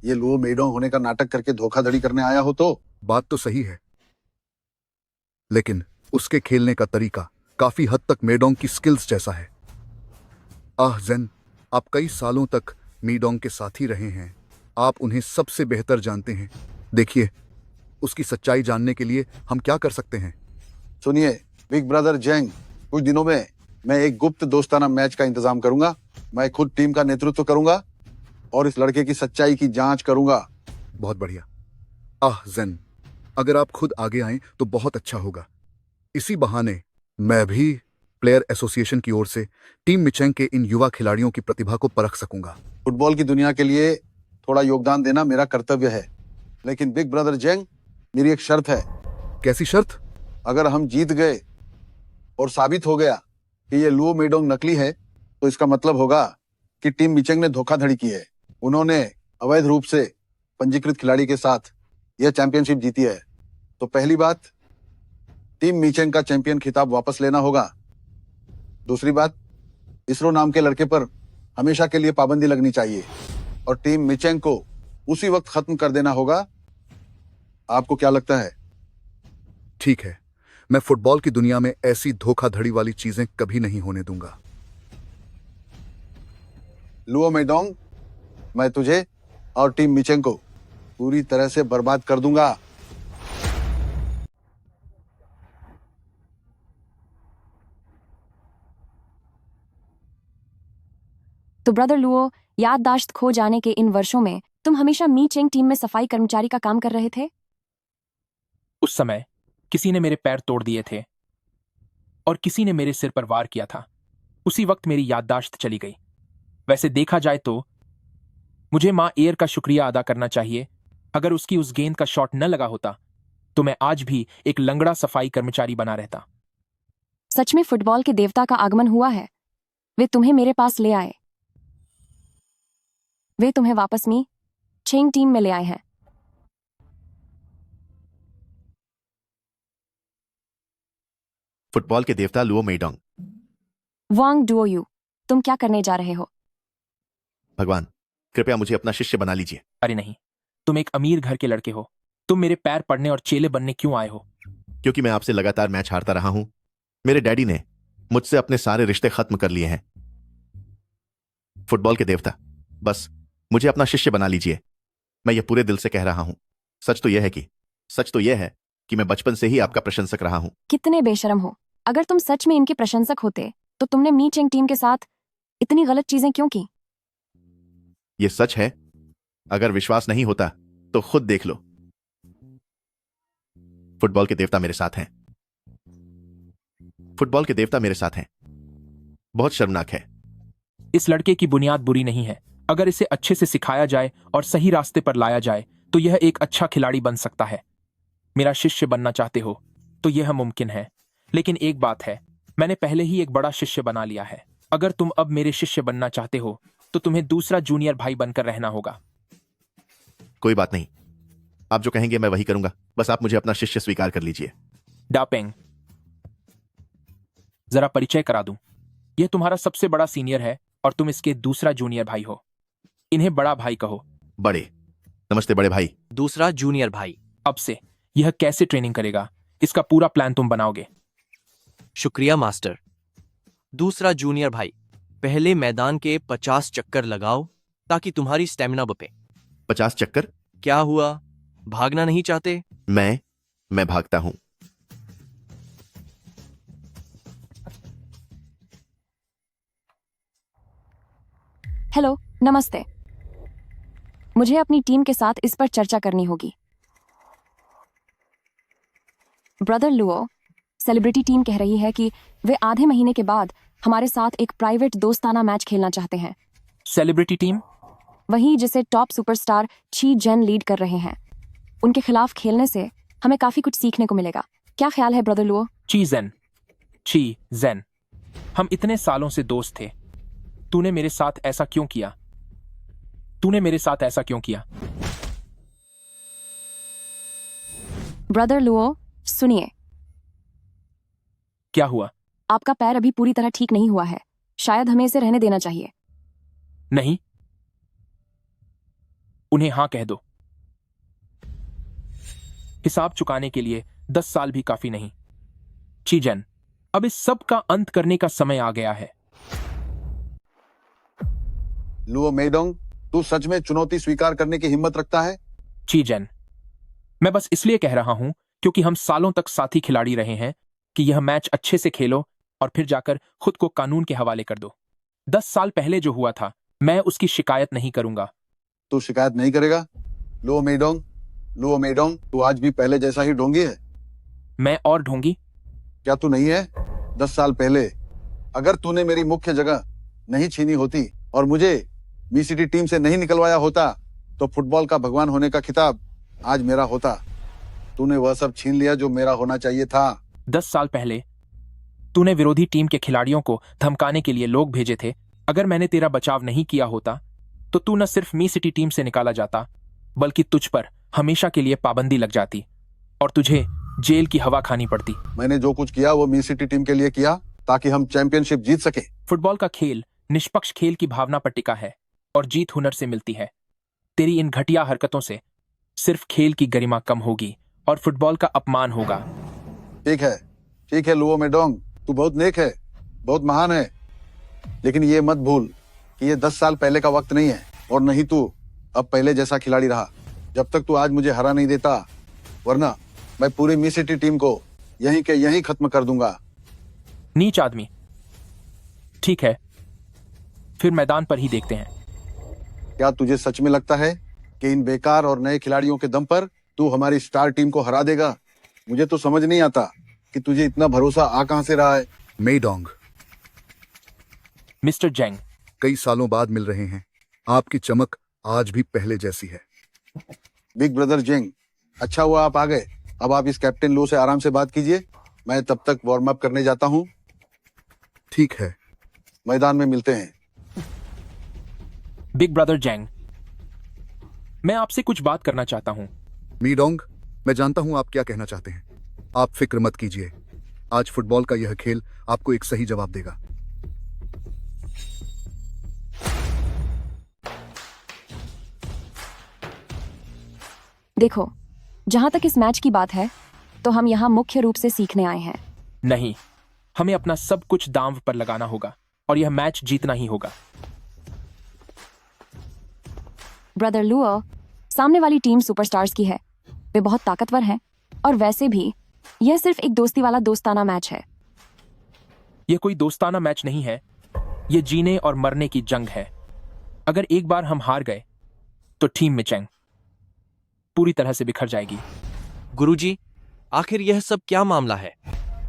ये लुओ मेडोंग होने का नाटक करके धोखाधड़ी करने आया हो तो। बात तो सही है, लेकिन उसके खेलने का तरीका काफी हद तक मेडोंग की स्किल्स जैसा है। ज़ेन, आप कई सालों तक मेडोंग के साथी रहे हैं, आप उन्हें सबसे बेहतर जानते हैं। देखिए, उसकी सच्चाई जानने के लिए हम क्या कर सकते हैं? सुनिए बिग ब्रदर जेंग, कुछ दिनों में मैं एक गुप्त दोस्ताना मैच का इंतजाम करूंगा। मैं खुद टीम का नेतृत्व करूंगा और इस लड़के की सच्चाई की जांच करूंगा। बहुत बढ़िया। ज़ेन, अगर आप खुद आगे आएं तो बहुत अच्छा होगा। इसी बहाने मैं भी प्लेयर एसोसिएशन की ओर से टीम मिचेंग के इन युवा खिलाड़ियों की प्रतिभा को परख सकूंगा। फुटबॉल की दुनिया के लिए थोड़ा योगदान देना मेरा कर्तव्य है, लेकिन बिग ब्रदर जेंग, मेरी एक शर्त है। कैसी शर्त? अगर हम जीत गए और साबित हो गया कि ये लुओ मेडोंग नकली है, तो इसका मतलब होगा कि टीम मिचेंग ने धोखाधड़ी की है। उन्होंने अवैध रूप से पंजीकृत खिलाड़ी के साथ यह चैंपियनशिप जीती है। तो पहली बात, टीम मिचेंग का चैंपियन खिताब वापस लेना होगा। दूसरी बात, इसरो नाम के लड़के पर हमेशा के लिए पाबंदी लगनी चाहिए और टीम मिचेंग को उसी वक्त खत्म कर देना होगा। आपको क्या लगता है? ठीक है, मैं फुटबॉल की दुनिया में ऐसी धोखाधड़ी वाली चीजें कभी नहीं होने दूंगा। लुओ मेडोंग, मैं तुझे और टीम मिचेंग को पूरी तरह से बर्बाद कर दूंगा। तो ब्रदर लुओ, याददाश्त खो जाने के इन वर्षों में तुम हमेशा मी चेंग टीम में सफाई कर्मचारी का काम कर रहे थे? उस समय किसी ने मेरे पैर तोड़ दिए थे और किसी ने मेरे सिर पर वार किया था। उसी वक्त मेरी याददाश्त चली गई। वैसे देखा जाए तो मुझे मां एयर का शुक्रिया अदा करना चाहिए। अगर उसकी उस गेंद का शॉट न लगा होता तो मैं आज भी एक लंगड़ा सफाई कर्मचारी बना रहता। सच में फुटबॉल के देवता का आगमन हुआ है। वे तुम्हें मेरे पास ले आए। वे तुम्हें वापस मी चेंग टीम में ले आए हैं। फुटबॉल के देवता लुओ मेडोंग। वांग डुओयू, तुम क्या करने जा रहे हो? भगवान, कृपया मुझे अपना शिष्य बना लीजिए। अरे नहीं, तुम एक अमीर घर के लड़के हो। तुम मेरे पैर पड़ने और चेले बनने क्यों आए हो? क्योंकि मैं आपसे लगातार मैच हारता रहा हूं। मेरे डैडी ने मुझसे अपने सारे रिश्ते खत्म कर लिए हैं। फुटबॉल के देवता, बस मुझे अपना शिष्य बना लीजिए। मैं ये पूरे दिल से कह रहा हूं। सच तो यह है कि मैं बचपन से ही आपका प्रशंसक रहा हूं। कितने बेशरम हो। अगर तुम सच में इनके प्रशंसक होते तो तुमने मी चेंग टीम के साथ इतनी गलत चीजें क्यों की? यह सच है। अगर विश्वास नहीं होता तो खुद देख लो। फुटबॉल के देवता मेरे साथ हैं। फुटबॉल के देवता मेरे साथ हैं। बहुत शर्मनाक है। इस लड़के की बुनियाद बुरी नहीं है। अगर इसे अच्छे से सिखाया जाए और सही रास्ते पर लाया जाए तो यह एक अच्छा खिलाड़ी बन सकता है। मेरा शिष्य बनना चाहते हो तो यह मुमकिन है, लेकिन एक बात है, मैंने पहले ही एक बड़ा शिष्य बना लिया है। अगर तुम अब मेरे शिष्य बनना चाहते हो तो तुम्हें दूसरा जूनियर भाई बनकर रहना होगा। कोई बात नहीं, आप जो कहेंगे मैं वही करूंगा। बस आप मुझे अपना शिष्य स्वीकार कर लीजिए। डापेंग, जरा परिचय करा दूं। यह तुम्हारा सबसे बड़ा सीनियर है और तुम इसके दूसरा जूनियर भाई हो। इन्हें बड़ा भाई कहो। बड़े, नमस्ते बड़े भाई। दूसरा जूनियर भाई। अब से यह कैसे ट्रेनिंग करेगा, इसका पूरा प्लान तुम बनाओगे। शुक्रिया मास्टर। दूसरा जूनियर भाई, पहले मैदान के 50 चक्कर लगाओ ताकि तुम्हारी स्टेमिना बपे। 50 चक्कर? क्या हुआ, भागना नहीं चाहते? मैं भागता हूं। हेलो, नमस्ते। मुझे अपनी टीम के साथ इस पर चर्चा करनी होगी। ब्रदर लुओ, सेलिब्रिटी टीम कह रही है कि वे आधे महीने के बाद हमारे साथ एक प्राइवेट दोस्ताना मैच खेलना चाहते हैं। Celebrity team? वही जिसे टॉप सुपरस्टार ची जेन लीड कर रहे हैं। उनके खिलाफ खेलने से हमें काफी कुछ सीखने को मिलेगा। क्या ख्याल है ब्रदर लुओ? ची जेन, हम इतने सालों से दोस्त थे। तूने मेरे साथ ऐसा क्यों किया? ब्रदर लुओ, सुनिए। क्या हुआ? आपका पैर अभी पूरी तरह ठीक नहीं हुआ है। शायद हमें इसे रहने देना चाहिए। नहीं, उन्हें हाँ कह दो। हिसाब चुकाने के लिए 10 साल भी काफी नहीं। चीजन, अब इस सब का अंत करने का समय आ गया है। लुओ मेडोंग, तू सच में चुनौती स्वीकार करने की हिम्मत रखता है? चीजन, मैं बस इसलिए कह रहा हूं क्योंकि हम सालों तक साथी खिलाड़ी रहे हैं कि यह मैच अच्छे से खेलो और फिर जाकर खुद को कानून के हवाले कर दो। 10 साल पहले जो हुआ था, मैं उसकी शिकायत नहीं करूंगा। तू शिकायत नहीं करेगा? लुओ मेडोंग, तू आज भी पहले जैसा ही ढोंगी है। मैं और ढोंगी? क्या तू नहीं है? 10 साल पहले अगर तूने मेरी मुख्य जगह नहीं छीनी होती और मुझे मी सिटी टीम से नहीं निकलवाया होता तो फुटबॉल का भगवान होने का खिताब आज मेरा होता। तूने वह सब छीन लिया जो मेरा होना चाहिए था। 10 साल पहले तूने विरोधी टीम के खिलाड़ियों को धमकाने के लिए लोग भेजे थे। अगर मैंने तेरा बचाव नहीं किया होता तो तू न सिर्फ मी सिटी टीम से निकाला जाता, बल्कि तुझ पर हमेशा के लिए पाबंदी लग जाती और तुझे जेल की हवा खानी पड़ती। मैंने जो कुछ किया वो मी सिटी टीम के लिए किया ताकि हम चैंपियनशिप जीत सके। फुटबॉल का खेल निष्पक्ष खेल की भावना पर टिका है और जीत हुनर से मिलती है। तेरी इन घटिया हरकतों से सिर्फ खेल की गरिमा कम होगी और फुटबॉल का अपमान होगा। ठीक है लुओ मेडोंग, तू बहुत नेक है, बहुत महान है, लेकिन ये मत भूल कि ये 10 साल पहले का वक्त नहीं है और नहीं तू अब पहले जैसा खिलाड़ी रहा। जब तक तू आज मुझे हरा नहीं देता, वरना मैं पूरी मी सिटी टीम को यहीं के यहीं खत्म कर दूंगा। नीच आदमी। ठीक है, फिर मैदान पर ही देखते हैं। क्या तुझे सच में लगता है कि इन बेकार और नए खिलाड़ियों के दम पर तू हमारी स्टार टीम को हरा देगा? मुझे तो समझ नहीं आता कि तुझे इतना भरोसा आ कहां से रहा है। मेडोंग, मिस्टर जेंग, कई सालों बाद मिल रहे हैं। आपकी चमक आज भी पहले जैसी है। बिग ब्रदर जेंग, अच्छा हुआ आप आ गए। अब आप इस कैप्टन लो से आराम से बात कीजिए, मैं तब तक वार्म अप करने जाता हूं। ठीक है, मैदान में मिलते हैं। बिग ब्रदर जेंग, मैं आपसे कुछ बात करना चाहता हूं। मीडोंग, मैं जानता हूं आप क्या कहना चाहते हैं। आप फिक्र मत कीजिए, आज फुटबॉल का यह खेल आपको एक सही जवाब देगा। देखो, जहां तक इस मैच की बात है तो हम यहाँ मुख्य रूप से सीखने आए हैं। नहीं, हमें अपना सब कुछ दांव पर लगाना होगा और यह मैच जीतना ही होगा। ब्रदर लुओ, सामने वाली टीम सुपरस्टार्स की है। वे बहुत ताकतवर हैं और वैसे भी यह सिर्फ एक दोस्ती वाला दोस्ताना मैच है। यह कोई दोस्ताना मैच नहीं है, यह जीने और मरने की जंग है। अगर एक बार हम हार गए तो टीम मिचेंग पूरी तरह से बिखर जाएगी। गुरुजी, आखिर यह सब क्या मामला है?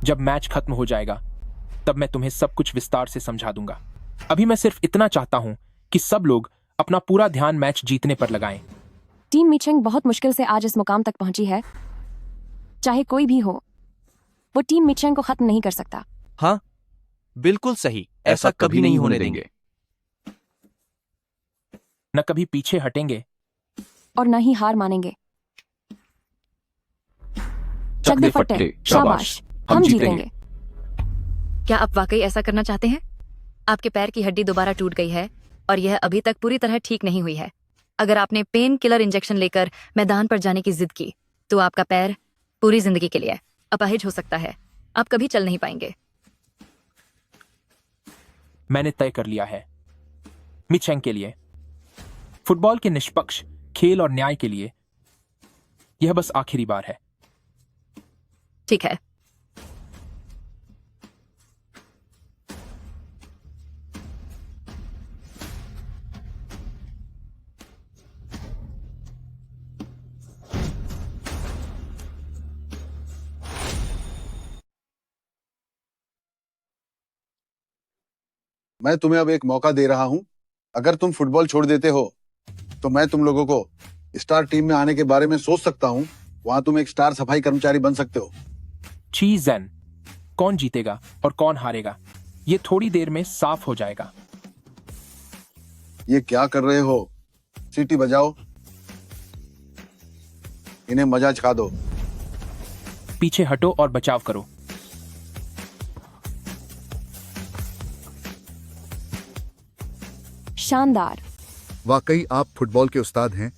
जब मैच खत्म हो जाएगा तब मैं तुम्हें सब कुछ विस्तार से समझा दूंगा। अभी मैं सिर्फ इतना चाहता हूं कि सब लोग अपना पूरा ध्यान मैच जीतने पर लगाएं। टीम मिचेंग बहुत मुश्किल से आज इस मुकाम तक पहुंची है। चाहे कोई भी हो, वो टीम मिचेंग को खत्म नहीं कर सकता। हाँ, बिल्कुल सही। ऐसा कभी नहीं होने देंगे। न कभी पीछे हटेंगे और न ही हार मानेंगे। चक दे फट्टे, शाबाश, हम जीतेंगे। क्या आप वाकई ऐसा करना चाहते हैं? आपके पैर की हड्डी दोबारा टूट गई है और यह अभी तक पूरी तरह ठीक नहीं हुई है। अगर आपने पेन किलर इंजेक्शन लेकर मैदान पर जाने की जिद की तो आपका पैर पूरी जिंदगी के लिए अपाहिज हो सकता है। आप कभी चल नहीं पाएंगे। मैंने तय कर लिया है, मिचेंग के लिए, फुटबॉल के निष्पक्ष खेल और न्याय के लिए यह बस आखिरी बार है। ठीक है। मैं तुम्हें अब एक मौका दे रहा हूं। अगर तुम फुटबॉल छोड़ देते हो तो मैं तुम लोगों को स्टार टीम में आने के बारे में सोच सकता हूं। वहां तुम एक स्टार सफाई कर्मचारी बन सकते हो। चीज़न, कौन जीतेगा और कौन हारेगा ये थोड़ी देर में साफ हो जाएगा। ये क्या कर रहे हो? सीटी बजाओ, इन्हें मजा चखा दो। पीछे हटो और बचाव करो। शानदार। वाकई आप फुटबॉल के उस्ताद हैं।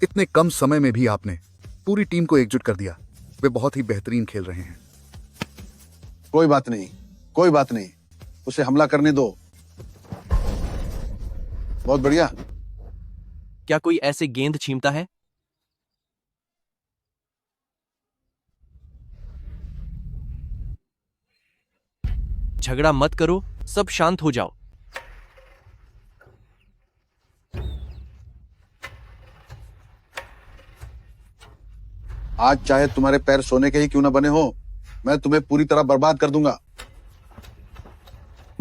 इतने कम समय में भी आपने पूरी टीम को एकजुट कर दिया। वे बहुत ही बेहतरीन खेल रहे हैं। कोई बात नहीं, कोई बात नहीं, उसे हमला करने दो। बहुत बढ़िया। क्या कोई ऐसे गेंद छीनता है? झगड़ा मत करो, सब शांत हो जाओ। आज चाहे तुम्हारे पैर सोने के ही क्यों ना बने हो, मैं तुम्हें पूरी तरह बर्बाद कर दूंगा।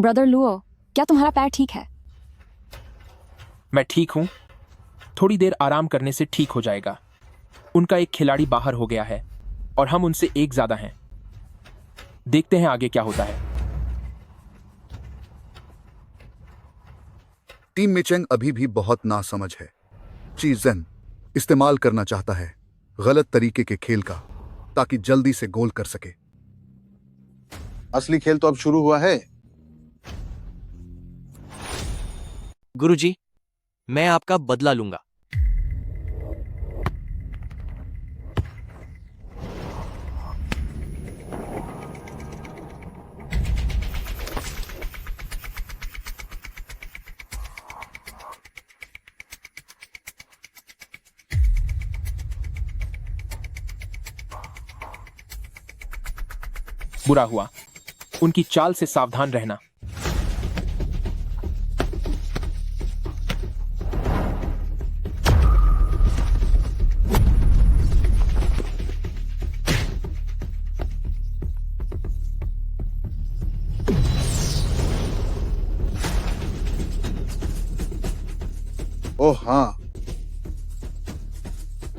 ब्रदर लुओ, क्या तुम्हारा पैर ठीक है? मैं ठीक हूं। थोड़ी देर आराम करने से ठीक हो जाएगा। उनका एक खिलाड़ी बाहर हो गया है और हम उनसे एक ज्यादा हैं। देखते हैं आगे क्या होता है। टीम मिचेंग अभी भी बहुत नासमझ है। चीज़न इस्तेमाल करना चाहता है गलत तरीके के खेल का ताकि जल्दी से गोल कर सके। असली खेल तो अब शुरू हुआ है। गुरुजी, मैं आपका बदला लूंगा। बुरा हुआ। उनकी चाल से सावधान रहना। ओह हाँ,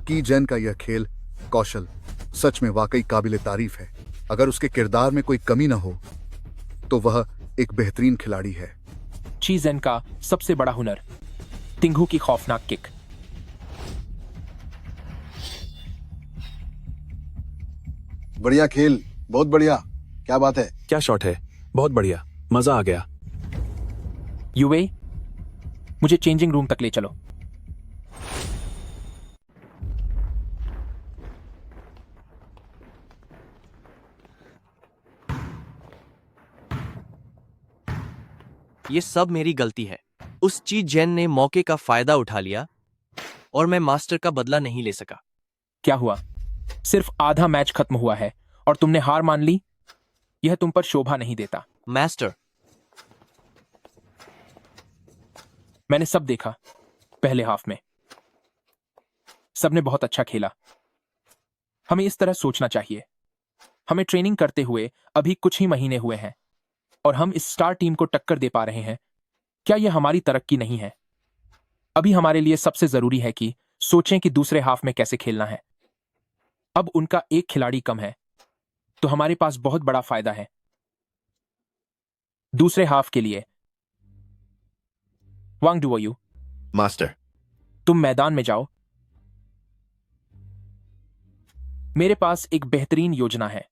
की जैन का यह खेल कौशल सच में वाकई काबिले तारीफ है। अगर उसके किरदार में कोई कमी न हो तो वह एक बेहतरीन खिलाड़ी है। चीज़न का सबसे बड़ा हुनर, तिंगू की खौफनाक किक। बढ़िया खेल, बहुत बढ़िया। क्या बात है? क्या शॉट है, बहुत बढ़िया, मजा आ गया। यूवे, मुझे चेंजिंग रूम तक ले चलो। ये सब मेरी गलती है। उस ची जेन ने मौके का फायदा उठा लिया और मैं मास्टर का बदला नहीं ले सका। क्या हुआ? सिर्फ आधा मैच खत्म हुआ है और तुमने हार मान ली। यह तुम पर शोभा नहीं देता। मास्टर, मैंने सब देखा। पहले हाफ में सबने बहुत अच्छा खेला। हमें इस तरह सोचना चाहिए। हमें ट्रेनिंग करते हुए अभी कुछ ही महीने हुए हैं और हम इस स्टार टीम को टक्कर दे पा रहे हैं। क्या यह हमारी तरक्की नहीं है? अभी हमारे लिए सबसे जरूरी है कि सोचें कि दूसरे हाफ में कैसे खेलना है। अब उनका एक खिलाड़ी कम है तो हमारे पास बहुत बड़ा फायदा है। दूसरे हाफ के लिए वांग डुओयू, मास्टर, तुम मैदान में जाओ। मेरे पास एक बेहतरीन योजना है।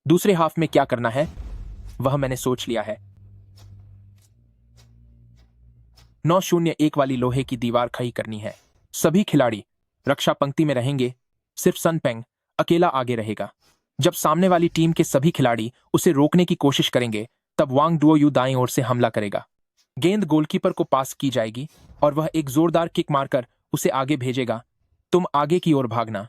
दूसरे हाफ में क्या करना है वह मैंने सोच लिया है। 9-0-1 वाली लोहे की दीवार खड़ी करनी है। सभी खिलाड़ी रक्षा पंक्ति में रहेंगे। सिर्फ सन पेंग अकेला आगे रहेगा। जब सामने वाली टीम के सभी खिलाड़ी उसे रोकने की कोशिश करेंगे तब वांग डुओयू दाईं ओर से हमला करेगा। गेंद गोलकीपर को पास की जाएगी और वह एक जोरदार किक मारकर उसे आगे भेजेगा। तुम आगे की ओर भागना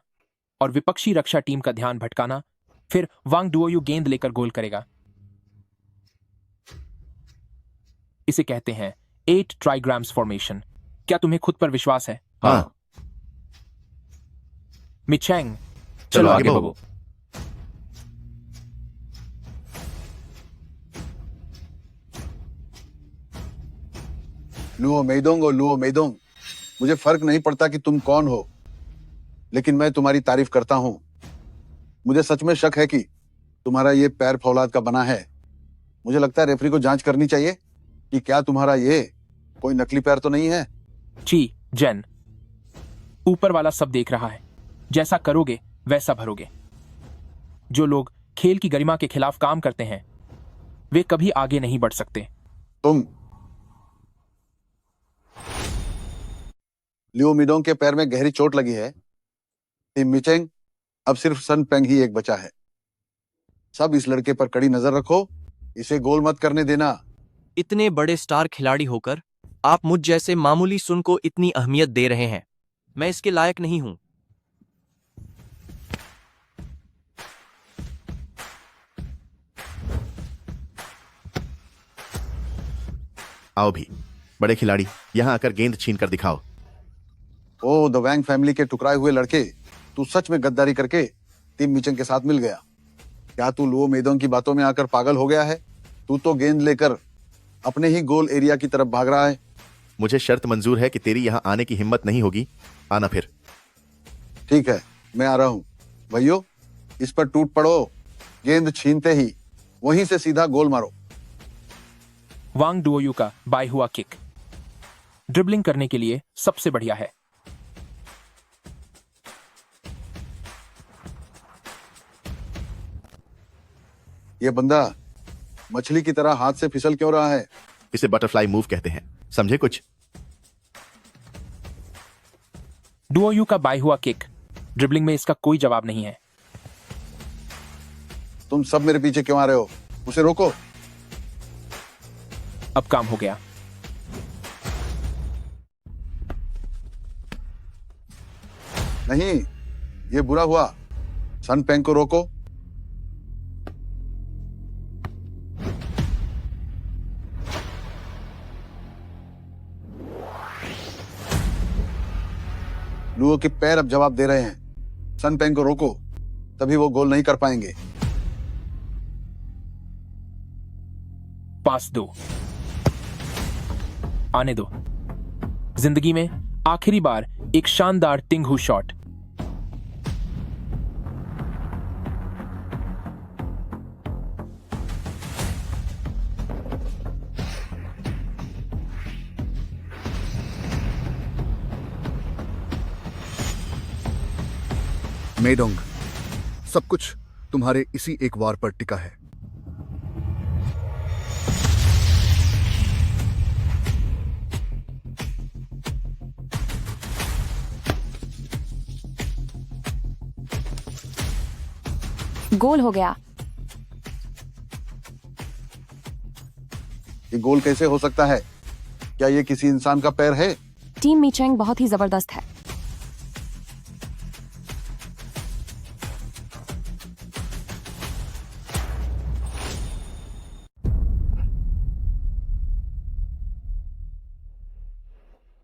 और विपक्षी रक्षा टीम का ध्यान भटकाना। फिर वांग डुओयू गेंद लेकर गोल करेगा। इसे कहते हैं 8 ट्राइग्राम्स फॉर्मेशन। क्या तुम्हें खुद पर विश्वास है? हाँ। मिचेंग, चलो आगे बढ़ो। लुओ मेदोंग और लुओ मेदोंग, मुझे फर्क नहीं पड़ता कि तुम कौन हो, लेकिन मैं तुम्हारी तारीफ करता हूं। मुझे सच में शक है कि तुम्हारा ये पैर फौलाद का बना है। मुझे लगता है रेफरी को जांच करनी चाहिए कि क्या तुम्हारा ये कोई नकली पैर तो नहीं है। ची जेन, ऊपर वाला सब देख रहा है। जैसा करोगे वैसा भरोगे। जो लोग खेल की गरिमा के खिलाफ काम करते हैं वे कभी आगे नहीं बढ़ सकते। तुम लियो मिडोंग के पैर में गहरी चोट लगी है। टीम मिचेंग, अब सिर्फ सन पेंग ही एक बचा है। सब इस लड़के पर कड़ी नजर रखो, इसे गोल मत करने देना। इतने बड़े स्टार खिलाड़ी होकर आप मुझ जैसे मामूली सुन को इतनी अहमियत दे रहे हैं। मैं इसके लायक नहीं हूं। आओ भी, बड़े खिलाड़ी, यहां आकर गेंद छीन कर दिखाओ। ओ द वैंग फैमिली के टुकराए हुए लड़के, तू सच में गद्दारी करके टीम मिचेंग के साथ मिल गया। क्या तू लुओ मेदोंग की बातों में आकर पागल हो गया है? तू तो गेंद लेकर अपने ही गोल एरिया की तरफ भाग रहा है। मुझे शर्त मंजूर है कि तेरी यहां आने की हिम्मत नहीं होगी। आना फिर। ठीक है, मैं आ रहा हूं। भैयो, इस पर टूट पड़ो। गेंद छीनते ही वहीं से सीधा गोल मारो। वांग डुओयू का बाय हुआ किक ड्रिबलिंग करने के लिए सबसे बढ़िया है। ये बंदा मछली की तरह हाथ से फिसल क्यों रहा है? इसे बटरफ्लाई मूव कहते हैं, समझे कुछ? डुओयू का बाय हुआ किक ड्रिबलिंग में इसका कोई जवाब नहीं है। तुम सब मेरे पीछे क्यों आ रहे हो? उसे रोको। अब काम हो गया। नहीं, ये बुरा हुआ। सन पेंग को रोको। लुओ के पैर अब जवाब दे रहे हैं। सन पेंग को रोको, तभी वो गोल नहीं कर पाएंगे। पास दो, आने दो। जिंदगी में आखिरी बार एक शानदार टिंगहू शॉट। मेडोंग, सब कुछ तुम्हारे इसी एक वार पर टिका है। गोल हो गया। ये गोल कैसे हो सकता है? क्या ये किसी इंसान का पैर है? टीम मिचेंग बहुत ही जबरदस्त है।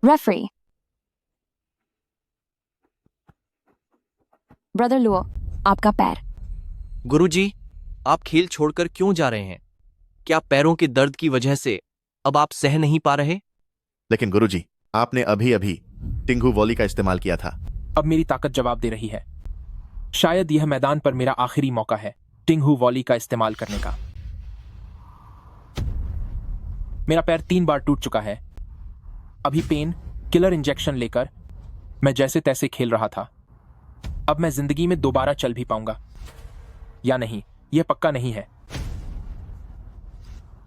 रेफरी, ब्रदर लुओ, आपका पैर। गुरुजी, आप खेल छोड़कर क्यों जा रहे हैं? क्या पैरों के दर्द की वजह से अब आप सह नहीं पा रहे? लेकिन गुरुजी, आपने अभी अभी टिंगू वॉली का इस्तेमाल किया था। अब मेरी ताकत जवाब दे रही है। शायद यह मैदान पर मेरा आखिरी मौका है टिंगहू वॉली का इस्तेमाल करने का। मेरा पैर 3 बार टूट चुका है। अभी पेन किलर इंजेक्शन लेकर मैं जैसे तैसे खेल रहा था। अब मैं जिंदगी में दोबारा चल भी पाऊंगा या नहीं, यह पक्का नहीं है।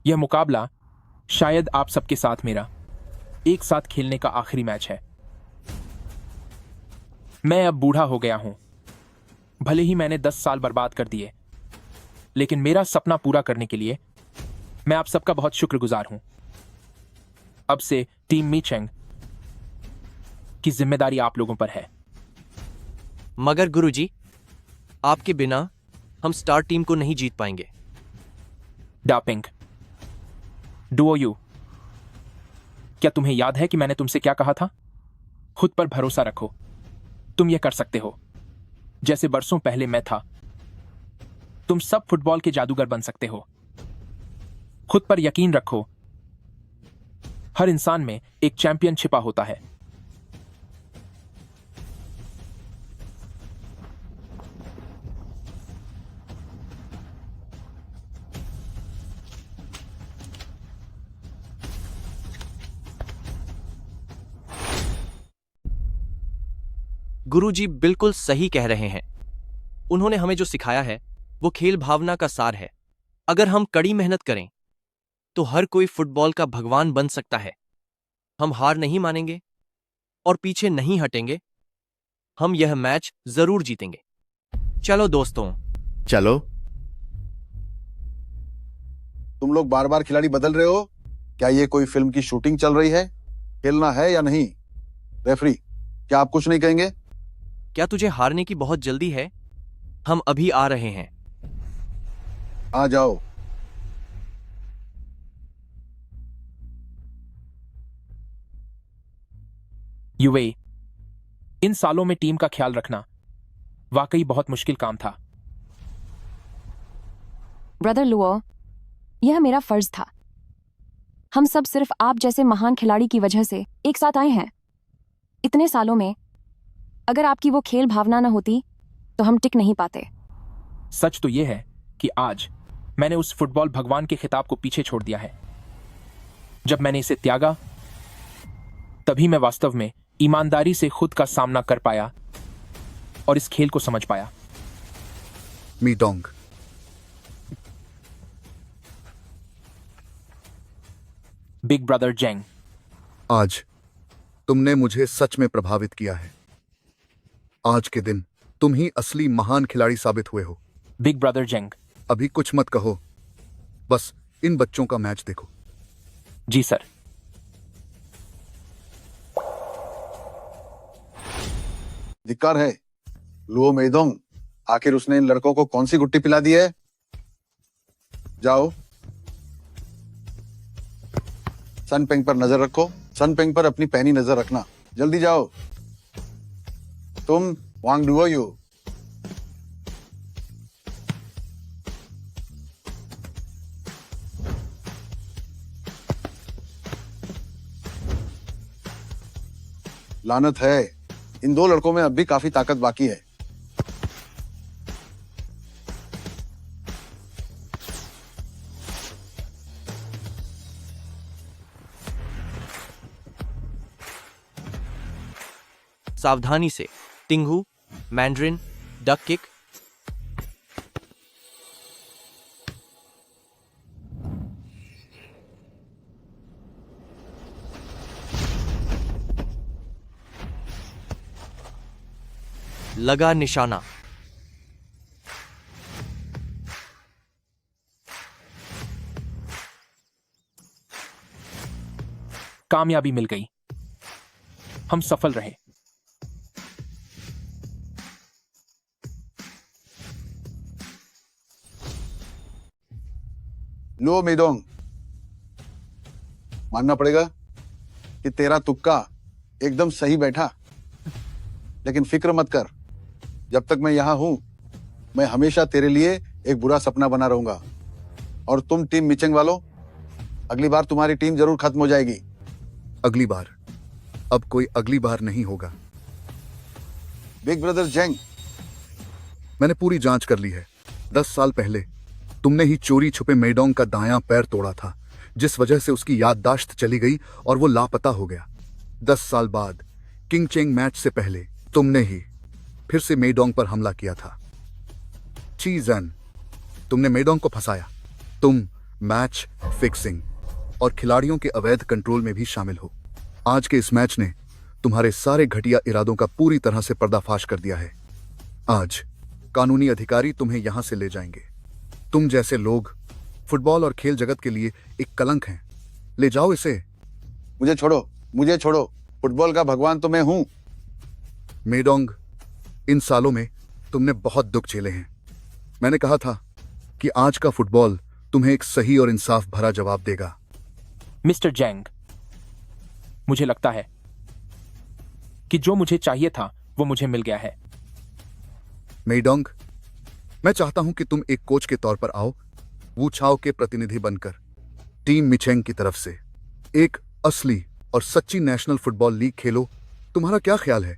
यह मुकाबला शायद आप सबके साथ मेरा एक साथ खेलने का आखिरी मैच है। मैं अब बूढ़ा हो गया हूं। भले ही मैंने 10 साल बर्बाद कर दिए, लेकिन मेरा सपना पूरा करने के लिए मैं आप सबका बहुत शुक्रगुजार हूं। अब से टीम मिचेंग की जिम्मेदारी आप लोगों पर है। मगर गुरुजी, आपके बिना हम स्टार टीम को नहीं जीत पाएंगे। डापिंग, डुओ यू, क्या तुम्हें याद है कि मैंने तुमसे क्या कहा था? खुद पर भरोसा रखो, तुम यह कर सकते हो। जैसे बरसों पहले मैं था, तुम सब फुटबॉल के जादूगर बन सकते हो। खुद पर यकीन रखो, हर इंसान में एक चैंपियन छिपा होता है। गुरुजी बिल्कुल सही कह रहे हैं। उन्होंने हमें जो सिखाया है वो खेल भावना का सार है। अगर हम कड़ी मेहनत करें तो हर कोई फुटबॉल का भगवान बन सकता है। हम हार नहीं मानेंगे और पीछे नहीं हटेंगे। हम यह मैच जरूर जीतेंगे। चलो दोस्तों। चलो। तुम लोग बार बार खिलाड़ी बदल रहे हो। क्या ये कोई फिल्म की शूटिंग चल रही है? खेलना है या नहीं? रेफरी, क्या आप कुछ नहीं कहेंगे? क्या तुझे हारने की बहुत जल्दी है? हम अभी आ रहे हैं। आ जाओ। युवे, इन सालों में टीम का ख्याल रखना वाकई बहुत मुश्किल काम था। ब्रदर लुओ, यह मेरा फर्ज था। हम सब सिर्फ आप जैसे महान खिलाड़ी की वजह से एक साथ आए हैं। इतने सालों में अगर आपकी वो खेल भावना न होती तो हम टिक नहीं पाते। सच तो यह है कि आज मैंने उस फुटबॉल भगवान के खिताब को पीछे छोड़ दिया है। जब मैंने इसे त्यागा, तभी मैं वास्तव में ईमानदारी से खुद का सामना कर पाया और इस खेल को समझ पाया। मीडोंग, बिग ब्रदर जेंग, आज तुमने मुझे सच में प्रभावित किया है। आज के दिन तुम ही असली महान खिलाड़ी साबित हुए हो। बिग ब्रदर जेंग, अभी कुछ मत कहो, बस इन बच्चों का मैच देखो। जी सर। धिक्कार है लुओ मेदोंग, आखिर उसने इन लड़कों को कौन सी गुट्टी पिला दी है? जाओ, सनपेंग पर नजर रखो। सनपेंग पर अपनी पैनी नजर रखना। जल्दी जाओ। तुम वांग डुओ यू। लानत है, इन दो लड़कों में अब भी काफी ताकत बाकी है। सावधानी से। टिंगहू, मैंड्रिन, डक किक। लगा निशाना। कामयाबी मिल गई। हम सफल रहे। लो मेडोंग, मानना पड़ेगा कि तेरा तुक्का एकदम सही बैठा। लेकिन फिक्र मत कर, जब तक मैं यहां हूं मैं हमेशा तेरे लिए एक बुरा सपना बना रहूंगा। और तुम टीम मिचेंग वालों, अगली बार तुम्हारी टीम जरूर खत्म हो जाएगी। अगली बार? अब कोई अगली बार नहीं होगा। बिग ब्रदर जेंग, मैंने पूरी जांच कर ली है। 10 साल पहले तुमने ही चोरी छुपे मेडोंग का दायां पैर तोड़ा था, जिस वजह से उसकी याददाश्त चली गई और वो लापता हो गया। 10 साल बाद किंग चेंग मैच से पहले तुमने ही फिर से मेडोंग पर हमला किया था। चीजन, तुमने मेडोंग को फंसाया। तुम मैच फिक्सिंग और खिलाड़ियों के अवैध कंट्रोल में भी शामिल हो। आज के इस मैच ने तुम्हारे सारे घटिया इरादों का पूरी तरह से पर्दाफाश कर दिया है। आज कानूनी अधिकारी तुम्हें यहां से ले जाएंगे। तुम जैसे लोग फुटबॉल और खेल जगत के लिए एक कलंक हैं। ले जाओ इसे। मुझे छोड़ो, मुझे छोड़ो। फुटबॉल का भगवान तो मैं हूं। मेडोंग, इन सालों में तुमने बहुत दुख झेले हैं। मैंने कहा था कि आज का फुटबॉल तुम्हें एक सही और इंसाफ भरा जवाब देगा। मिस्टर जेंग, मुझे लगता है कि जो मुझे चाहिए था वो मुझे मिल गया है। मेडोंग, मैं चाहता हूं कि तुम एक कोच के तौर पर आओ, वू छाओ के प्रतिनिधि बनकर टीम मिचेंग की तरफ से एक असली और सच्ची नेशनल फुटबॉल लीग खेलो। तुम्हारा क्या ख्याल है?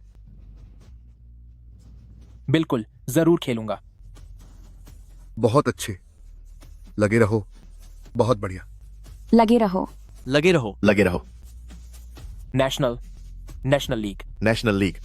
बिल्कुल, जरूर खेलूंगा। बहुत अच्छे, लगे रहो। बहुत बढ़िया। लगे रहो। लगे रहो। लगे रहो। National league. National league.